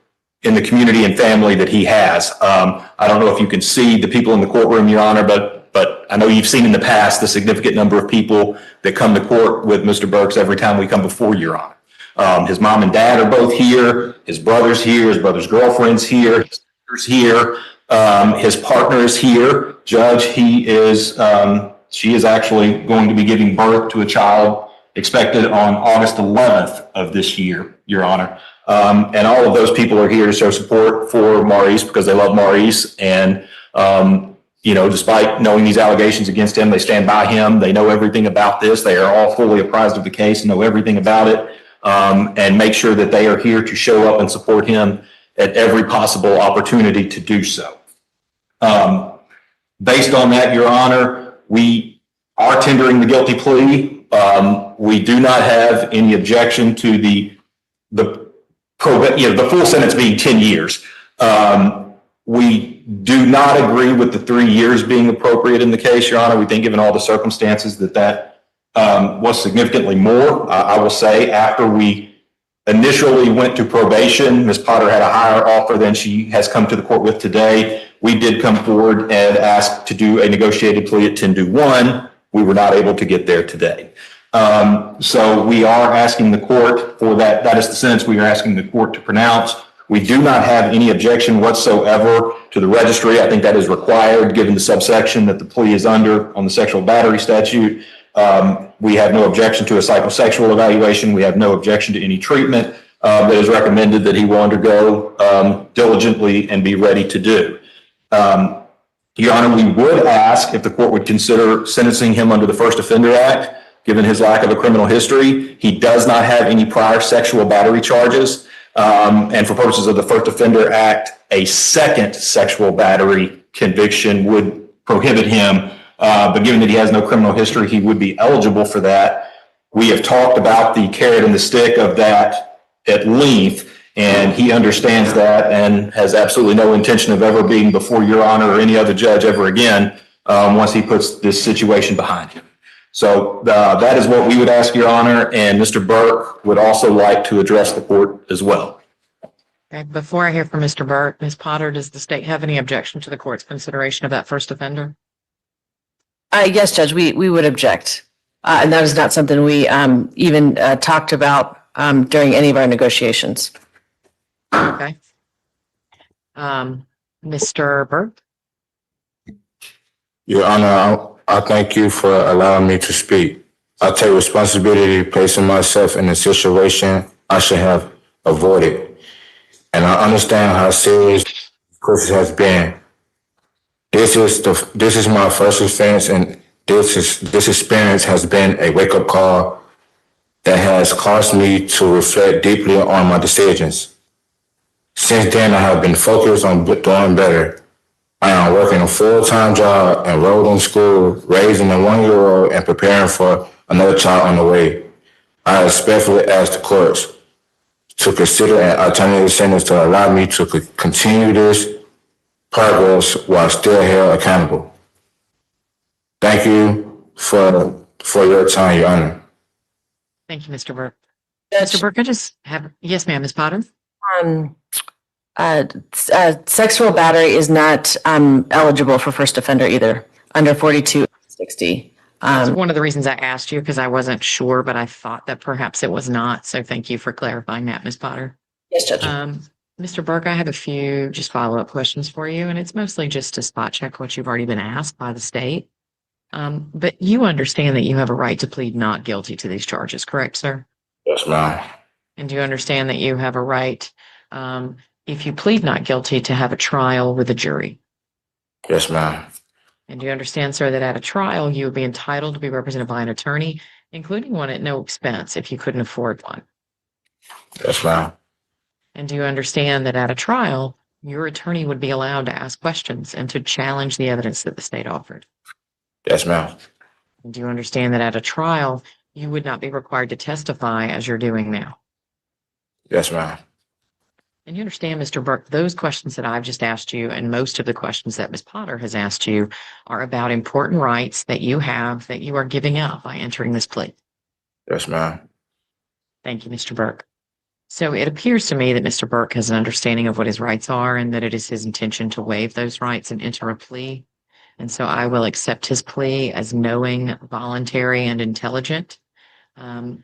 in the community and family that he has. I don't know if you can see the people in the courtroom, Your Honor, but I know you've seen in the past the significant number of people that come to court with Mr. Burks every time we come before Your Honor. His mom and dad are both here, his brother's here, his brother's girlfriend's here, his sister's here, his partner is here. Judge, she is actually going to be giving birth to a child expected on August 11th of this year, Your Honor. And all of those people are here to show support for Maurice because they love Maurice. And, you know, despite knowing these allegations against him, they stand by him. They know everything about this. They are all fully apprised of the case, know everything about it, and make sure that they are here to show up and support him at every possible opportunity to do so. Based on that, Your Honor, we are tendering the guilty plea. We do not have any objection to the full sentence being 10 years. We do not agree with the 3 years being appropriate in the case, Your Honor. We think given all the circumstances that was significantly more. I will say after we initially went to probation, Ms. Potter had a higher offer than she has come to the court with today. We did come forward and ask to do a negotiated plea at 10-1. We were not able to get there today. So we are asking the court for that. That is the sentence we are asking the court to pronounce. We do not have any objection whatsoever to the registry. I think that is required given the subsection that the plea is under on the sexual battery statute. We have no objection to a psychosexual evaluation. We have no objection to any treatment that is recommended that he will undergo diligently and be ready to do. Your Honor, we would ask if the court would consider sentencing him under the First Offender Act, given his lack of a criminal history. He does not have any prior sexual battery charges. And for purposes of the First Offender Act, a second sexual battery conviction would prohibit him. But given that he has no criminal history, he would be eligible for that. We have talked about the carrot and the stick of that at length, and he understands that and has absolutely no intention of ever being before Your Honor or any other judge ever again once he puts this situation behind him. So that is what we would ask, Your Honor, and Mr. Burke would also like to address the court as well. Okay, before I hear from Mr. Burke, Ms. Potter, does the state have any objection to the court's consideration of that first offender? Yes, Judge, we would object. And that is not something we even talked about during any of our negotiations. Okay. Mr. Burke? Your Honor, I thank you for allowing me to speak. I take responsibility placing myself in a situation I should have avoided. And I understand how serious this has been. This is my first offense, and this experience has been a wake-up call that has caused me to reflect deeply on my decisions. Since then, I have been focused on doing better. I am working a full-time job, enrolled in school, raising a 1-year-old, and preparing for another child on the way. I respectfully ask the courts to consider an alternative sentence to allow me to continue this progress while still held accountable. Thank you for your time, Your Honor. Thank you, Mr. Burke. Mr. Burke, I just have, yes, ma'am, Ms. Potter? Um, Sexual battery is not eligible for first offender either, under 4260. That's one of the reasons I asked you, because I wasn't sure, but I thought that perhaps it was not. So thank you for clarifying that, Ms. Potter. Yes, Judge. Mr. Burke, I have a few just follow-up questions for you, and it's mostly just to spot check what you've already been asked by the state. But you understand that you have a right to plead not guilty to these charges, correct, sir? Yes, ma'am. And do you understand that you have a right, if you plead not guilty, to have a trial with a jury? Yes, ma'am. And do you understand, sir, that at a trial, you would be entitled to be represented by an attorney, including one at no expense if you couldn't afford one? Yes, ma'am. And do you understand that at a trial, your attorney would be allowed to ask questions and to challenge the evidence that the state offered? Yes, ma'am. And do you understand that at a trial, you would not be required to testify as you're doing now? Yes, ma'am. And you understand, Mr. Burke, those questions that I've just asked you and most of the questions that Ms. Potter has asked you are about important rights that you have that you are giving up by entering this plea. Yes, ma'am. Thank you, Mr. Burke. So it appears to me that Mr. Burke has an understanding of what his rights are and that it is his intention to waive those rights and enter a plea. And so I will accept his plea as knowing, voluntary, and intelligent. And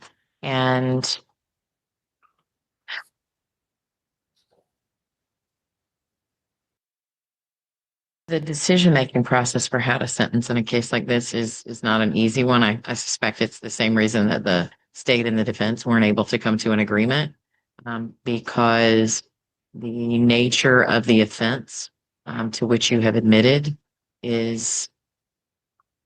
the decision-making process for how to sentence in a case like this is not an easy one. I suspect it's the same reason that the state and the defense weren't able to come to an agreement, because the nature of the offense to which you have admitted is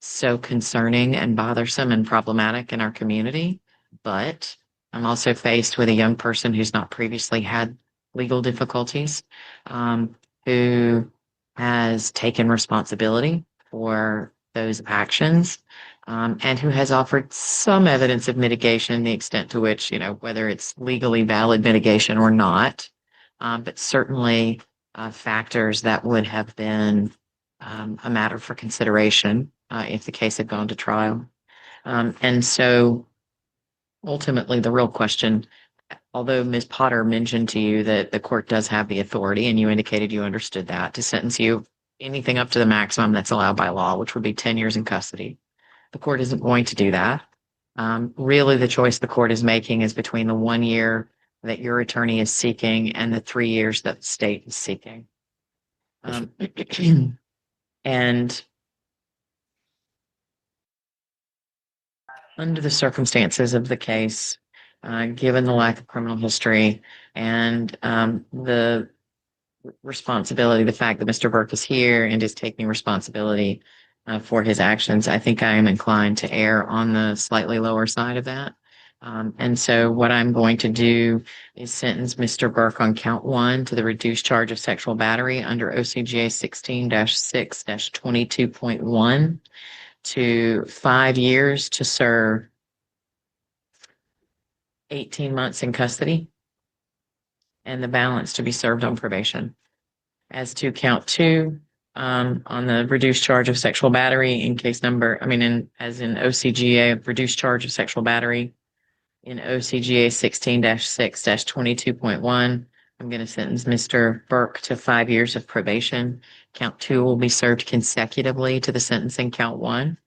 so concerning and bothersome and problematic in our community. But I'm also faced with a young person who's not previously had legal difficulties, who has taken responsibility for those actions, and who has offered some evidence of mitigation, the extent to which, whether it's legally valid mitigation or not, but certainly factors that would have been a matter for consideration if the case had gone to trial. And so ultimately the real question, although Ms. Potter mentioned to you that the court does have the authority, and you indicated you understood that, to sentence you anything up to the maximum that's allowed by law, which would be 10 years in custody, the court isn't going to do that. Really, the choice the court is making is between the 1 year that your attorney is seeking and the 3 years that the state is seeking. And under the circumstances of the case, given the lack of criminal history and the responsibility, the fact that Mr. Burke is here and is taking responsibility for his actions, I think I am inclined to err on the slightly lower side of that. And so what I'm going to do is sentence Mr. Burke on count 1 to the reduced charge of sexual battery under OCGA 16-6-22.1 to 5 years to serve 18 months in custody, and the balance to be served on probation. As to count 2, on the reduced charge of sexual battery as in OCGA, reduced charge of sexual battery in OCGA 16-6-22.1, I'm going to sentence Mr. Burke to 5 years of probation. Count 2 will be served consecutively to the sentence in count 1.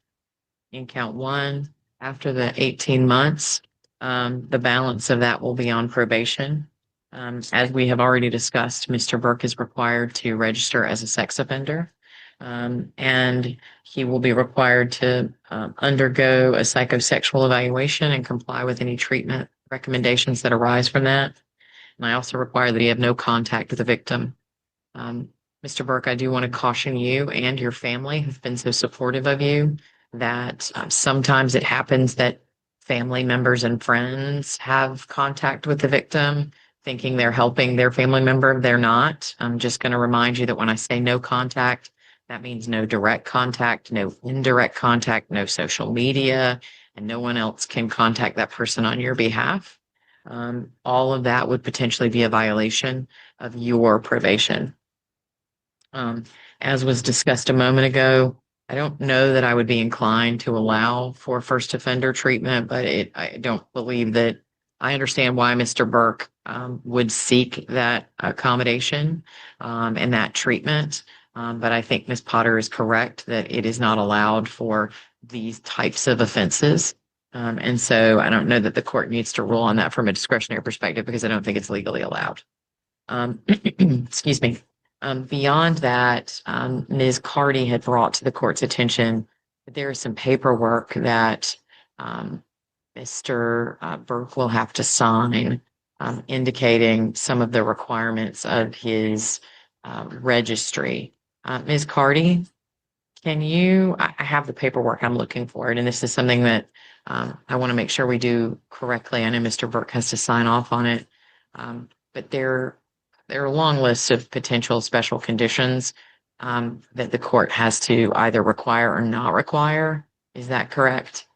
In count 1, after the 18 months, the balance of that will be on probation. As we have already discussed, Mr. Burke is required to register as a sex offender, and he will be required to undergo a psychosexual evaluation and comply with any treatment recommendations that arise from that. And I also require that he have no contact with the victim. Mr. Burke, I do want to caution you and your family who've been so supportive of you that sometimes it happens that family members and friends have contact with the victim, thinking they're helping their family member. They're not. I'm just going to remind you that when I say no contact, that means no direct contact, no indirect contact, no social media, and no one else can contact that person on your behalf. All of that would potentially be a violation of your probation. As was discussed a moment ago, I don't know that I would be inclined to allow for first offender treatment, but I don't believe that I understand why Mr. Burke would seek that accommodation and that treatment. But I think Ms. Potter is correct that it is not allowed for these types of offenses. And so I don't know that the court needs to rule on that from a discretionary perspective because I don't think it's legally allowed. Excuse me. Beyond that, Ms. Carty had brought to the court's attention that there is some paperwork that Mr. Burke will have to sign, indicating some of the requirements of his registry. Ms. Carty, I have the paperwork, I'm looking for it, and this is something that I want to make sure we do correctly. I know Mr. Burke has to sign off on it, but there are a long list of potential special conditions that the court has to either require or not require. Is that correct?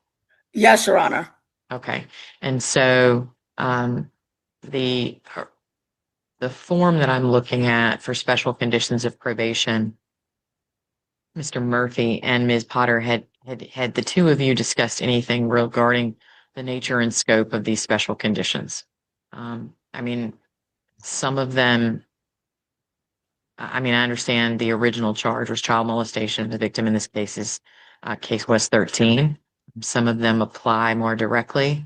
Yes, Your Honor. Okay. And so the form that I'm looking at for special conditions of probation, Mr. Murphy and Ms. Potter, had the two of you discussed anything regarding the nature and scope of these special conditions? I mean, some of them, I understand the original charge was child molestation. The victim in this case was 13. Some of them apply more directly.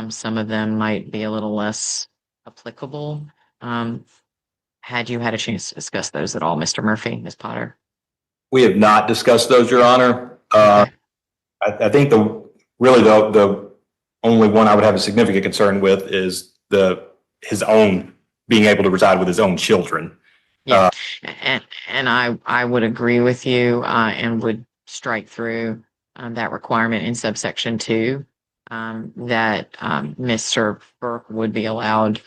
Some of them might be a little less applicable. Had you had a chance to discuss those at all, Mr. Murphy, Ms. Potter? We have not discussed those, Your Honor. I think the only one I would have a significant concern with is his own being able to reside with his own children. Yeah, and I would agree with you and would strike through that requirement in subsection 2 that Mr. Burke would be allowed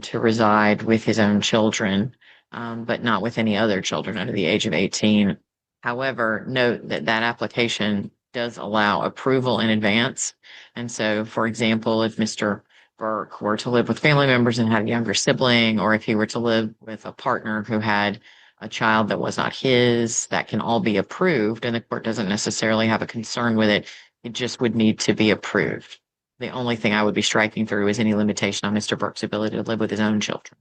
to reside with his own children, but not with any other children under the age of 18. However, note that application does allow approval in advance. And so, for example, if Mr. Burke were to live with family members and had a younger sibling, or if he were to live with a partner who had a child that was not his, that can all be approved, and the court doesn't necessarily have a concern with it. It just would need to be approved. The only thing I would be striking through is any limitation on Mr. Burke's ability to live with his own children.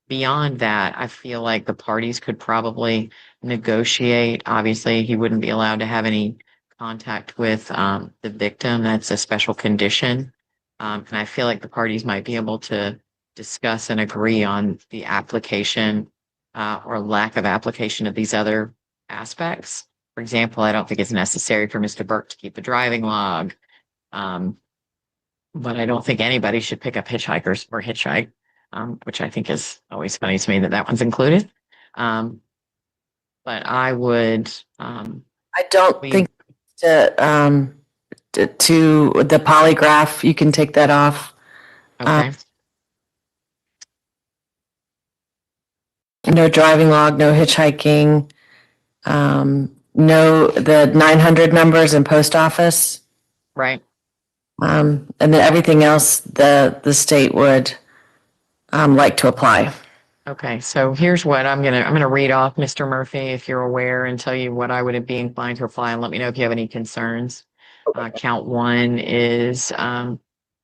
Beyond that, I feel like the parties could probably negotiate. Obviously, he wouldn't be allowed to have any contact with the victim. That's a special condition. And I feel like the parties might be able to discuss and agree on the application or lack of application of these other aspects. For example, I don't think it's necessary for Mr. Burke to keep a driving log, but I don't think anybody should pick up hitchhikers or hitchhike, which I think is always funny to me that one's included. But I would. I don't think to the polygraph, you can take that off. Okay. No driving log, no hitchhiking, no the 900 numbers in post office. Right. And then everything else the state would like to apply. Okay, so here's what I'm gonna read off, Mr. Murphy, if you're aware, and tell you what I would be inclined to apply, and let me know if you have any concerns. Count 1 is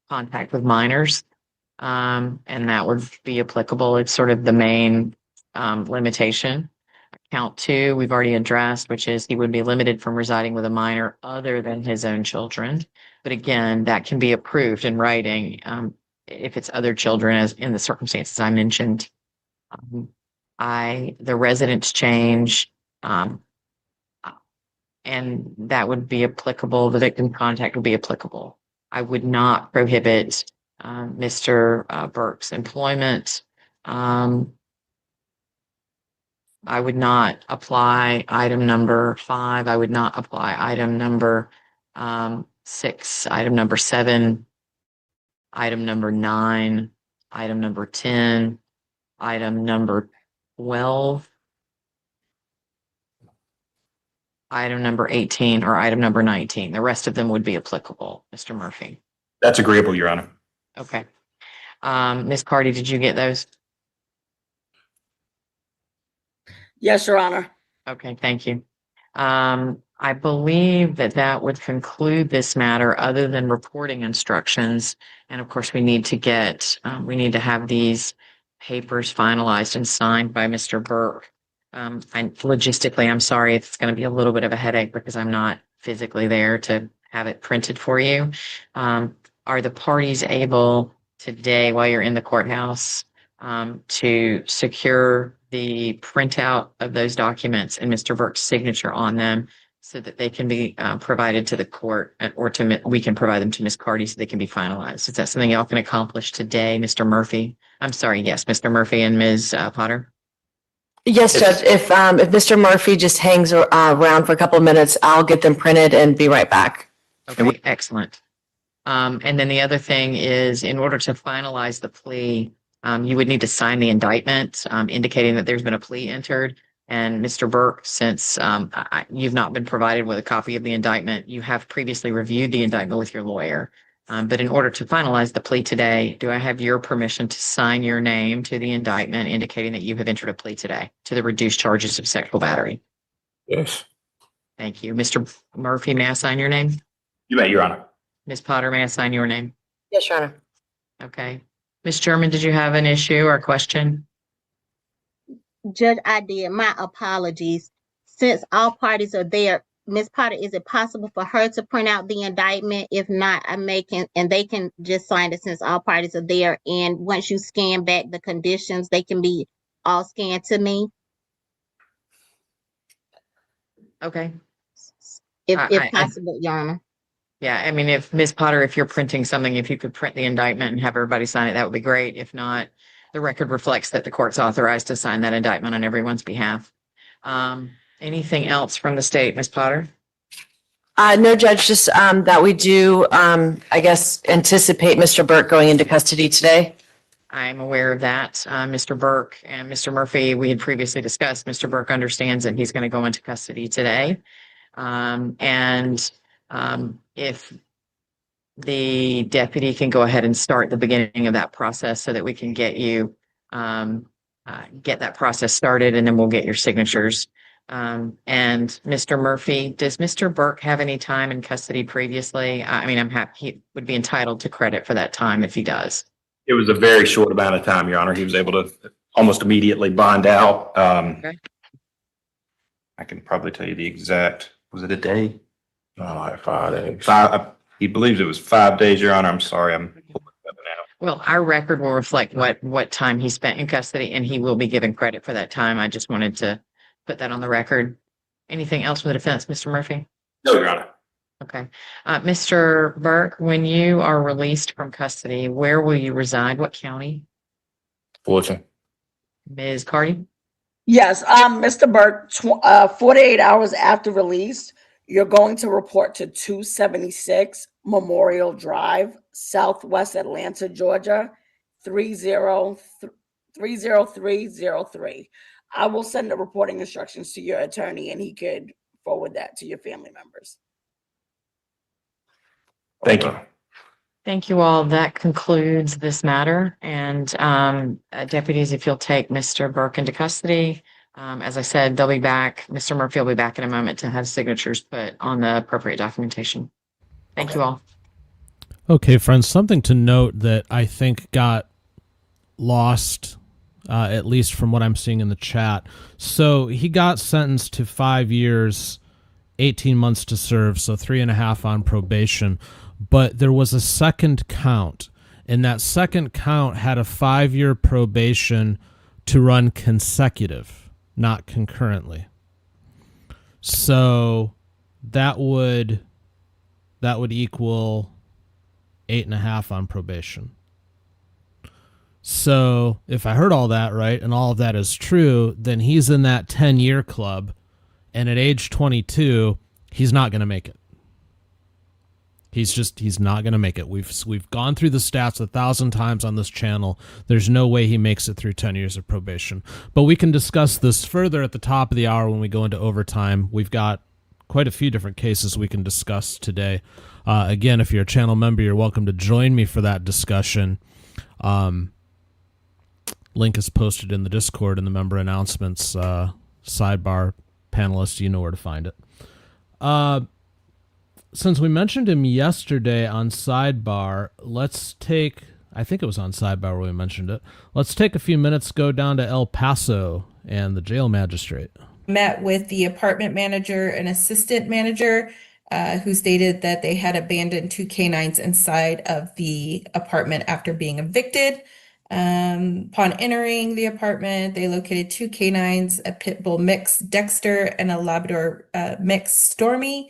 contact with minors, and that would be applicable. It's sort of the main limitation. Count 2, we've already addressed, which is he would be limited from residing with a minor other than his own children. But again, that can be approved in writing if it's other children, as in the circumstances I mentioned. The residence change, and that would be applicable. The victim contact would be applicable. I would not prohibit Mr. Burke's employment. I would not apply item number 5. I would not apply item number 6, item number 7, item number 9, item number 10, item number 12, item number 18, or item number 19. The rest of them would be applicable, Mr. Murphy. That's agreeable, Your Honor. Okay. Ms. Carty, did you get those? Yes, Your Honor. Okay, thank you. I believe that that would conclude this matter other than reporting instructions. And of course, we need to have these papers finalized and signed by Mr. Burke. Logistically, I'm sorry, it's going to be a little bit of a headache because I'm not physically there to have it printed for you. Are the parties able today, while you're in the courthouse, to secure the printout of those documents and Mr. Burke's signature on them so that they can be provided to the court, or we can provide them to Ms. Carty so they can be finalized? Is that something y'all can accomplish today, Mr. Murphy? I'm sorry, yes, Mr. Murphy and Ms. Potter? Yes, Judge, if Mr. Murphy just hangs around for a couple of minutes, I'll get them printed and be right back. Okay, excellent. And then the other thing is, in order to finalize the plea, you would need to sign the indictment indicating that there's been a plea entered. And Mr. Burke, since you've not been provided with a copy of the indictment, you have previously reviewed the indictment with your lawyer. But in order to finalize the plea today, do I have your permission to sign your name to the indictment indicating that you have entered a plea today to the reduced charges of sexual battery? Yes. Thank you. Mr. Murphy, may I sign your name? You may, Your Honor. Ms. Potter, may I sign your name? Yes, Your Honor. Okay. Ms. Sherman, did you have an issue or question? Judge, I did. My apologies. Since all parties are there, Ms. Potter, is it possible for her to print out the indictment? If not, and they can just sign it since all parties are there. And once you scan back the conditions, they can be all scanned to me. Okay. If possible, Your Honor. Yeah, I mean, if Ms. Potter, if you're printing something, if you could print the indictment and have everybody sign it, that would be great. If not, the record reflects that the court's authorized to sign that indictment on everyone's behalf. Anything else from the state, Ms. Potter? No, Judge, just that we do, I guess, anticipate Mr. Burke going into custody today. I'm aware of that. Mr. Burke and Mr. Murphy, we had previously discussed, Mr. Burke understands that he's going to go into custody today. If the deputy can go ahead and start the beginning of that process so that we can get you, get that process started, and then we'll get your signatures. And Mr. Murphy, does Mr. Burke have any time in custody previously? I mean, I'm happy he would be entitled to credit for that time if he does. It was a very short amount of time, Your Honor. He was able to almost immediately bond out. Okay. I can probably tell you the exact, was it a day? No, like 5 days. He believes it was 5 days, Your Honor. I'm sorry. I'm pulling it up now. Well, our record will reflect what time he spent in custody, and he will be given credit for that time. I just wanted to put that on the record. Anything else from the defense, Mr. Murphy? No, Your Honor. Okay. Mr. Burke, when you are released from custody, where will you reside? What county? Fulton. Ms. Carty? Yes, Mr. Burke, 48 hours after release, you're going to report to 276 Memorial Drive, Southwest Atlanta, Georgia, 30303. I will send the reporting instructions to your attorney and he could forward that to your family members. Thank you. Thank you all. That concludes this matter. And deputies, if you'll take Mr. Burke into custody, as I said, they'll be back. Mr. Murphy will be back in a moment to have signatures put on the appropriate documentation. Thank you all. Okay, friends, something to note that I think got lost, at least from what I'm seeing in the chat. So he got sentenced to 5 years, 18 months to serve, so 3.5 on probation. But there was a second count, and that second count had a 5-year probation to run consecutive, not concurrently. So that would equal 8.5 on probation. So if I heard all that right, and all of that is true, then he's in that 10-year club, and at age 22, he's not going to make it. He's not going to make it. We've gone through the stats 1,000 times on this channel. There's no way he makes it through 10 years of probation. But we can discuss this further at the top of the hour when we go into overtime. We've got quite a few different cases we can discuss today. Again, if you're a channel member, you're welcome to join me for that discussion. Link is posted in the Discord in the member announcements sidebar. Panelists, you know where to find it. Since we mentioned him yesterday on Sidebar, I think it was on Sidebar where we mentioned it. Let's take a few minutes, go down to El Paso and the jail magistrate. Met with the apartment manager and assistant manager, who stated that they had abandoned 2 canines inside of the apartment after being evicted. Upon entering the apartment, they located 2 canines, a pit bull mix Dexter and a Labrador mix Stormy.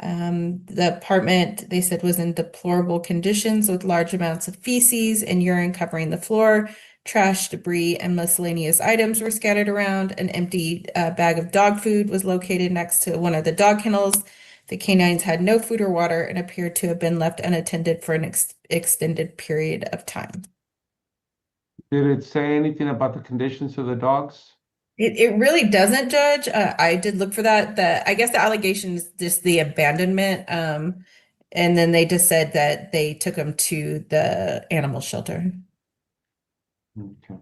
The apartment, they said, was in deplorable conditions with large amounts of feces and urine covering the floor. Trash, debris, and miscellaneous items were scattered around. An empty bag of dog food was located next to one of the dog kennels. The canines had no food or water and appeared to have been left unattended for an extended period of time. Did it say anything about the conditions of the dogs? It really doesn't, Judge. I did look for that. I guess the allegation is just the abandonment. And then they just said that they took them to the animal shelter. Okay.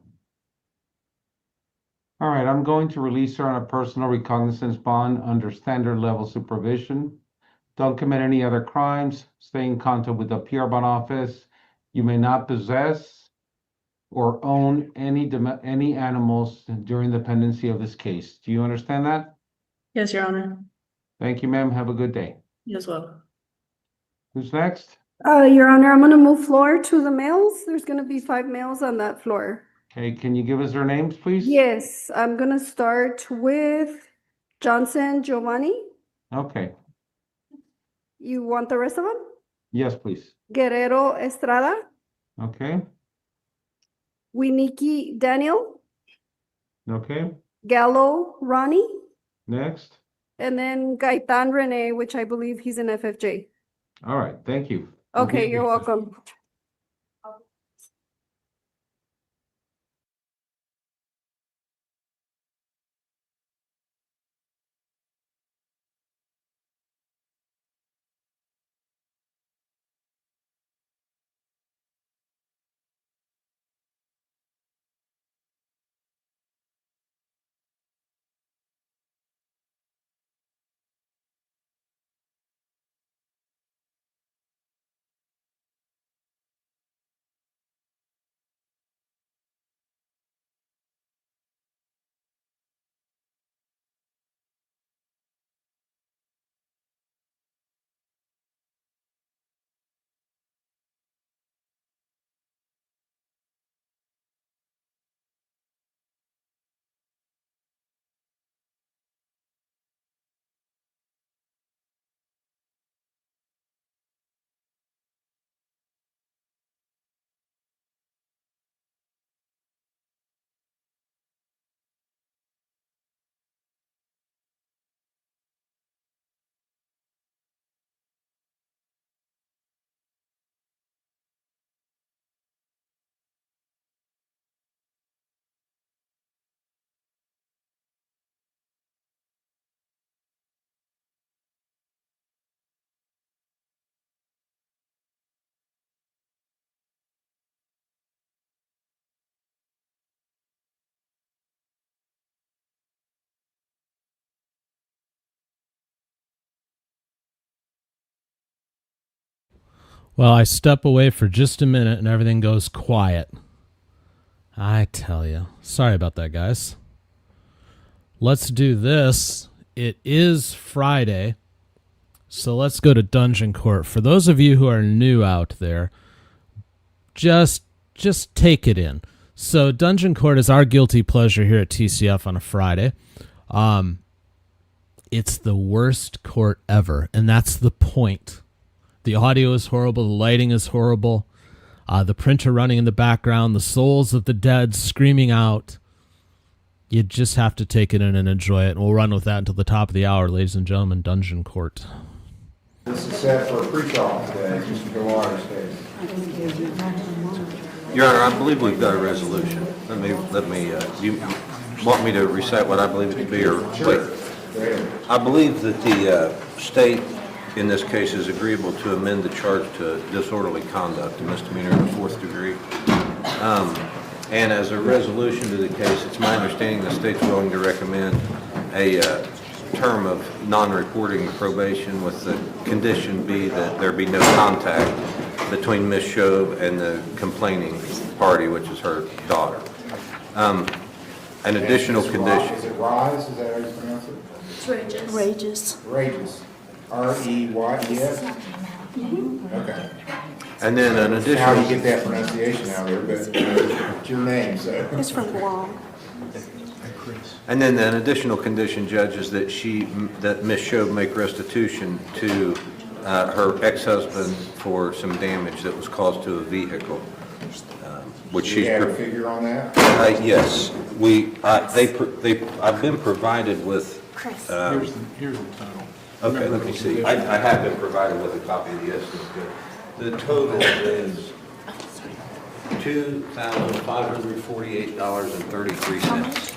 All right, I'm going to release her on a personal recognizance bond under standard level supervision. Don't commit any other crimes. Stay in contact with the PR bond office. You may not possess or own any animals during the pendency of this case. Do you understand that? Yes, Your Honor. Thank you, ma'am. Have a good day. You as well. Who's next? Your Honor, I'm gonna move floor to the males. There's gonna be 5 males on that floor. Okay, can you give us their names, please? Yes, I'm gonna start with Johnson Giovanni. Okay, You want the rest of them? yes, please. Guerrero Estrada, Okay, Winiki Daniel, okay, Gallo Ronnie, next. and then Gaitan Rene, which I believe he's an FFJ. All right, thank you. Okay, you're welcome. Well, I step away for just a minute and everything goes quiet. I tell you. Sorry about that, guys. Let's do this. It is Friday, so let's go to Dungeon Court. For those of you who are new out there, just take it in. So Dungeon Court is our guilty pleasure here at TCF on a Friday. It's the worst court ever, and that's the point. The audio is horrible, the lighting is horrible, the printer running in the background, the souls of the dead screaming out. You just have to take it in and enjoy it. And we'll run with that until the top of the hour, ladies and gentlemen. Dungeon Court. This is set for a pre-trial today, Mr. Galar's case. Your Honor, I believe we've got a resolution. Let me, you want me to recite what I believe it to be, or wait? I believe that the state, in this case, is agreeable to amend the charge to disorderly conduct, a misdemeanor in the 4th degree. And as a resolution to the case, it's my understanding the state's willing to recommend a term of non-reporting probation with the condition be that there be no contact between Ms. Shobe and the complaining party, which is her daughter. An additional condition. Is it Rise? Is that how you pronounce it? Rages. Rages. R-E-Y-E-S? Okay. And then an additional. How do you get that pronunciation out there, but it's your name, so. It's from Guam. And then an additional condition, Judge, is that that Ms. Shobe make restitution to her ex-husband for some damage that was caused to a vehicle, which she's. You have a figure on that? Yes, I've been provided with. Here's the total. Okay, let me see. I have been provided with a copy of the estimate. The total is $2,548.33.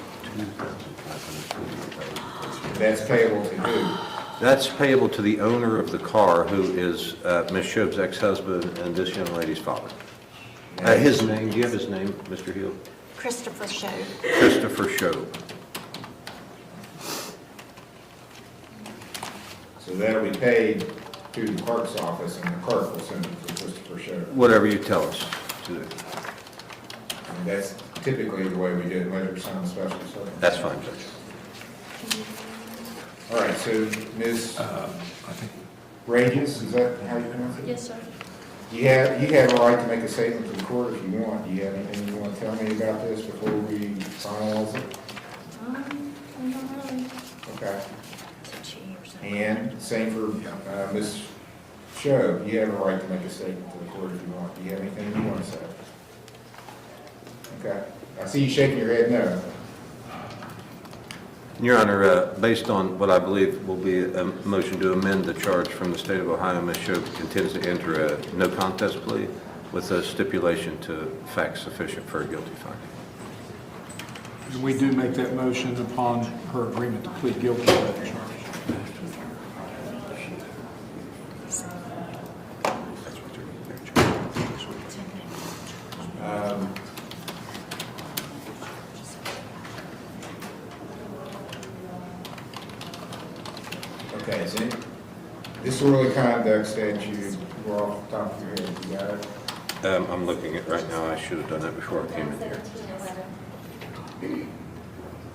That's payable to who? That's payable to the owner of the car, who is Ms. Shobe's ex-husband and this young lady's father. His name, do you have his name, Mr. Hill? Christopher Shobe. Christopher Shobe. So that'll be paid to the clerk's office, and the clerk will send it to Christopher Show. Whatever you tell us to do. And that's typically the way we do it, whether it's on special circumstance. That's fine, Judge. All right, so Ms. Rages, is that how you pronounce it? Yes, sir. You have a right to make a statement to the court if you want. Do you have anything you want to tell me about this before we finalize it? Not really. Okay. And same for Ms. Shobe, you have a right to make a statement to the court if you want. Do you have anything you want to say? Okay. I see you shaking your head no. Your Honor, based on what I believe will be a motion to amend the charge from the state of Ohio, Ms. Shobe intends to enter a no contest plea with a stipulation to facts sufficient for a guilty finding. And we do make that motion upon her agreement to plead guilty to that charge. Okay, so disorderly conduct statute, we're off the top of your head, you got it? I'm looking at right now. I should have done that before I came in here.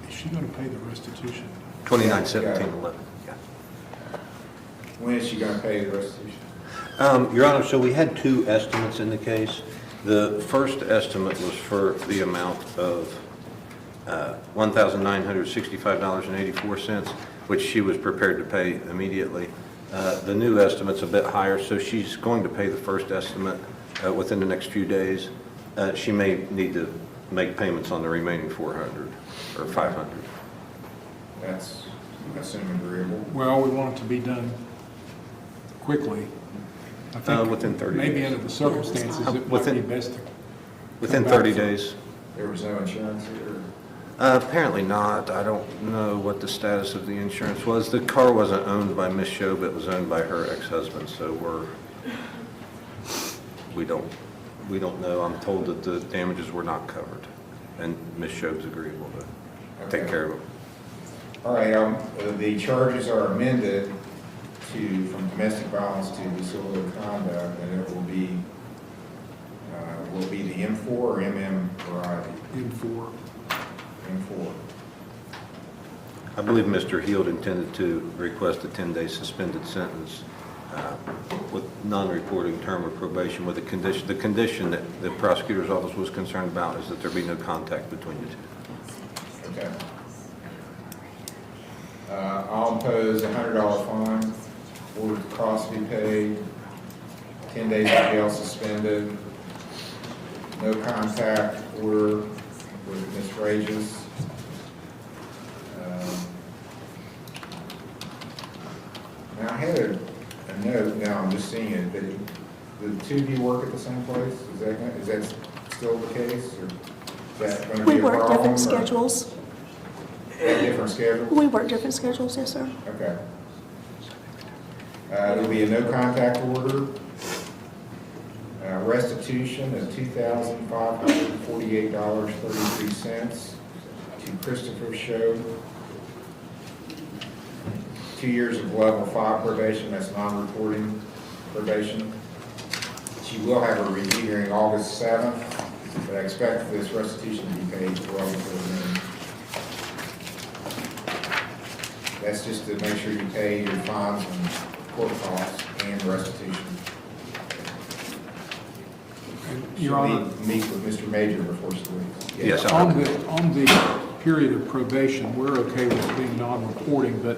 Is she going to pay the restitution? 291711. Yeah. When is she going to pay the restitution? Your Honor, so we had two estimates in the case. The first estimate was for the amount of $1,965.84, which she was prepared to pay immediately. The new estimate's a bit higher, so she's going to pay the first estimate within the next few days. She may need to make payments on the remaining 400 or 500. That's, I assume, agreeable. Well, we want it to be done quickly. I think within 30 maybe days. under the circumstances, it might be best to. Within 30 days. There was no insurance here? Apparently not. I don't know what the status of the insurance was. The car wasn't owned by Ms. Shobe, it was owned by her ex-husband, so we don't know. I'm told that the damages were not covered, and Ms. Shobe's agreeable to take care of them. All right, the charges are amended from domestic violence to disorderly conduct, and it will be the M4 or MM variety? M4. M4. I believe Mr. Heald intended to request a 10-day suspended sentence with non-reporting term of probation with a condition. The condition that the prosecutor's office was concerned about is that there be no contact between the two. Okay. I'll impose a $100 fine, order the cost to be paid, 10 days of jail suspended, no contact order with Ms. Rages. Now I had a note, now I'm just seeing it, that the two of you work at the same place? Is that still the case? Or is that going to be a problem? We work different schedules. Different schedules? We work different schedules, yes, sir. Okay. There'll be a no contact order. Restitution of $2,548.33 to Christopher Shobe. 2 years of level 5 probation, that's non-reporting probation. She will have a review hearing August 7th, but I expect this restitution to be paid well before then. That's just to make sure you pay your fines and court costs and restitution. Your Honor, Meet with Mr. Major before she leaves. Yes, on the period of probation, we're okay with it being non-reporting, but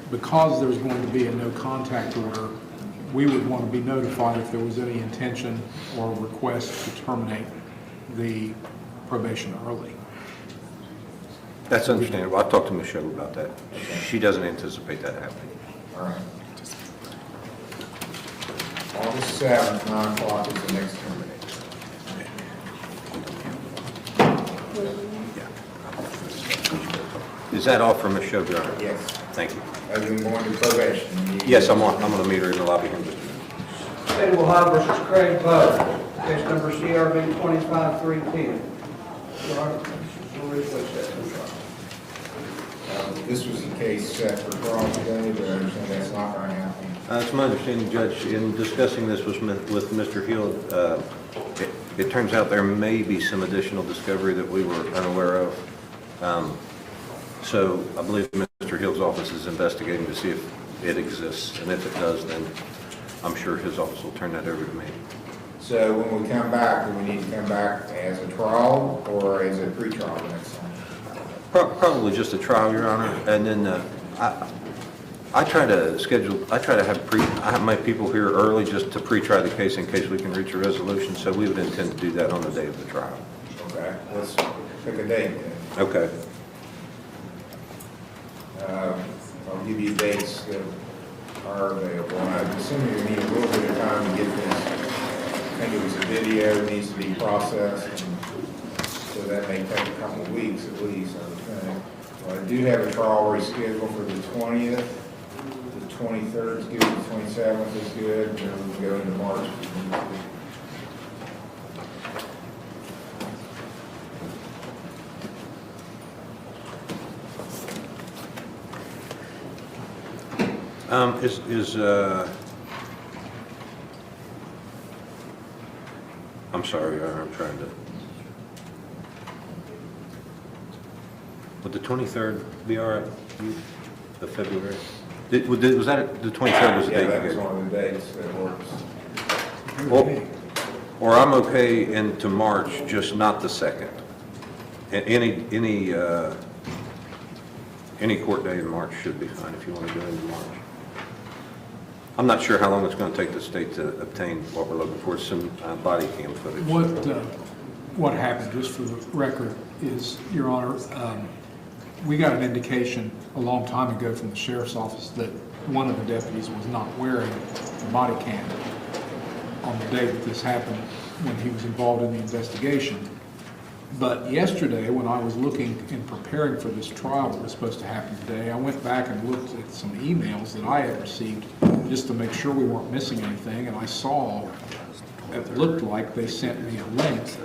because there's going to be a no contact order, we would want to be notified if there was any intention or request to terminate the probation early. That's understandable. I talked to Michelle about that. She doesn't anticipate that happening. All right. August 7th, 9 o'clock is the next termination. Is that all for Ms. Show, Your Honor? Yes. Thank you. Other than going to probation. Yes, I'm going to meet her in the lobby here in just a minute. State of Ohio versus Craig Bowe, case number CRB 25310. Your Honor, we'll replace that for trial. This was the case set for trial today, but I understand that's not going to happen. It's my understanding, Judge, in discussing this with Mr. Hill, it turns out there may be some additional discovery that we were unaware of. So I believe Mr. Hill's office is investigating to see if it exists, and if it does, then I'm sure his office will turn that over to me. So when we come back, do we need to come back as a trial or as a pretrial next time? Probably just a trial, Your Honor, and then I try to have my people here early just to pre-try the case in case we can reach a resolution, so we would intend to do that on the day of the trial. Okay, let's pick a date then. Okay. I'll give you dates that are available. I'm assuming we need a little bit of time to get this. I think it was a video that needs to be processed, and so that may take a couple of weeks at least, I would think. Well, I do have a trial already scheduled for the 20th. The 23rd is good, the 27th is good, and then we'll go into March. I'm sorry, Your Honor, I'm trying to. Would the 23rd be all right, of February? Was that, the 23rd was the date? Yeah, that was one of the dates that works. Or I'm okay into March, just not the 2nd. Any court day in March should be fine if you want to go into March. I'm not sure how long it's going to take the state to obtain what we're looking for, some body cam footage. What happened, just for the record, is, Your Honor, we got an indication a long time ago from the sheriff's office that one of the deputies was not wearing the body cam on the day that this happened when he was involved in the investigation. But yesterday, when I was looking and preparing for this trial that was supposed to happen today, I went back and looked at some emails that I had received just to make sure we weren't missing anything, and I saw it looked like they sent me a link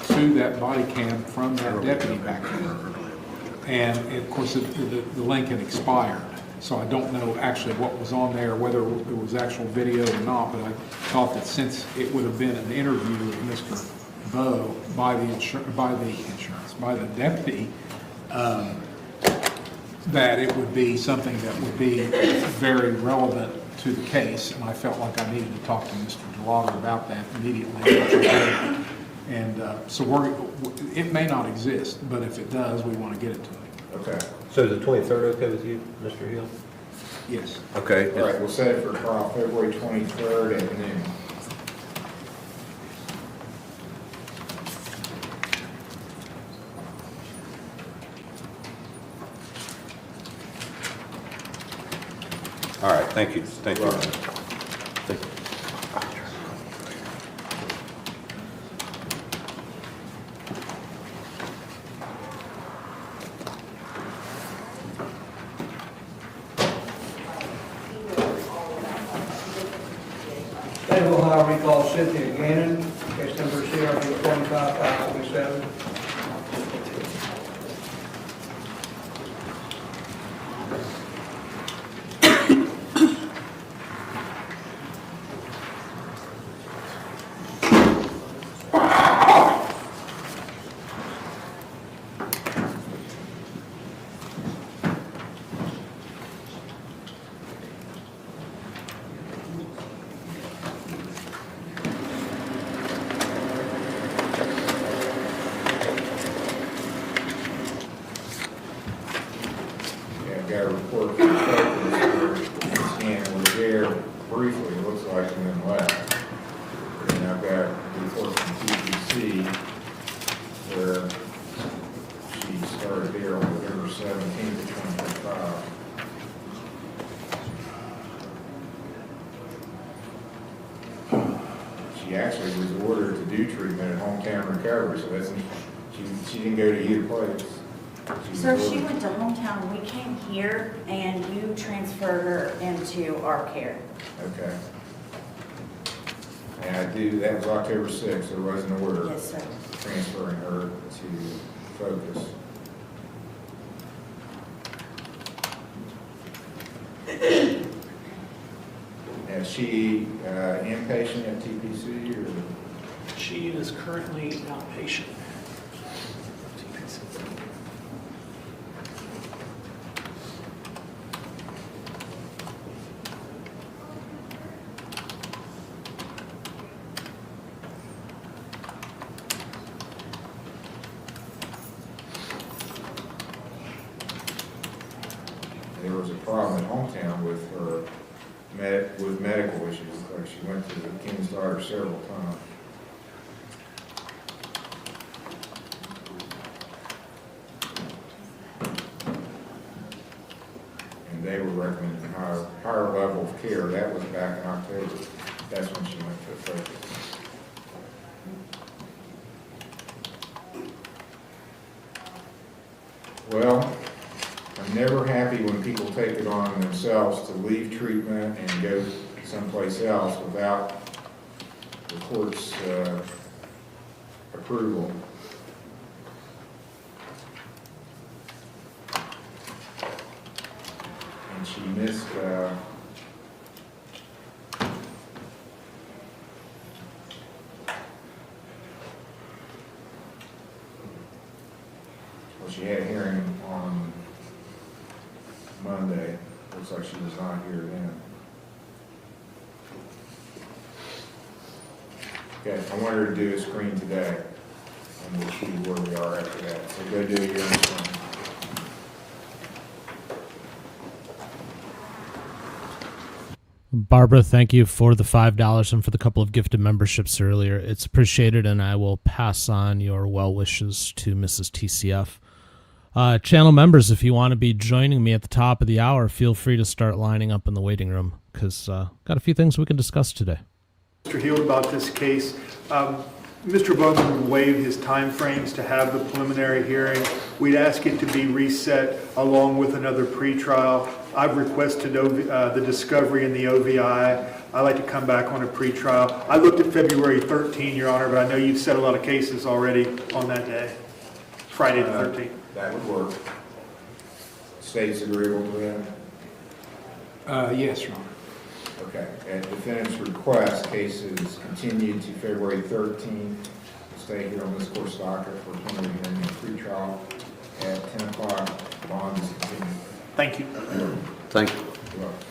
to that body cam from that deputy back there. And of course, the link had expired, so I don't know actually what was on there, whether it was actual video or not, but I thought that since it would have been an interview with Mr. Bowe by the deputy, that it would be something that would be very relevant to the case, and I felt like I needed to talk to Mr. DeLauder about that immediately. And so it may not exist, but if it does, we want to get it to him. Okay. So is the 23rd okay with you, Mr. Hill? Yes. Okay. All right, we'll set it for trial February 23rd at noon. All right, thank you. Thank you. Thank you. State of Ohio recall Cynthia Gannon, case number CRB 25527. she actually was ordered to do treatment at Hometown Recovery, so that's, she didn't go to either place. So she went to Hometown, we came here, and you transferred her into our care. Okay. And that was October 6th, there was an order. Yes, sir. Transferring her to Focus. Is she inpatient at TPC or? She is currently outpatient. There was a problem at Hometown with her with medical issues. Like she went to the King's Daughter several times. And they were recommending a higher level of care. That was back in October. That's when she went to Focus. Well, I'm never happy when people take it on themselves to leave treatment and go someplace else without the court's approval. And she missed she had a hearing on Monday. Looks like she was not here then. Okay, I want her to do a screen today, and we'll see where we are after that. So go do your own screen. Barbara, thank you for the $5 and for the couple of gifted memberships earlier. It's appreciated, and I will pass on your well wishes to Mrs. TCF. Channel members, if you want to be joining me at the top of the hour, feel free to start lining up in the waiting room, because got a few things we can discuss today. Mr. Heald, about this case, Mr. Bowman waived his timeframes to have the preliminary hearing. We'd ask it to be reset along with another pretrial. I've requested the discovery in the OVI. I'd like to come back on a pretrial. I looked at February 13, Your Honor, but I know you've set a lot of cases already on that day, Friday the 13th. That would work. State's agreeable to that? Yes, Your Honor. Okay. At defendant's request, case is continued to February 13th. Stay here on this court's docket for preliminary hearing and pretrial at 10 o'clock. Bond is continued. Thank you. Thank you. You're welcome.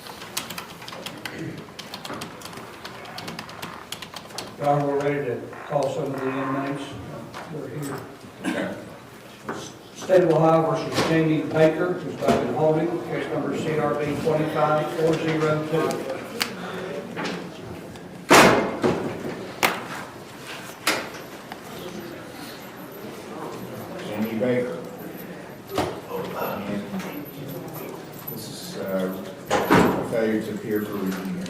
John, we're ready to call some of the inmates. We're here. Okay. State of Ohio versus Jamie Baker, who's back in holding, case number CRB 25402. Jamie Baker. And this is a failure to appear for review.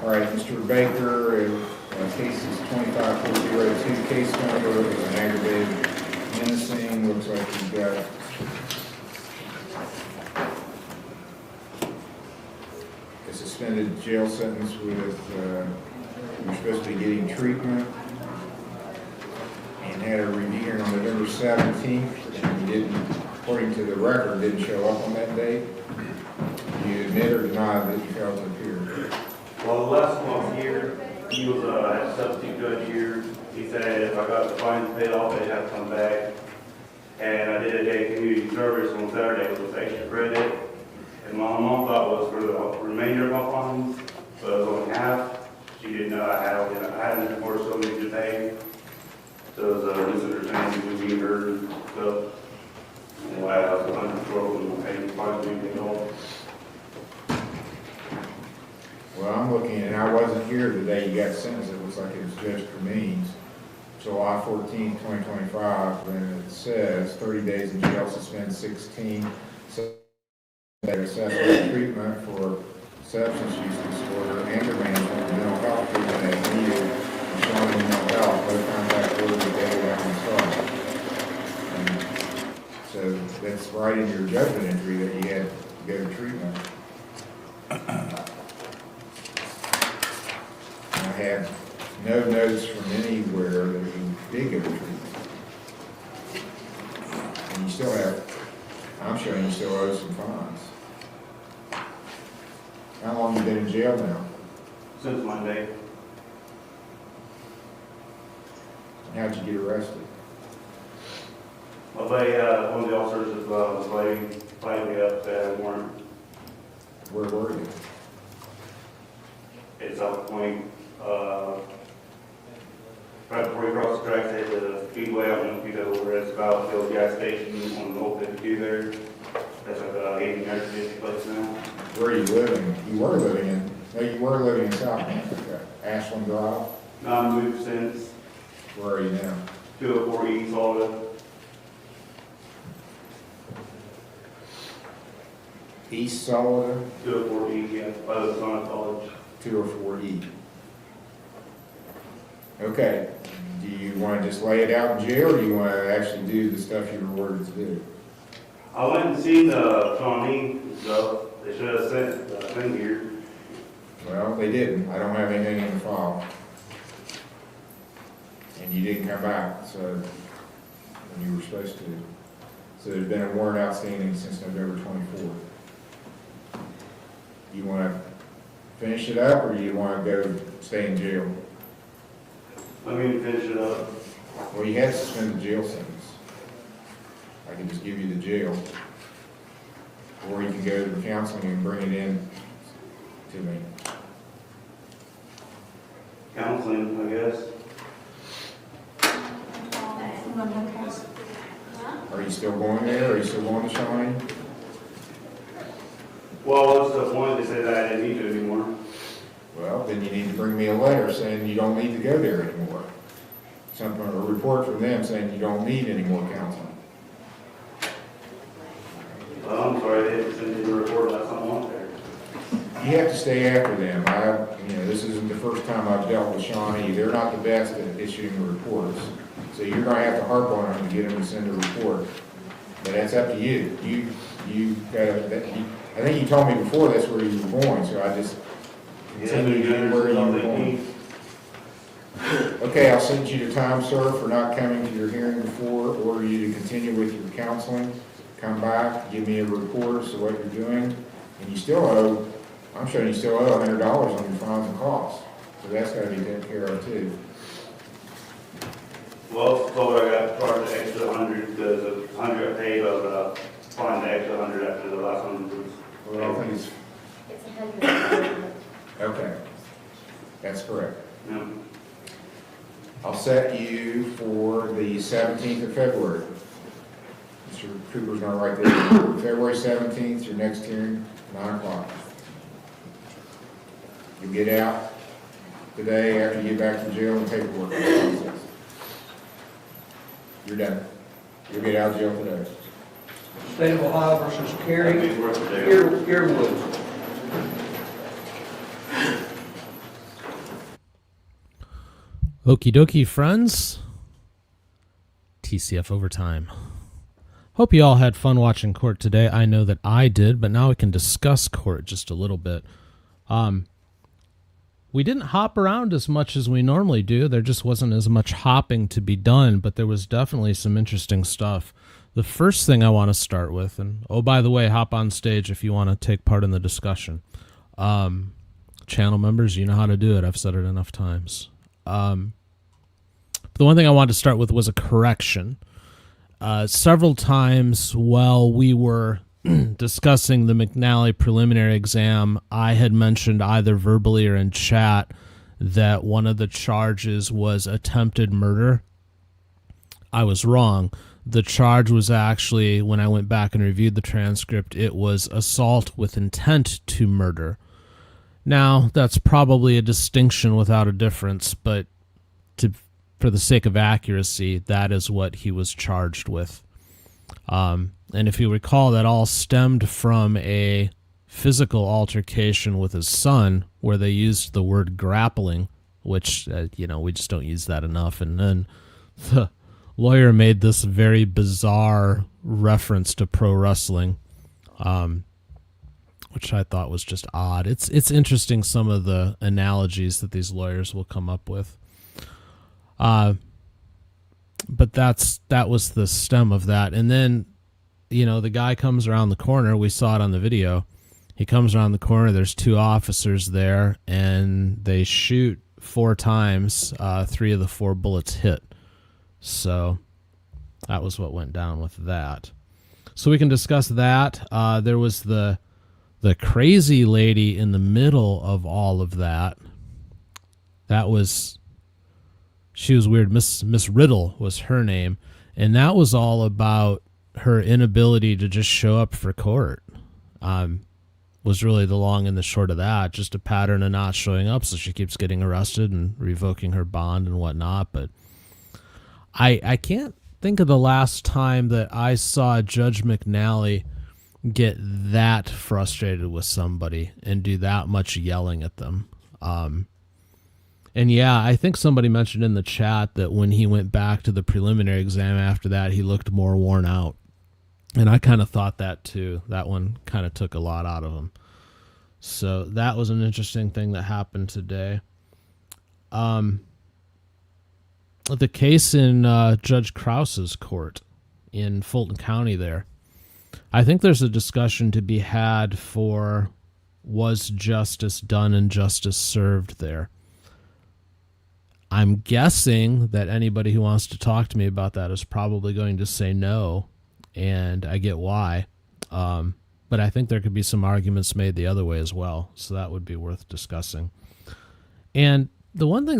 All right, Mr. Baker, case is 25402. Case number is an aggravated menacing. Looks like you've got a suspended jail sentence with, you're supposed to be getting treatment, and had a review hearing on November 17th, and you didn't, according to the record, didn't show up on that date. Do you admit or deny that you failed to appear? Well, the last one was here, he was a substitute judge here. He said if I got the fines paid off, they'd have to come back. And I did a day community service on Saturday with extra credit. And my mom thought it was for the remainder of my funds, but it was only half. She didn't know I hadn't reported so many to pay. So it was a misunderstanding between her and stuff. Anyway, I was under control and my paying fines being paid off. Well, I'm looking, and I wasn't here the day you got sentenced. It looks like it was Judge Cremines, July 14, 2025, when it says 30 days in jail, suspend 16, so assessment treatment for substance use disorder, anger management, and mental health treatment as needed right in your judgment entry that you had to go to treatment. And I had no notes from anywhere that you did go to treatment. And you still have, I'm showing you still owe some fines. How long you been in jail now? Since Monday. How'd you get arrested? My buddy, one of the officers was fighting me up that I warrant. Where were you? At South Point, right before you cross the tracks, at the speedway, I don't know if you know where it's about, the old gas station on the old 52 there. That's like a 1850 place now. Where are you living? You were living in South Point, okay. Ashland Drive? No, I moved since. Where are you now? 204 East Florida. East Solida? 204 East, yeah, by the Sonic College. 204E. Okay, do you want to just lay it out in jail, or do you want to actually do the stuff you were ordered to do? I went and seen the Shawnee stuff. They should have sent the thing here. Well, they didn't. I don't have anything in the file. And you didn't come back, so, when you were supposed to. So there's been a warrant outstanding since November 24th. You want to finish it up, or do you want to go stay in jail? Let me finish it up. Well, you had to suspend the jail sentence. I can just give you the jail. Or you can go to the counseling and bring it in to me. Counseling, I guess. Are you still going there? Are you still going to Shawnee? Well, what's the point? They said that I didn't need to anymore. Well, then you need to bring me a letter saying you don't need to go there anymore. Something, a report from them saying you don't need any more counseling. Well, I'm sorry, they didn't send me a report about something on there. You have to stay after them. This isn't the first time I've dealt with Shawnee. They're not the best at issuing reports. So you're going to have to harp on them to get them to send a report. But that's up to you. I think you told me before that's where you were going, so I just continued where you were going. Okay, I'll send you the time, sir, for not coming to your hearing before, order you to continue with your counseling, come back, give me a report as to what you're doing, and you still owe, I'm showing you still owe $100 on your fines and costs, so that's got to be taken care of too. Well, so I got charged the extra 100 because the 100 I paid, but fined the extra 100 after the last 100 was. Well, I think It's 100. okay, that's correct. Yeah. I'll set you for the 17th of February. Mr. Cooper's gonna write that. February 17th, your next hearing, 9 o'clock. You'll get out today after you get back to jail and paperwork process. You're done. You'll get out of jail today. State of Ohio versus Kerry, Earwood. Okie dokie, friends. TCF overtime. Hope you all had fun watching court today. I know that I did, but now we can discuss court just a little bit. We didn't hop around as much as we normally do. There just wasn't as much hopping to be done, but there was definitely some interesting stuff. The first thing I want to start with, and oh, by the way, hop on stage if you want to take part in the discussion. Channel members, you know how to do it. I've said it enough times. The one thing I wanted to start with was a correction. Several times while we were discussing the McNally preliminary exam, I had mentioned either verbally or in chat that one of the charges was attempted murder. I was wrong. The charge was actually, when I went back and reviewed the transcript, it was assault with intent to murder. Now, that's probably a distinction without a difference, but for the sake of accuracy, that is what he was charged with. And if you recall, that all stemmed from a physical altercation with his son where they used the word grappling, which, we just don't use that enough. And then the lawyer made this very bizarre reference to pro wrestling, which I thought was just odd. It's interesting, some of the analogies that these lawyers will come up with. But that was the stem of that. And then, the guy comes around the corner. We saw it on the video. He comes around the corner. There's 2 officers there, and they shoot 4 times. 3 of the 4 bullets hit. So that was what went down with that. So we can discuss that. There was the crazy lady in the middle of all of that. She was weird. Miss Riddle was her name. And that was all about her inability to just show up for court. Was really the long and the short of that. Just a pattern of not showing up. So she keeps getting arrested and revoking her bond and whatnot. But I can't think of the last time that I saw Judge McNally get that frustrated with somebody and do that much yelling at them. And yeah, I think somebody mentioned in the chat that when he went back to the preliminary exam after that, he looked more worn out. And I kind of thought that too. That one kind of took a lot out of him. So that was an interesting thing that happened today. The case in Judge Krause's court in Fulton County there, I think there's a discussion to be had for, was justice done and justice served there? I'm guessing that anybody who wants to talk to me about that is probably going to say no, and I get why. But I think there could be some arguments made the other way as well, so that would be worth discussing. And the one thing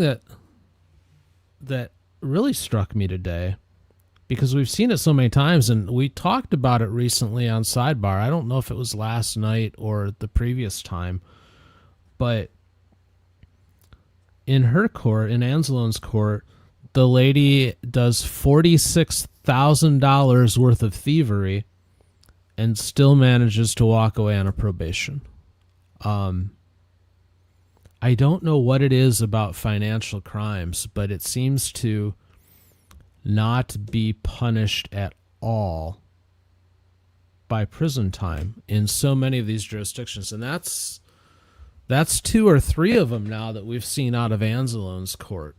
that really struck me today, because we've seen it so many times, and we talked about it recently on Sidebar. I don't know if it was last night or the previous time, but in her court, in Anzalone's court, the lady does $46,000 worth of thievery and still manages to walk away on a probation. I don't know what it is about financial crimes, but it seems to not be punished at all by prison time in so many of these jurisdictions. And that's 2 or 3 of them now that we've seen out of Anzalone's court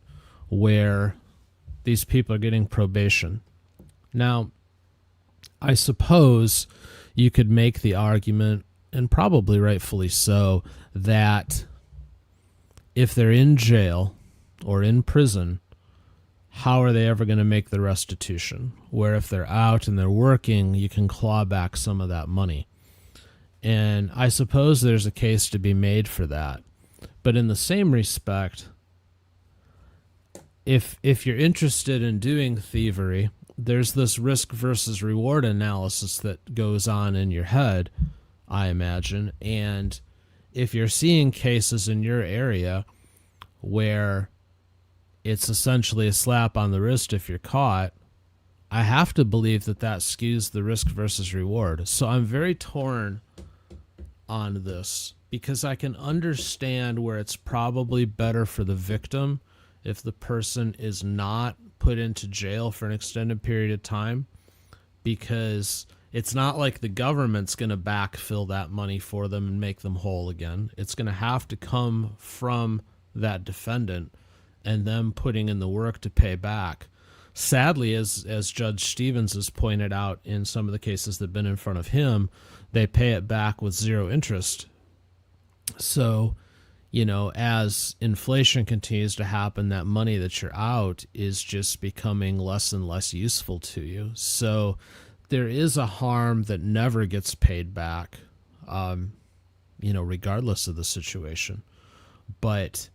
where these people are getting probation. Now, I suppose you could make the argument, and probably rightfully so, that if they're in jail or in prison, how are they ever going to make the restitution? Where if they're out and they're working, you can claw back some of that money. And I suppose there's a case to be made for that. But in the same respect, if you're interested in doing thievery, there's this risk versus reward analysis that goes on in your head, I imagine. And if you're seeing cases in your area where it's essentially a slap on the wrist if you're caught, I have to believe that skews the risk versus reward. So I'm very torn on this, because I can understand where it's probably better for the victim if the person is not put into jail for an extended period of time, because it's not like the government's going to backfill that money for them and make them whole again. It's going to have to come from that defendant and them putting in the work to pay back. Sadly, as Judge Stevens has pointed out in some of the cases that have been in front of him, they pay it back with 0 interest. So, as inflation continues to happen, that money that you're out is just becoming less and less useful to you. So there is a harm that never gets paid back, regardless of the situation. But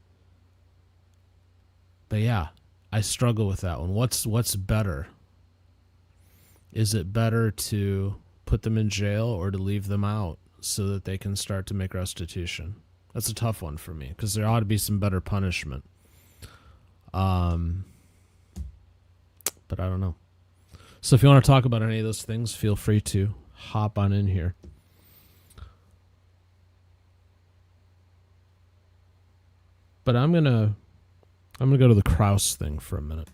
yeah, I struggle with that one. What's better? Is it better to put them in jail or to leave them out so that they can start to make restitution? That's a tough one for me, because there ought to be some better punishment. But I don't know. So if you want to talk about any of those things, feel free to hop on in here. But I'm gonna go to the Krause thing for a minute.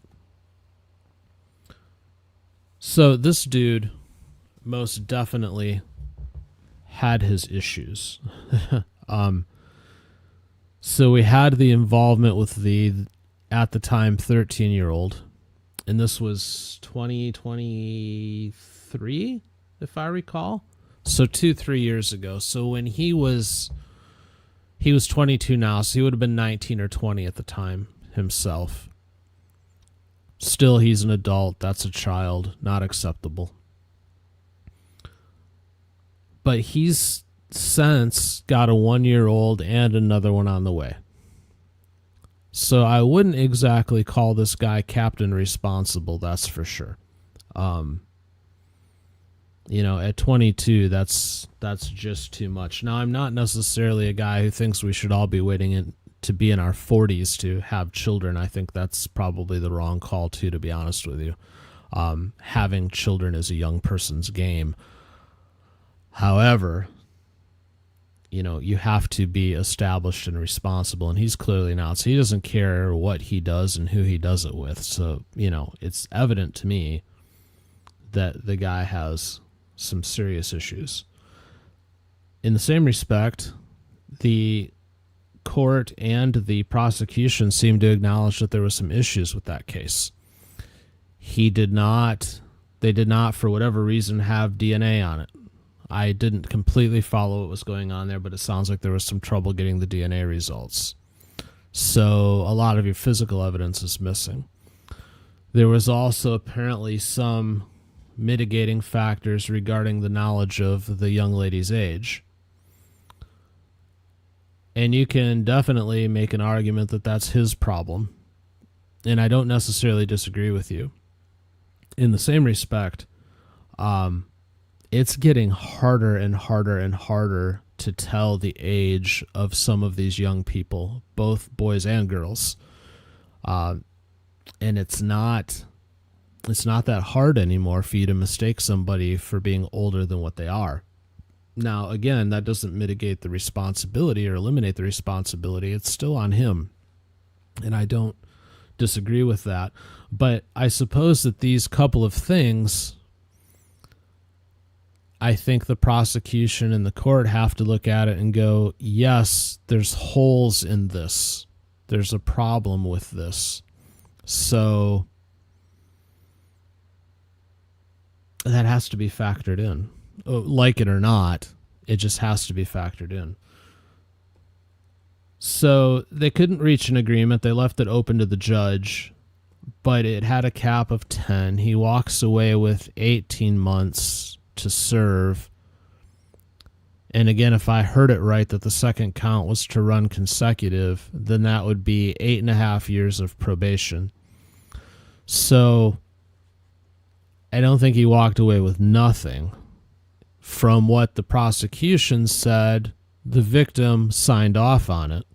So this dude most definitely had his issues. So we had the involvement with the, at the time, 13-year-old. And this was 2023, if I recall. So 3 years ago. So when he was 22 now, so he would have been 19 or 20 at the time himself. Still, he's an adult. That's a child. Not acceptable. But he's since got a 1-year-old and another one on the way. So I wouldn't exactly call this guy captain responsible, that's for sure. At 22, that's just too much. Now, I'm not necessarily a guy who thinks we should all be waiting to be in our 40s to have children. I think that's probably the wrong call, too, to be honest with you. Having children is a young person's game. However, you have to be established and responsible, and he's clearly not. So he doesn't care what he does and who he does it with. So, it's evident to me that the guy has some serious issues. In the same respect, the court and the prosecution seemed to acknowledge that there were some issues with that case. They did not, for whatever reason, have DNA on it. I didn't completely follow what was going on there, but it sounds like there was some trouble getting the DNA results. So a lot of your physical evidence is missing. There was also apparently some mitigating factors regarding the knowledge of the young lady's age. And you can definitely make an argument that that's his problem. And I don't necessarily disagree with you. In the same respect, it's getting harder and harder and harder to tell the age of some of these young people, both boys and girls. And it's not that hard anymore for you to mistake somebody for being older than what they are. Now, again, that doesn't mitigate the responsibility or eliminate the responsibility. It's still on him. And I don't disagree with that. But I suppose that these couple of things, I think the prosecution and the court have to look at it and go, yes, there's holes in this. There's a problem with this. So that has to be factored in. Like it or not, it just has to be factored in. So they couldn't reach an agreement. They left it open to the judge, but it had a cap of 10. He walks away with 18 months to serve. And again, if I heard it right, that the second count was to run consecutive, then that would be 8.5 years of probation. So I don't think he walked away with nothing. From what the prosecution said, the victim signed off on it.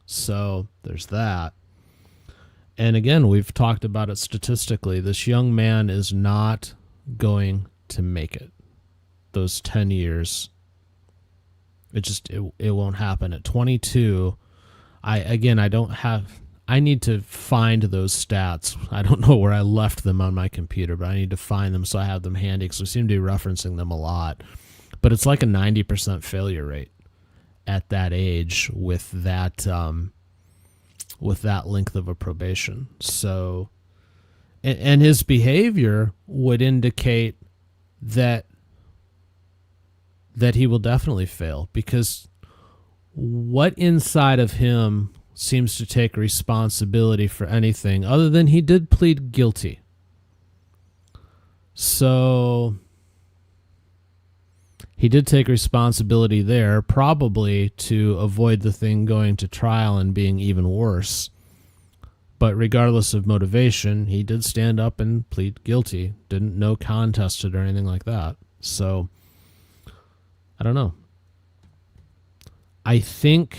So there's that. And again, we've talked about it statistically. This young man is not going to make it. Those 10 years. It won't happen. At 22, I need to find those stats. I don't know where I left them on my computer, but I need to find them so I have them handy because we seem to be referencing them a lot. But it's like a 90% failure rate at that age with that length of a probation. So, and his behavior would indicate that he will definitely fail, because what inside of him seems to take responsibility for anything other than he did plead guilty. So he did take responsibility there, probably to avoid the thing going to trial and being even worse. But regardless of motivation, he did stand up and plead guilty. Didn't no contest it or anything like that. So I don't know. I think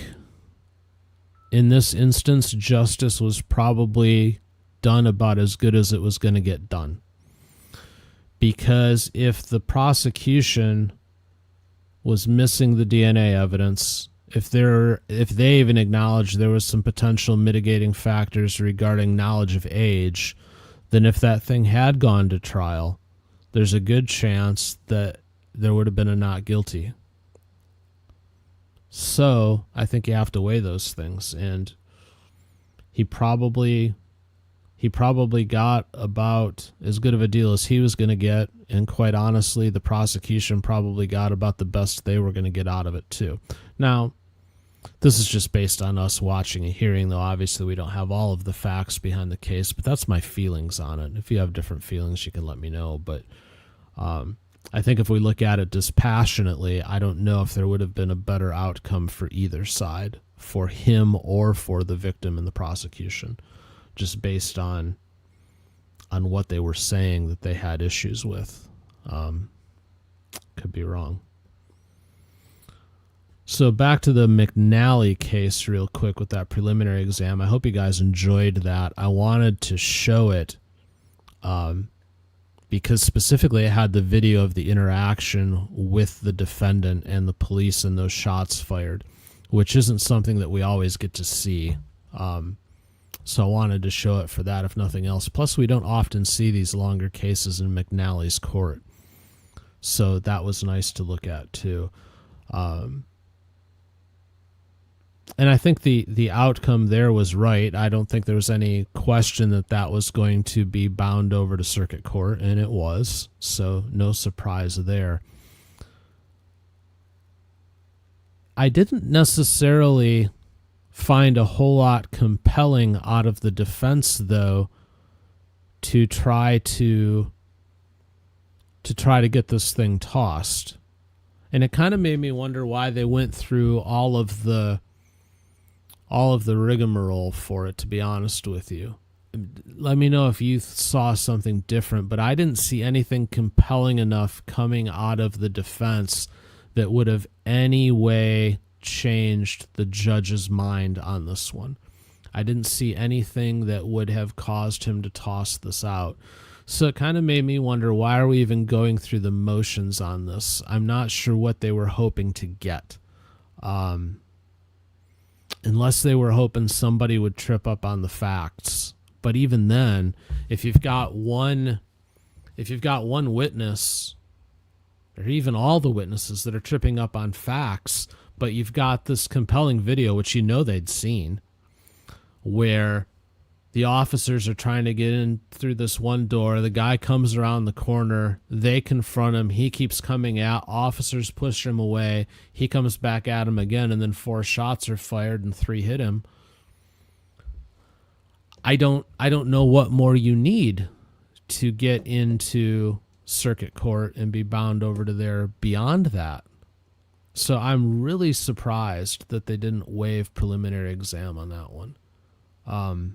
in this instance, justice was probably done about as good as it was going to get done. Because if the prosecution was missing the DNA evidence, if they even acknowledged there was some potential mitigating factors regarding knowledge of age, then if that thing had gone to trial, there's a good chance that there would have been a not guilty. So I think you have to weigh those things, and he probably got about as good of a deal as he was going to get, and quite honestly, the prosecution probably got about the best they were going to get out of it too. Now, this is just based on us watching and hearing, though obviously we don't have all of the facts behind the case, but that's my feelings on it. If you have different feelings, you can let me know, but I think if we look at it dispassionately, I don't know if there would have been a better outcome for either side, for him or for the victim and the prosecution, just based on what they were saying that they had issues with. Could be wrong. So back to the McNally case real quick with that preliminary exam. I hope you guys enjoyed that. I wanted to show it because specifically it had the video of the interaction with the defendant and the police and those shots fired, which isn't something that we always get to see. So I wanted to show it for that, if nothing else. Plus, we don't often see these longer cases in McNally's court. So that was nice to look at, too. And I think the outcome there was right. I don't think there was any question that that was going to be bound over to circuit court, and it was. So no surprise there. I didn't necessarily find a whole lot compelling out of the defense, though, to try to get this thing tossed. And it kind of made me wonder why they went through all of the rigmarole for it, to be honest with you. Let me know if you saw something different, but I didn't see anything compelling enough coming out of the defense that would have any way changed the judge's mind on this one. I didn't see anything that would have caused him to toss this out. So it kind of made me wonder, why are we even going through the motions on this? I'm not sure what they were hoping to get. Unless they were hoping somebody would trip up on the facts. But even then, if you've got one witness, or even all the witnesses that are tripping up on facts, but you've got this compelling video, which you know they'd seen, where the officers are trying to get in through this one door. The guy comes around the corner. They confront him. He keeps coming out. Officers push him away. He comes back at him again, and then 4 shots are fired and 3 hit him. I don't know what more you need to get into circuit court and be bound over to there beyond that. So I'm really surprised that they didn't waive preliminary exam on that one. I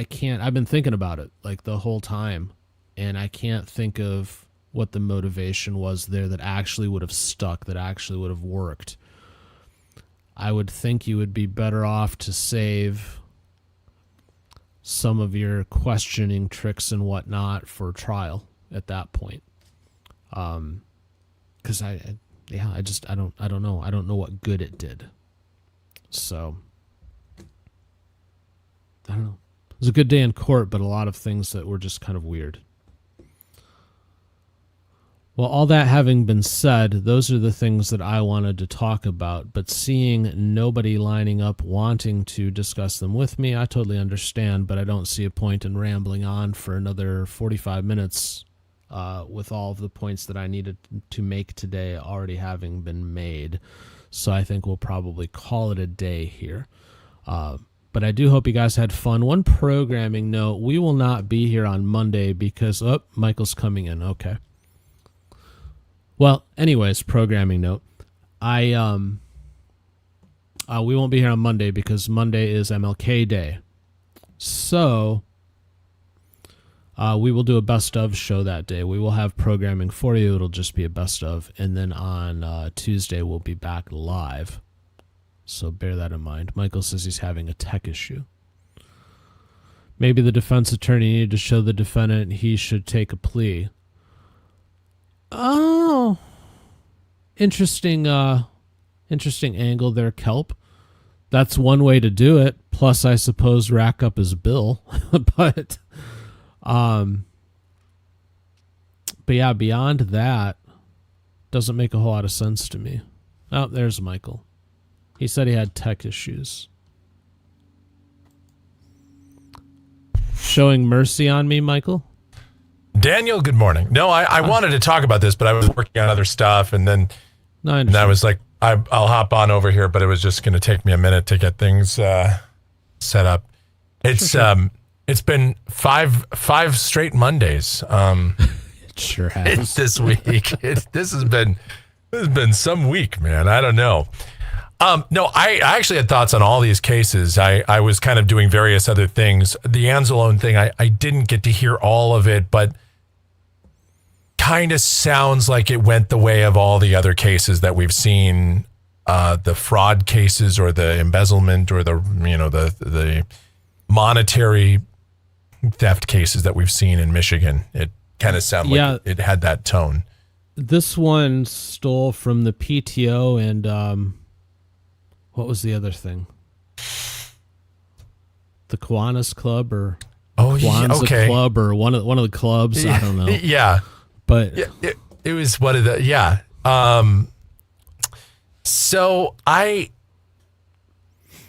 can't, I've been thinking about it like the whole time, and I can't think of what the motivation was there that actually would have stuck, that actually would have worked. I would think you would be better off to save some of your questioning tricks and whatnot for trial at that point. Cause I don't know. I don't know what good it did. So I don't know. It was a good day in court, but a lot of things that were just kind of weird. Well, all that having been said, those are the things that I wanted to talk about, but seeing nobody lining up wanting to discuss them with me, I totally understand, but I don't see a point in rambling on for another 45 minutes with all of the points that I needed to make today already having been made. So I think we'll probably call it a day here. But I do hope you guys had fun. One programming note, we will not be here on Monday because, Michael's coming in. Okay. Well, anyways, programming note. We won't be here on Monday because Monday is MLK Day. So we will do a best of show that day. We will have programming for you. It'll just be a best of. And then on Tuesday, we'll be back live. So bear that in mind. Michael says he's having a tech issue. Maybe the defense attorney needed to show the defendant he should take a plea. Oh, interesting angle there, Kelp. That's one way to do it. Plus, I suppose, rack up his bill. But But yeah, beyond that, doesn't make a whole lot of sense to me. Oh, there's Michael. He said he had tech issues. Showing mercy on me, Michael? Daniel, good morning. No, I wanted to talk about this, but I was working on other stuff, and then and I was like, I'll hop on over here, but it was just going to take me a minute to get things set up. It's it's been five straight Mondays. It sure has. This week. This has been some week, man. I don't know. No, I actually had thoughts on all these cases. I was kind of doing various other things. The Anzalone thing, I didn't get to hear all of it, but kind of sounds like it went the way of all the other cases that we've seen, the fraud cases or the embezzlement or the monetary theft cases that we've seen in Michigan. It kind of sounded like it had that tone. This one stole from the PTO and what was the other thing? The Kiwanis Club or Kwanzaa Club or one of the clubs. I don't know. Yeah, but it was one of the So I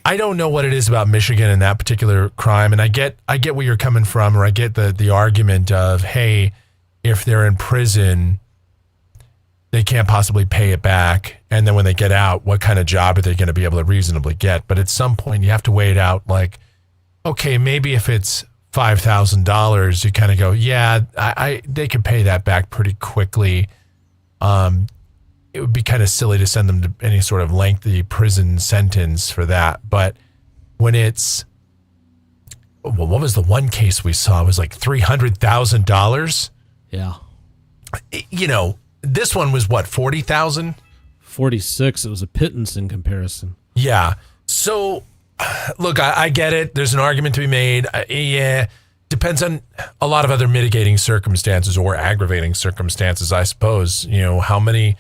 don't know what it is about Michigan and that particular crime, and I get where you're coming from, or I get the argument of, hey, if they're in prison, they can't possibly pay it back. And then when they get out, what kind of job are they going to be able to reasonably get? But at some point, you have to weigh it out like, okay, maybe if it's $5,000, you kind of go, yeah, they could pay that back pretty quickly. It would be kind of silly to send them to any sort of lengthy prison sentence for that. But when it's, well, what was the one case we saw? It was like $300,000. Yeah. You know, this one was what, 40,000? 46. It was a pittance in comparison. Yeah. So, look, I get it. There's an argument to be made. Yeah. Depends on a lot of other mitigating circumstances or aggravating circumstances, I suppose. You know, how many,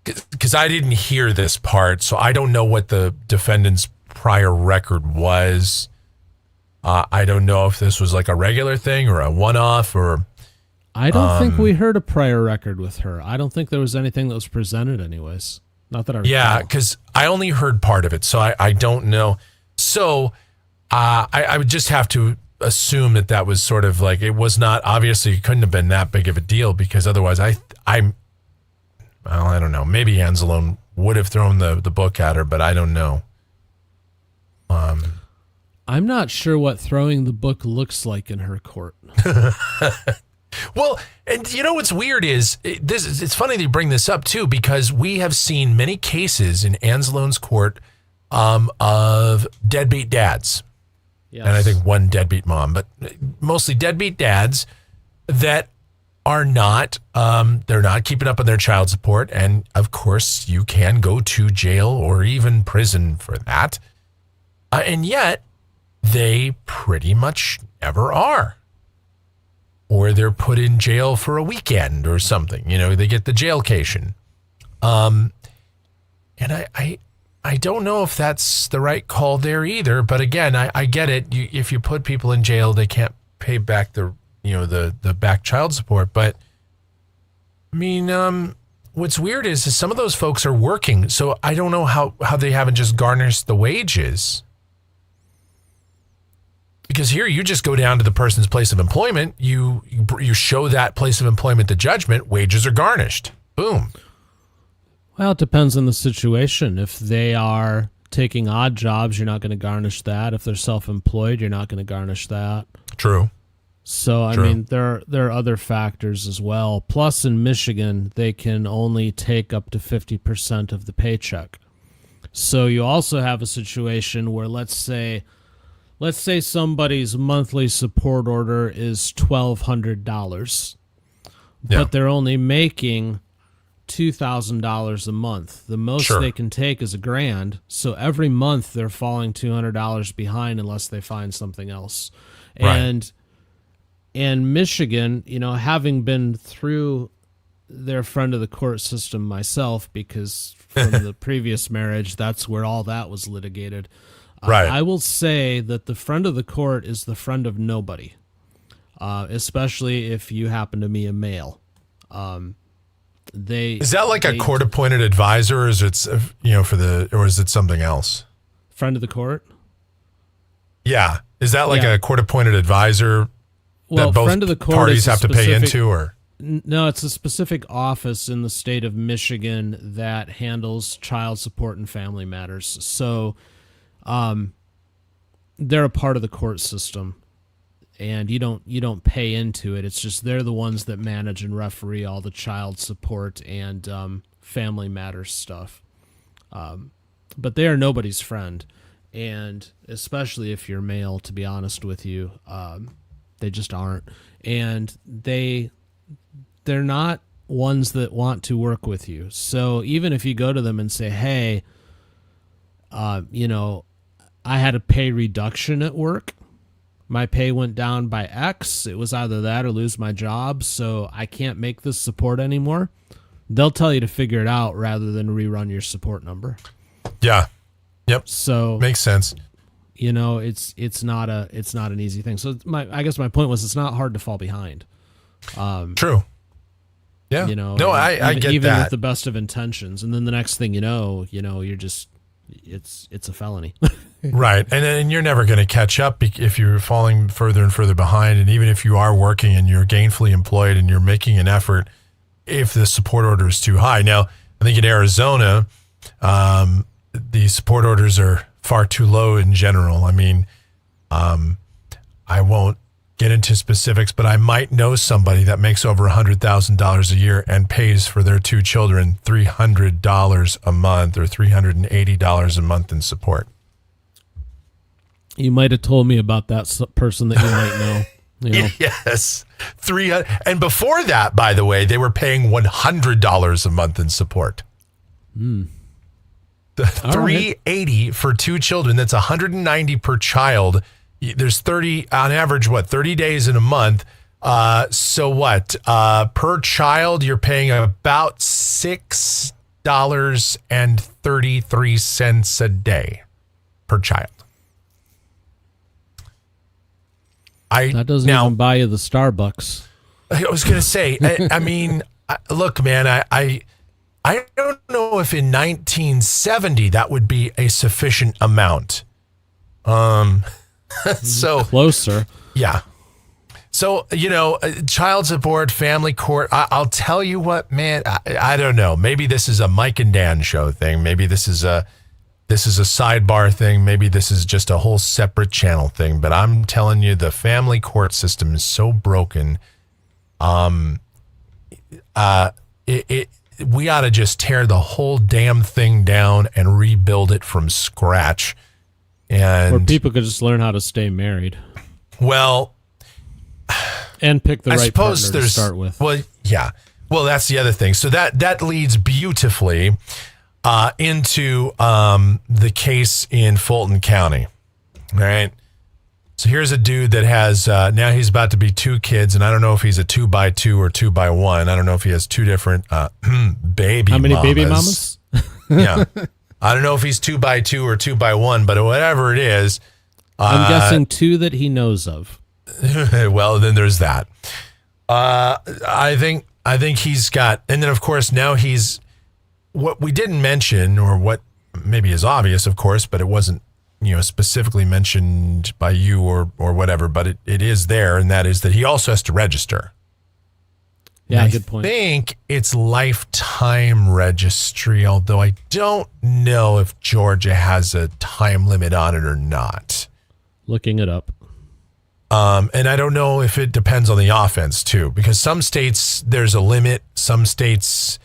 because I didn't hear this part, so I don't know what the defendant's prior record was. I don't know if this was like a regular thing or a one-off or... I don't think we heard a prior record with her. I don't think there was anything that was presented anyways. Not that I recall. Yeah, because I only heard part of it, so I don't know. So I would just have to assume that was sort of like, it was not, obviously it couldn't have been that big of a deal, because otherwise I don't know. Maybe Anzalone would have thrown the book at her, but I don't know. I'm not sure what throwing the book looks like in her court. Well, and you know what's weird is, it's funny that you bring this up too, because we have seen many cases in Anzalone's court of deadbeat dads. Yes. And I think one deadbeat mom, but mostly deadbeat dads that are not, they're not keeping up on their child support. And of course you can go to jail or even prison for that. And yet they pretty much never are. Or they're put in jail for a weekend or something. You know, they get the jailcation. And I don't know if that's the right call there either. But again, I get it. If you put people in jail, they can't pay back the back child support. But I mean, what's weird is some of those folks are working. So I don't know how they haven't just garnished the wages. Because here you just go down to the person's place of employment, you show that place of employment the judgment, wages are garnished. Boom. Well, it depends on the situation. If they are taking odd jobs, you're not going to garnish that. If they're self-employed, you're not going to garnish that. True. So, I mean, there are other factors as well. Plus, in Michigan, they can only take up to 50% of the paycheck. So you also have a situation where, let's say somebody's monthly support order is $1,200, but they're only making $2,000 a month. The most they can take is $1,000. So every month they're falling $200 behind unless they find something else. And in Michigan, you know, having been through their friend of the court system myself, because from the previous marriage, that's where all that was litigated. Right. I will say that the friend of the court is the friend of nobody. especially if you happen to be a male. Is that like a court-appointed advisor, or is it, or is it something else? Friend of the court? Yeah. Is that like a court-appointed advisor that both friend of the court parties have to pay into, or? No, it's a specific office in the state of Michigan that handles child support and family matters. So, they're a part of the court system, and you don't pay into it. It's just they're the ones that manage and referee all the child support and family matters stuff. But they are nobody's friend, and especially if you're male, to be honest with you, they just aren't. And they're not ones that want to work with you. So even if you go to them and say, hey, I had a pay reduction at work. My pay went down by X. It was either that or lose my job, so I can't make this support anymore. They'll tell you to figure it out rather than rerun your support number. Yeah. Yep. So makes sense. It's not an easy thing. So I guess my point was it's not hard to fall behind. True. Yeah. I get even that. with the best of intentions, and then the next thing you're just it's a felony. Right. And you're never going to catch up if you're falling further and further behind. And even if you are working and you're gainfully employed and you're making an effort, if the support order is too high. Now, I think in Arizona, the support orders are far too low in general. I mean, I won't get into specifics, but I might know somebody that makes over $100,000 a year and pays for their two children $300 a month or $380 a month in support. You might have told me about that person that you might know. Yes. And before that, by the way, they were paying $100 a month in support. $380 for two children. That's $190 per child. There's 30 on average, 30 days in a month. So what? Per child, you're paying about $6.33 a day per child. That doesn't even buy you the Starbucks. I was going to say, I mean, look, man, I don't know if in 1970 that would be a sufficient amount. So closer. Yeah. So, child support, family court, I'll tell you what, man, I don't know. Maybe this is a Mike and Dan show thing. Maybe this is a sidebar thing. Maybe this is just a whole separate channel thing. But I'm telling you, the family court system is so broken. We ought to just tear the whole damn thing down and rebuild it from scratch. Or people could just learn how to stay married. Well, and pick the right partner to start with. Well, yeah. Well, that's the other thing. So that leads beautifully into the case in Fulton County. All right. So here's a dude that has now he's about to be two kids, and I don't know if he's a 2x2 or 2x1. I don't know if he has two different baby. How many mamas. baby mamas? Yeah. I don't know if he's 2x2 or 2x1, but whatever it is. I'm guessing two that he knows of. Well, then there's that. I think he's got, and then of course now he's, what we didn't mention, or what maybe is obvious, of course, but it wasn't, specifically mentioned by you or whatever, but it is there, and that is that he also has to register. Yeah, good point. I think it's lifetime registry, although I don't know if Georgia has a time limit on it or not. Looking it up. And I don't know if it depends on the offense too, because some states there's a limit, some states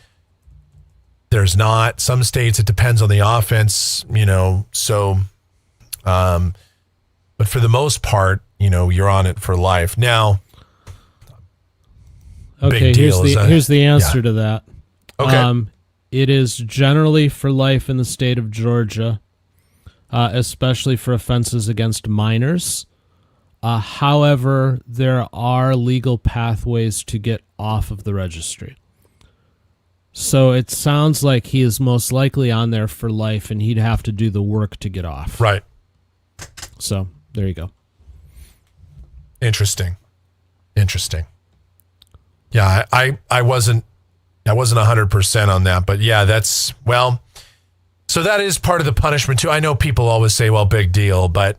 there's not, some states it depends on the offense, so, but for the most part, you're on it for life. Now, okay, here's the answer to that. Okay. It is generally for life in the state of Georgia, especially for offenses against minors. However, there are legal pathways to get off of the registry. So it sounds like he is most likely on there for life, and he'd have to do the work to get off. Right. So there you go. Interesting. Interesting. Yeah, I wasn't 100% on that, but yeah, that's, well, so that is part of the punishment too. I know people always say, well, big deal, but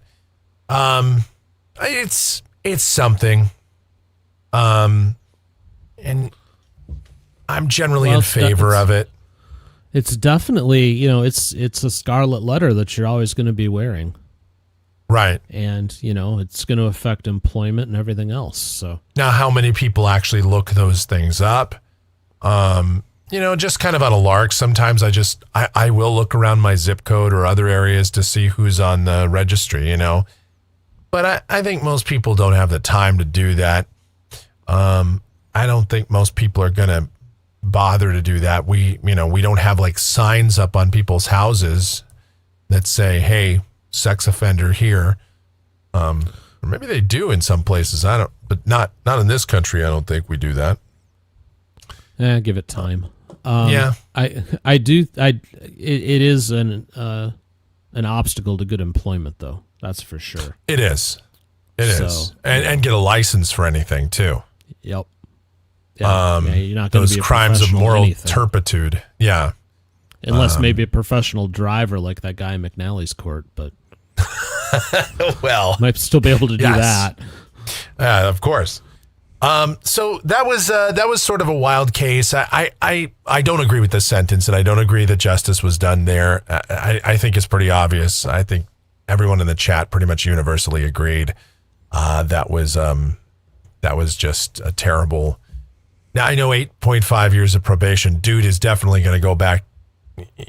it's something. And I'm generally in favor of it. It's definitely, it's a scarlet letter that you're always going to be wearing. Right. And, it's going to affect employment and everything else. So now, how many people actually look those things up? Just kind of on a lark. Sometimes I will look around my zip code or other areas to see who's on the registry, But I think most people don't have the time to do that. I don't think most people are going to bother to do that. We don't have like signs up on people's houses that say, hey, sex offender here. Or maybe they do in some places. But not in this country. I don't think we do that. Give it time. Yeah. It is an obstacle to good employment, though. That's for sure. It is. It is. And get a license for anything too. Yep. Yeah, you're not going to those be a crimes of moral anything. turpitude. Yeah. Unless maybe a professional driver like that guy in McNally's court, but well, might still be able to do yes. that. Of course. So that was sort of a wild case. I don't agree with the sentence, and I don't agree that justice was done there. I think it's pretty obvious. I think everyone in the chat pretty much universally agreed that was just a terrible. Now I know 8.5 years of probation. Dude is definitely going to go back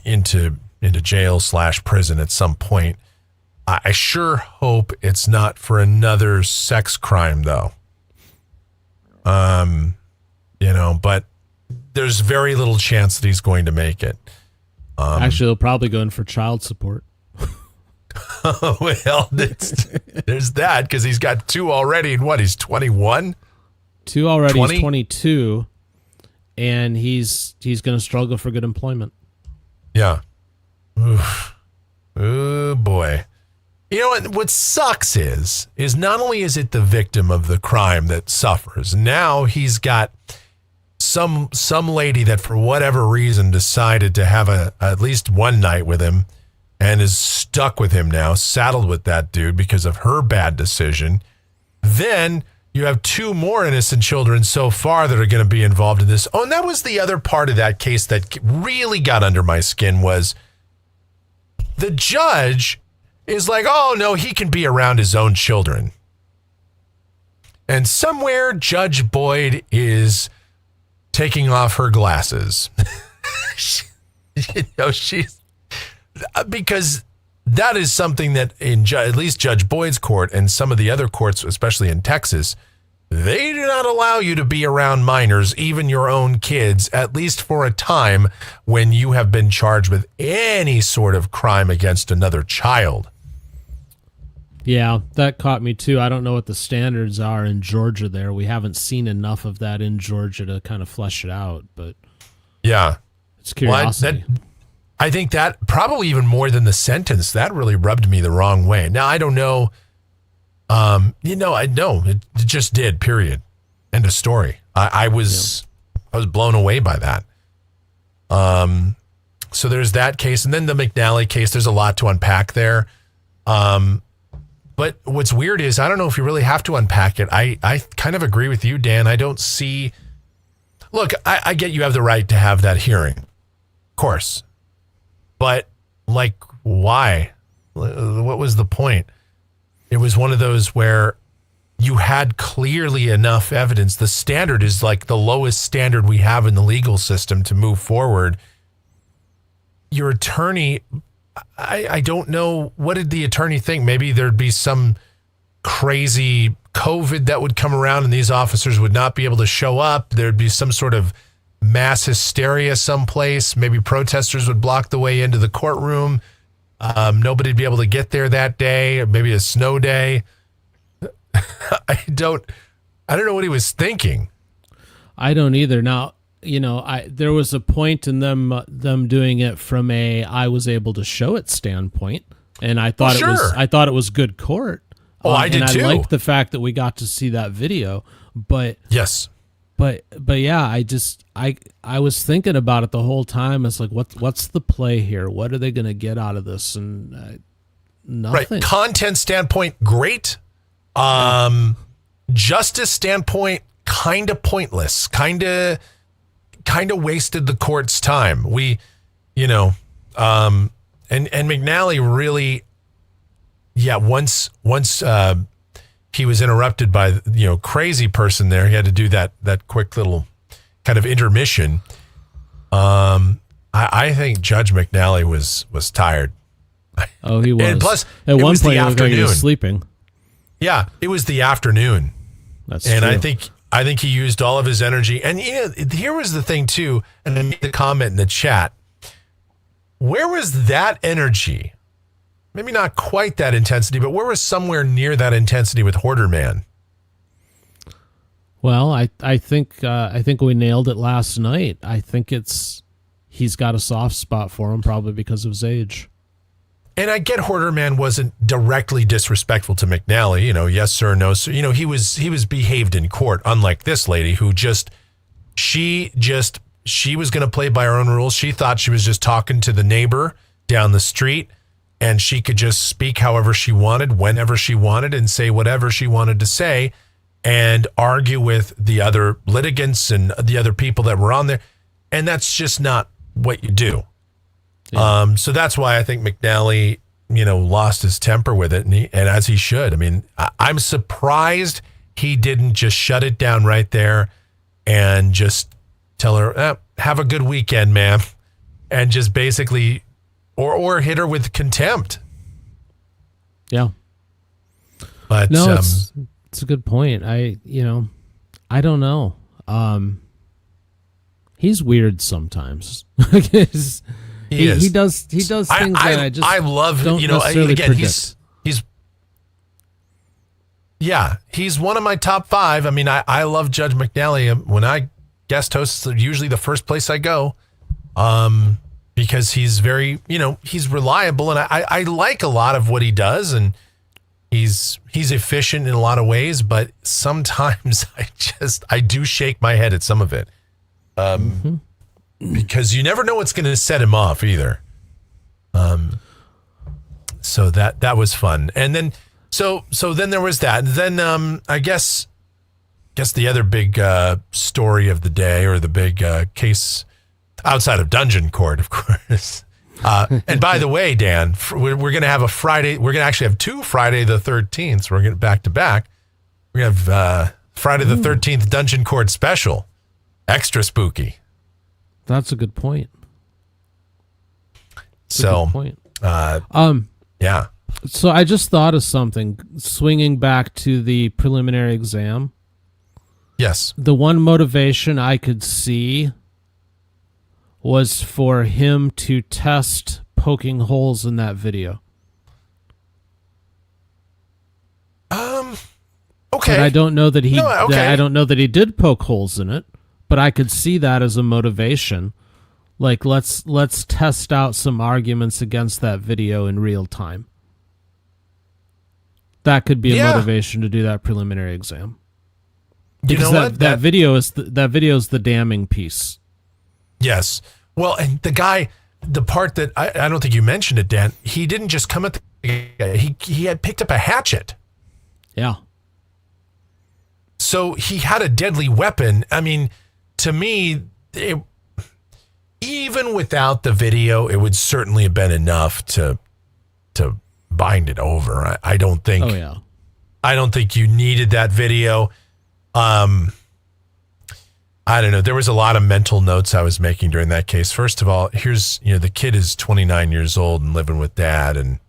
into jail/prison at some point. I sure hope it's not for another sex crime, though. But there's very little chance that he's going to make it. Actually, he'll probably go in for child support. Well, there's that, because he's got 2 already, and he's 21? 2 already, 20? he's 22, and he's going to struggle for good employment. Yeah. Oof. Oh, boy. What sucks is not only is it the victim of the crime that suffers, now he's got some lady that for whatever reason decided to have at least one night with him and is stuck with him now, saddled with that dude because of her bad decision. Then you have 2 more innocent children so far that are going to be involved in this. Oh, and that was the other part of that case that really got under my skin was the judge is like, oh, no, he can be around his own children. And somewhere Judge Boyd is taking off her glasses. She's because that is something that at least Judge Boyd's court and some of the other courts, especially in Texas, they do not allow you to be around minors, even your own kids, at least for a time when you have been charged with any sort of crime against another child. Yeah, that caught me too. I don't know what the standards are in Georgia there. We haven't seen enough of that in Georgia to kind of flesh it out, but yeah, it's curiosity. I think that probably even more than the sentence, that really rubbed me the wrong way. Now, I don't know. I know it just did, period. End of story. I was blown away by that. So there's that case. And then the McNally case, there's a lot to unpack there. But what's weird is, I don't know if you really have to unpack it. I kind of agree with you, Dan. I don't see, look, I get you have the right to have that hearing. Of course. But like, why? What was the point? It was one of those where you had clearly enough evidence. The standard is like the lowest standard we have in the legal system to move forward. Your attorney, I don't know. What did the attorney think? Maybe there'd be some crazy COVID that would come around and these officers would not be able to show up. There'd be some sort of mass hysteria someplace. Maybe protesters would block the way into the courtroom. Nobody'd be able to get there that day. Maybe a snow day. I don't know what he was thinking. I don't either. Now, there was a point in them doing it from I was able to show it standpoint, and I thought it was good court. Oh, I did and too. I liked the fact that we got to see that video. But yes, but yeah, I was thinking about it the whole time. It's like, what's the play here? What are they going to get out of this? And nothing. Right. Content standpoint, great. Justice standpoint, kind of pointless. Kind of wasted the court's time. And McNally really, once he was interrupted by, crazy person there. He had to do that quick little kind of intermission. I think Judge McNally was tired. Oh, he was. And plus, at one point, the afternoon. He was sleeping. Yeah, it was the afternoon. That's and true. I think he used all of his energy. And here was the thing too, and I made the comment in the chat. Where was that energy? Maybe not quite that intensity, but where was somewhere near that intensity with Horderman? Well, I think we nailed it last night. I think he's got a soft spot for him, probably because of his age. And I get Horderman wasn't directly disrespectful to McNally, yes sir, no sir. He was behaved in court, unlike this lady who she was going to play by her own rules. She thought she was just talking to the neighbor down the street, and she could just speak however she wanted, whenever she wanted, and say whatever she wanted to say, and argue with the other litigants and the other people that were on there. And that's just not what you do. Yeah. So that's why I think McNally, lost his temper with it, and as he should. I mean, I'm surprised he didn't just shut it down right there and just tell her, have a good weekend, ma'am, and just basically, or hit her with contempt. Yeah. But no, it's a good point. I don't know. He's weird sometimes. He does things that I love. Don't necessarily again, predict. He's one of my top 5. I mean, I love Judge McNally. When I guest host, it's usually the first place I go, because he's very, he's reliable, and I like a lot of what he does, and he's efficient in a lot of ways. But sometimes I do shake my head at some of it. Because you never know what's going to set him off either. So that was fun. And then, so then there was that. And then, I guess the other big, story of the day, or the big, case outside of Dungeon Court, of course. And by the way, Dan, we're going to have a Friday. We're going to actually have 2 Friday the 13th. So we're going to back to back. We're going to have, Friday the 13th Dungeon Court special. Extra spooky. That's a good point. Yeah. So I just thought of something, swinging back to the preliminary exam. Yes. The one motivation I could see was for him to test poking holes in that video. Okay. But I don't know that I don't know that he did poke holes in it, but I could see that as a motivation. Like, let's test out some arguments against that video in real time. That could be a motivation to do that preliminary exam. Because that video is the damning piece. Yes. Well, and the part that I don't think you mentioned it, Dan, he didn't just come at he had picked up a hatchet. Yeah. So he had a deadly weapon. I mean, to me, even without the video, it would certainly have been enough to bind it over. I don't think. Oh yeah. I don't think you needed that video. I don't know. There was a lot of mental notes I was making during that case. First of all, here's, the kid is 29 years old and living with dad, and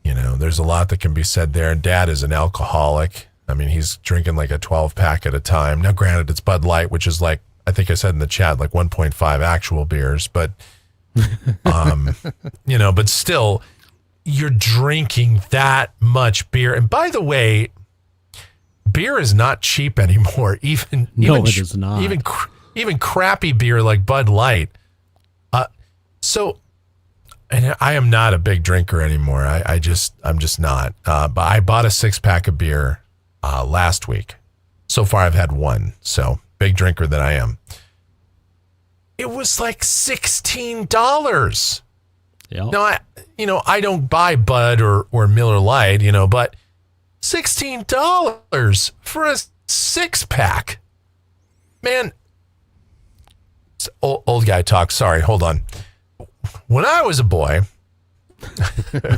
there's a lot that can be said there. And dad is an alcoholic. I mean, he's drinking like a 12-pack at a time. Now, granted, it's Bud Light, which is like, I think I said in the chat, like 1.5 actual beers, but, but still, you're drinking that much beer. And by the way, beer is not cheap anymore. It is not. Even crappy beer like Bud Light. And I am not a big drinker anymore. I'm just not. But I bought a 6-pack of beer last week, So far, I've had one. So big drinker that I am. It was like $16. Yeah. No, I don't buy Bud or Miller Lite, but $16 for a 6-pack. Man, it's old guy talk. Sorry, hold on. When I was a boy,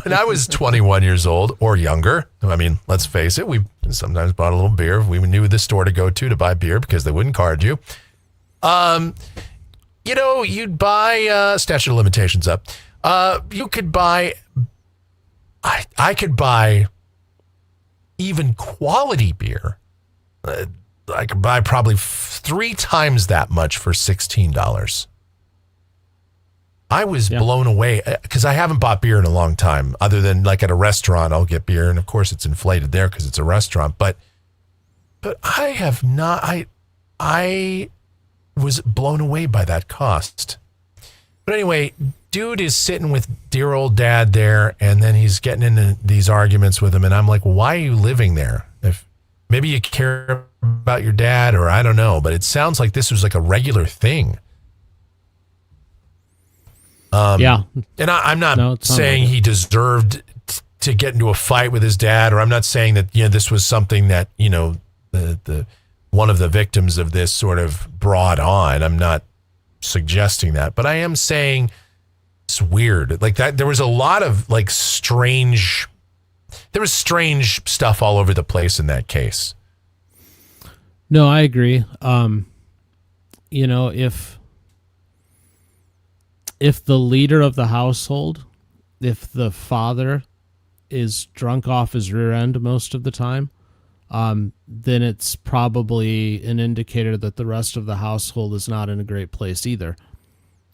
when I was 21 years old or younger, I mean, let's face it, we sometimes bought a little beer. We knew the store to go to buy beer because they wouldn't card you. You'd buy statute of limitations up. You could buy, I could buy even quality beer. I could buy probably 3 times that much for $16. I was blown away because I haven't bought beer in a long time, other than like at a restaurant, I'll get beer. And of course it's inflated there because it's a restaurant, but I have not, I was blown away by that cost. But anyway, dude is sitting with dear old dad there, and then he's getting into these arguments with him. And I'm like, why are you living there? If maybe you care about your dad, or I don't know, but it sounds like this was like a regular thing. Yeah. And I'm not saying he deserved to get into a fight with his dad, or I'm not saying that, this was something that, the one of the victims of this sort of brought on. I'm not suggesting that, but I am saying it's weird. Like that, there was a lot of like strange stuff all over the place in that case. No, I agree. If the leader of the household, if the father is drunk off his rear end most of the time, then it's probably an indicator that the rest of the household is not in a great place either.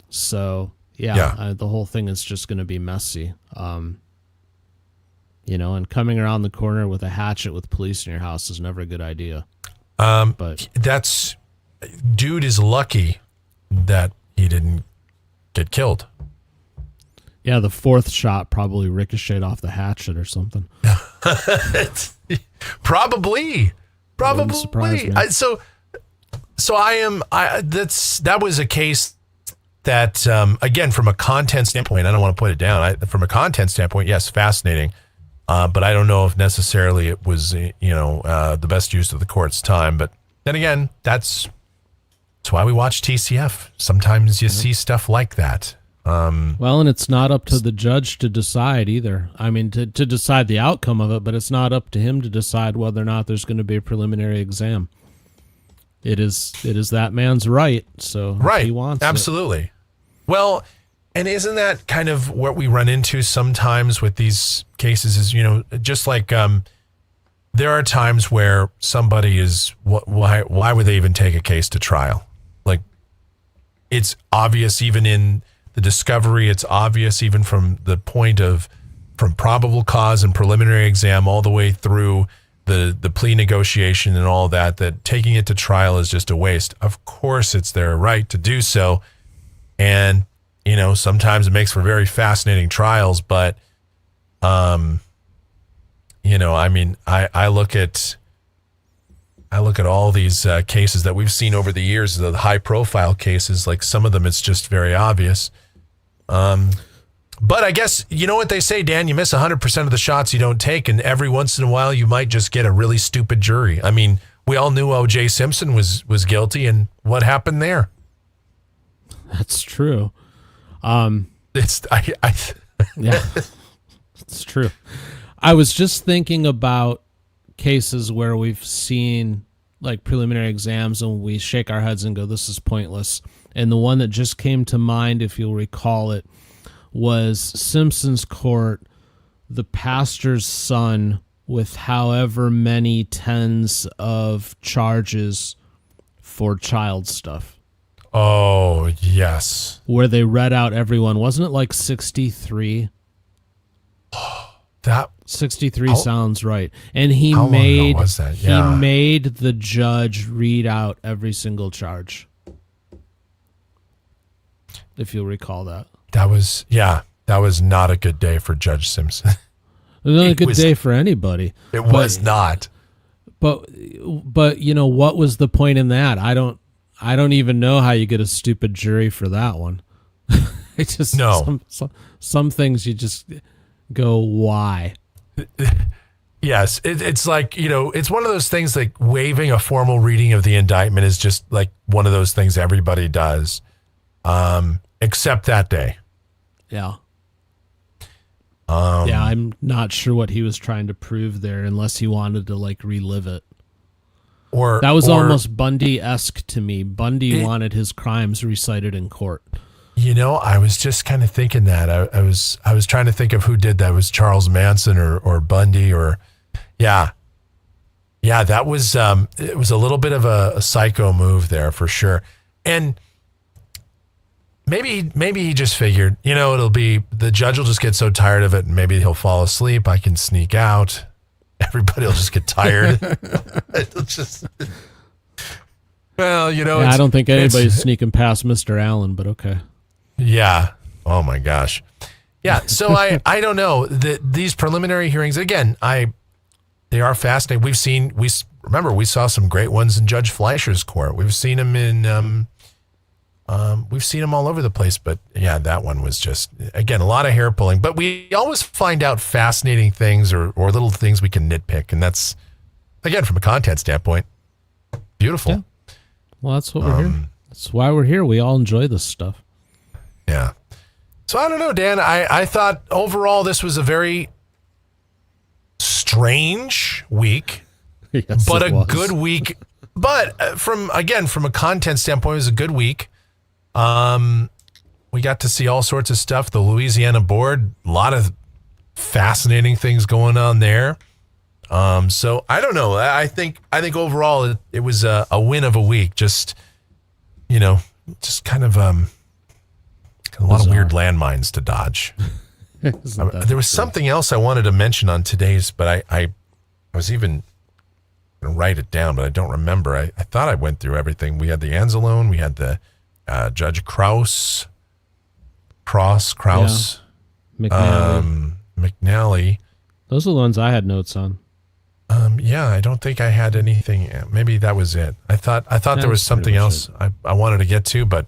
So, the whole thing is just going to be messy. And coming around the corner with a hatchet with police in your house is never a good idea. But dude is lucky that he didn't get killed. Yeah, the 4th shot probably ricocheted off the hatchet or something. Probably. Surprise me. That was a case that, again, from a content standpoint, I don't want to put it down. From a content standpoint, yes, fascinating. But I don't know if necessarily it was, the best use of the court's time. But then again, that's why we watch TCF. Sometimes you see stuff like that. Well, and it's not up to the judge to decide either. I mean, to decide the outcome of it, but it's not up to him to decide whether or not there's going to be a preliminary exam. It is that man's right. So right, if he wants absolutely. It. Well, and isn't that kind of what we run into sometimes with these cases? Is just like there are times where somebody is why would they even take a case to trial? Like it's obvious even in the discovery, it's obvious even from the point of from probable cause and preliminary exam all the way through the plea negotiation and all that taking it to trial is just a waste. Of course, it's their right to do so. And, sometimes it makes for very fascinating trials, but, I look at all these cases that we've seen over the years, the high profile cases, like some of them, it's just very obvious. But I guess, you know what they say, Dan, you miss 100% of the shots you don't take. And every once in a while, you might just get a really stupid jury. I mean, we all knew O.J. Simpson was guilty. And what happened there? That's true. Yeah, it's true. I was just thinking about cases where we've seen like preliminary exams and we shake our heads and go, this is pointless. And the one that just came to mind, if you'll recall it, was Simpson's court, the pastor's son with however many tens of charges for child stuff. Oh, yes. Where they read out everyone. Wasn't it like 63? That 63 sounds right. And he how long ago was that? Yeah. He made the judge read out every single charge. If you'll recall that. That was not a good day for Judge Simpson. It was not a good day for anybody. It was not. But what was the point in that? I don't even know how you get a stupid jury for that one. It's just some things you just go, why? Yes, it's like, it's one of those things like waiving a formal reading of the indictment is just like one of those things everybody does, except that day. Yeah. I'm not sure what he was trying to prove there, unless he wanted to like relive it. That was almost Bundy-esque to me. Bundy wanted his crimes recited in court. I was just kind of thinking that. I was trying to think of who did that. It was Charles Manson or Bundy or yeah, that was it was a little bit of a psycho move there for sure. And maybe he just figured, it'll be, the judge will just get so tired of it and maybe he'll fall asleep. I can sneak out. Everybody will just get tired. It'll just, well, I don't think anybody's sneaking past Mr. Allen, but okay. Yeah. Oh my gosh. Yeah. So I don't know these preliminary hearings again. They are fascinating. We saw some great ones in Judge Fleischer's court. We've seen them we've seen them all over the place, but yeah, that one was just, again, a lot of hair pulling, but we always find out fascinating things or little things we can nitpick. And that's, again, from a content standpoint, beautiful. Yeah. Well, that's what we're here. That's why we're here. We all enjoy this stuff. Yeah. So I don't know, Dan, I thought overall this was a very strange week, yes, but a good week. But from a content standpoint, it was a good week. We got to see all sorts of stuff. The Louisiana board, a lot of fascinating things going on there. So I don't know. I think overall it was a win of a week. Just kind of a lot of weird landmines to dodge. There was something else I wanted to mention on today's, but I was even going to write it down, but I don't remember. I thought I went through everything. We had the Anzalone, we had the Judge Krause, McNally. Those are the ones I had notes on. Yeah, I don't think I had anything. Maybe that was it. I thought there was something else I wanted to get to, but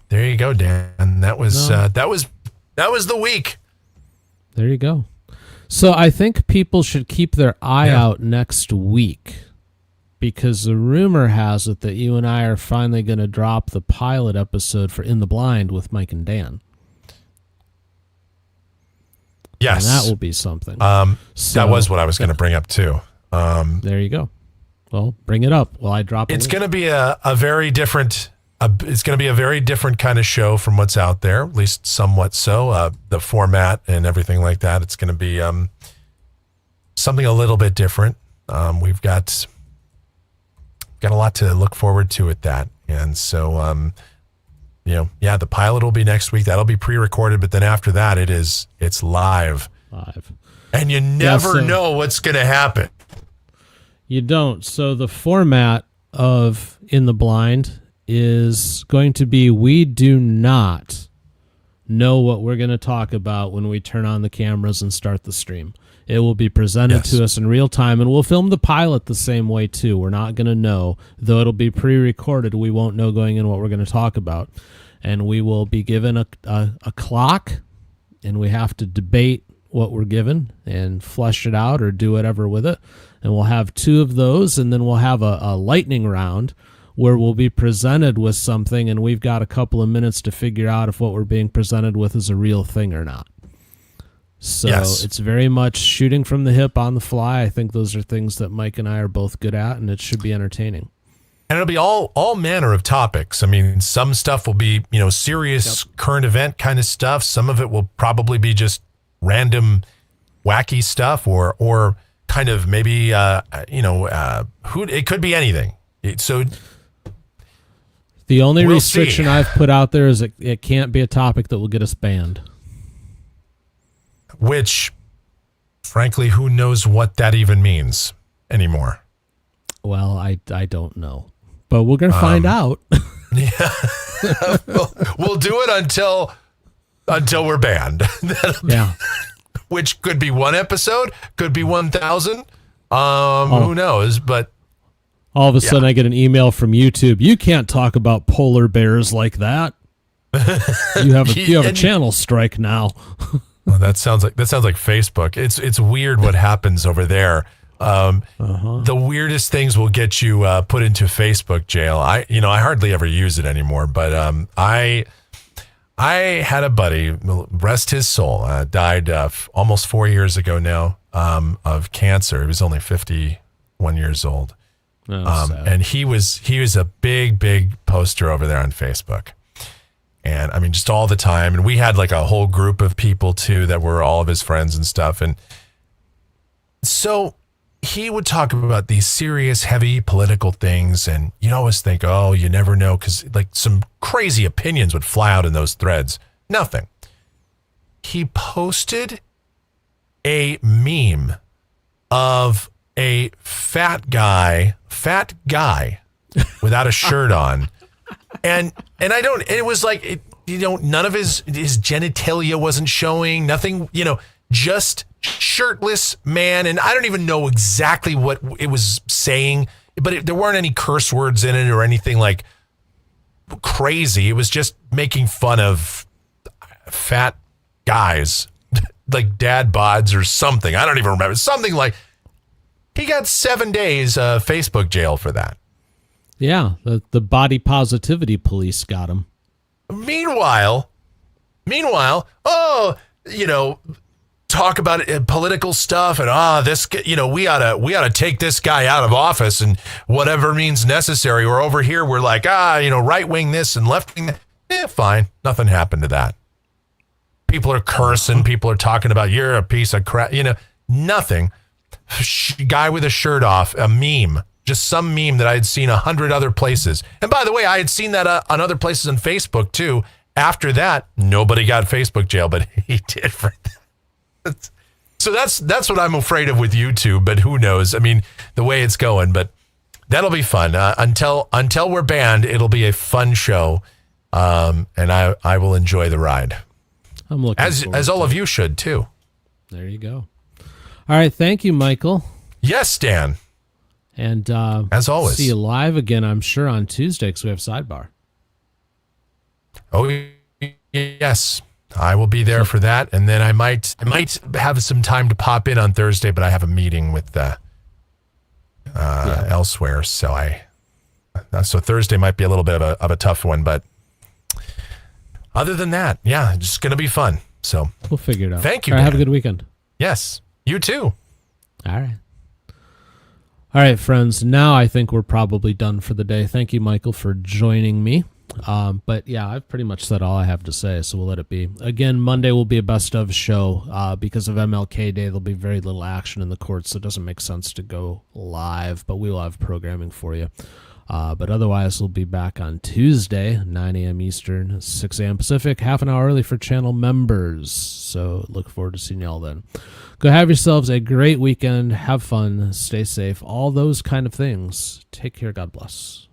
there you go, Dan. That was the week. There you go. So I think people should keep their eye out next week, because the rumor has it that you and I are finally going to drop the pilot episode for In the Blind with Mike and Dan. Yes. And that will be something. That was what I was going to bring up too. There you go. Well, bring it up while I drop it. It's going to be a very different kind of show from what's out there, at least somewhat so. The format and everything like that. It's going to be something a little bit different. We've got a lot to look forward to at that. And so, the pilot will be next week. That'll be pre-recorded, but then after that, it's live. And you never know what's going to happen. You don't. So the format of In the Blind is going to be, we do not know what we're going to talk about when we turn on the cameras and start the stream. It will be presented to us in real time, and we'll film the pilot the same way too. We're not going to know, though it'll be pre-recorded. We won't know going in what we're going to talk about, and we will be given a clock, and we have to debate what we're given and flesh it out or do whatever with it. And we'll have 2 of those, and then we'll have a lightning round where we'll be presented with something, and we've got a couple of minutes to figure out if what we're being presented with is a real thing or not. So it's very much shooting from the hip on the fly. I think those are things that Mike and I are both good at, and it should be entertaining. And it'll be all manner of topics. I mean, some stuff will be, serious current event kind of stuff. Some of it will probably be just random wacky stuff or kind of maybe, it could be anything. So the only restriction I've put out there is it can't be a topic that will get us banned. Which, frankly, who knows what that even means anymore? Well, I don't know, but we're going to find out. Yeah, we'll do it until we're banned. Yeah, which could be 1 episode, could be 1,000. Who knows? But all of a sudden I get an email from YouTube. You can't talk about polar bears like that. You have a channel strike now. Well, that sounds like Facebook. It's weird what happens over there. The weirdest things will get you put into Facebook jail. I hardly ever use it anymore, but I had a buddy, rest his soul, died almost 4 years ago now of cancer. He was only 51 years old. And he was a big poster over there on Facebook. And I mean, just all the time. And we had like a whole group of people too that were all of his friends and stuff. And so he would talk about these serious, heavy political things. And you always think, oh, you never know. Because like some crazy opinions would fly out in those threads. Nothing. He posted a meme of a fat guy without a shirt on. And it was like, none of his genitalia wasn't showing, nothing, just shirtless man. And I don't even know exactly what it was saying, but there weren't any curse words in it or anything like crazy. It was just making fun of fat guys, like dad bods or something. I don't even remember. Something like, he got 7 days Facebook jail for that. Yeah, the body positivity police got him. Meanwhile, talk about political stuff and this, we ought to take this guy out of office and whatever means necessary. Or over here, we're like, right wing this and left wing that. Fine, nothing happened to that. People are cursing. People are talking about you're a piece of crap. Nothing. Guy with a shirt off, a meme. Just some meme that I had seen 100 other places. And by the way, I had seen that on other places on Facebook too. After that, nobody got Facebook jail, but he did for that. So that's what I'm afraid of with YouTube, but who knows? I mean, the way it's going, but that'll be fun. Until we're banned, it'll be a fun show. And I will enjoy the ride. I'm looking as all of you should too. There you go. All right. Thank you, Michael. Yes, Dan. And as always, see you live again, I'm sure, on Tuesday because we have Sidebar. Oh, yes. I will be there for that. And then I might have some time to pop in on Thursday, but I have a meeting with elsewhere. So Thursday might be a little bit of a tough one. But other than that, yeah, it's going to be fun. So we'll figure it out. Thank you. All right, have a good weekend. Yes. You too. All right. All right, friends. Now I think we're probably done for the day. Thank you, Michael, for joining me. But yeah, I've pretty much said all I have to say, so we'll let it be. Again, Monday will be a best of show. Because of MLK Day, there'll be very little action in the courts, so it doesn't make sense to go live, but we will have programming for you. But otherwise, we'll be back on Tuesday, 9 a.m. Eastern, 6 a.m. Pacific, half an hour early for channel members. So look forward to seeing y'all then. Go have yourselves a great weekend. Have fun. Stay safe. All those kind of things. Take care. God bless.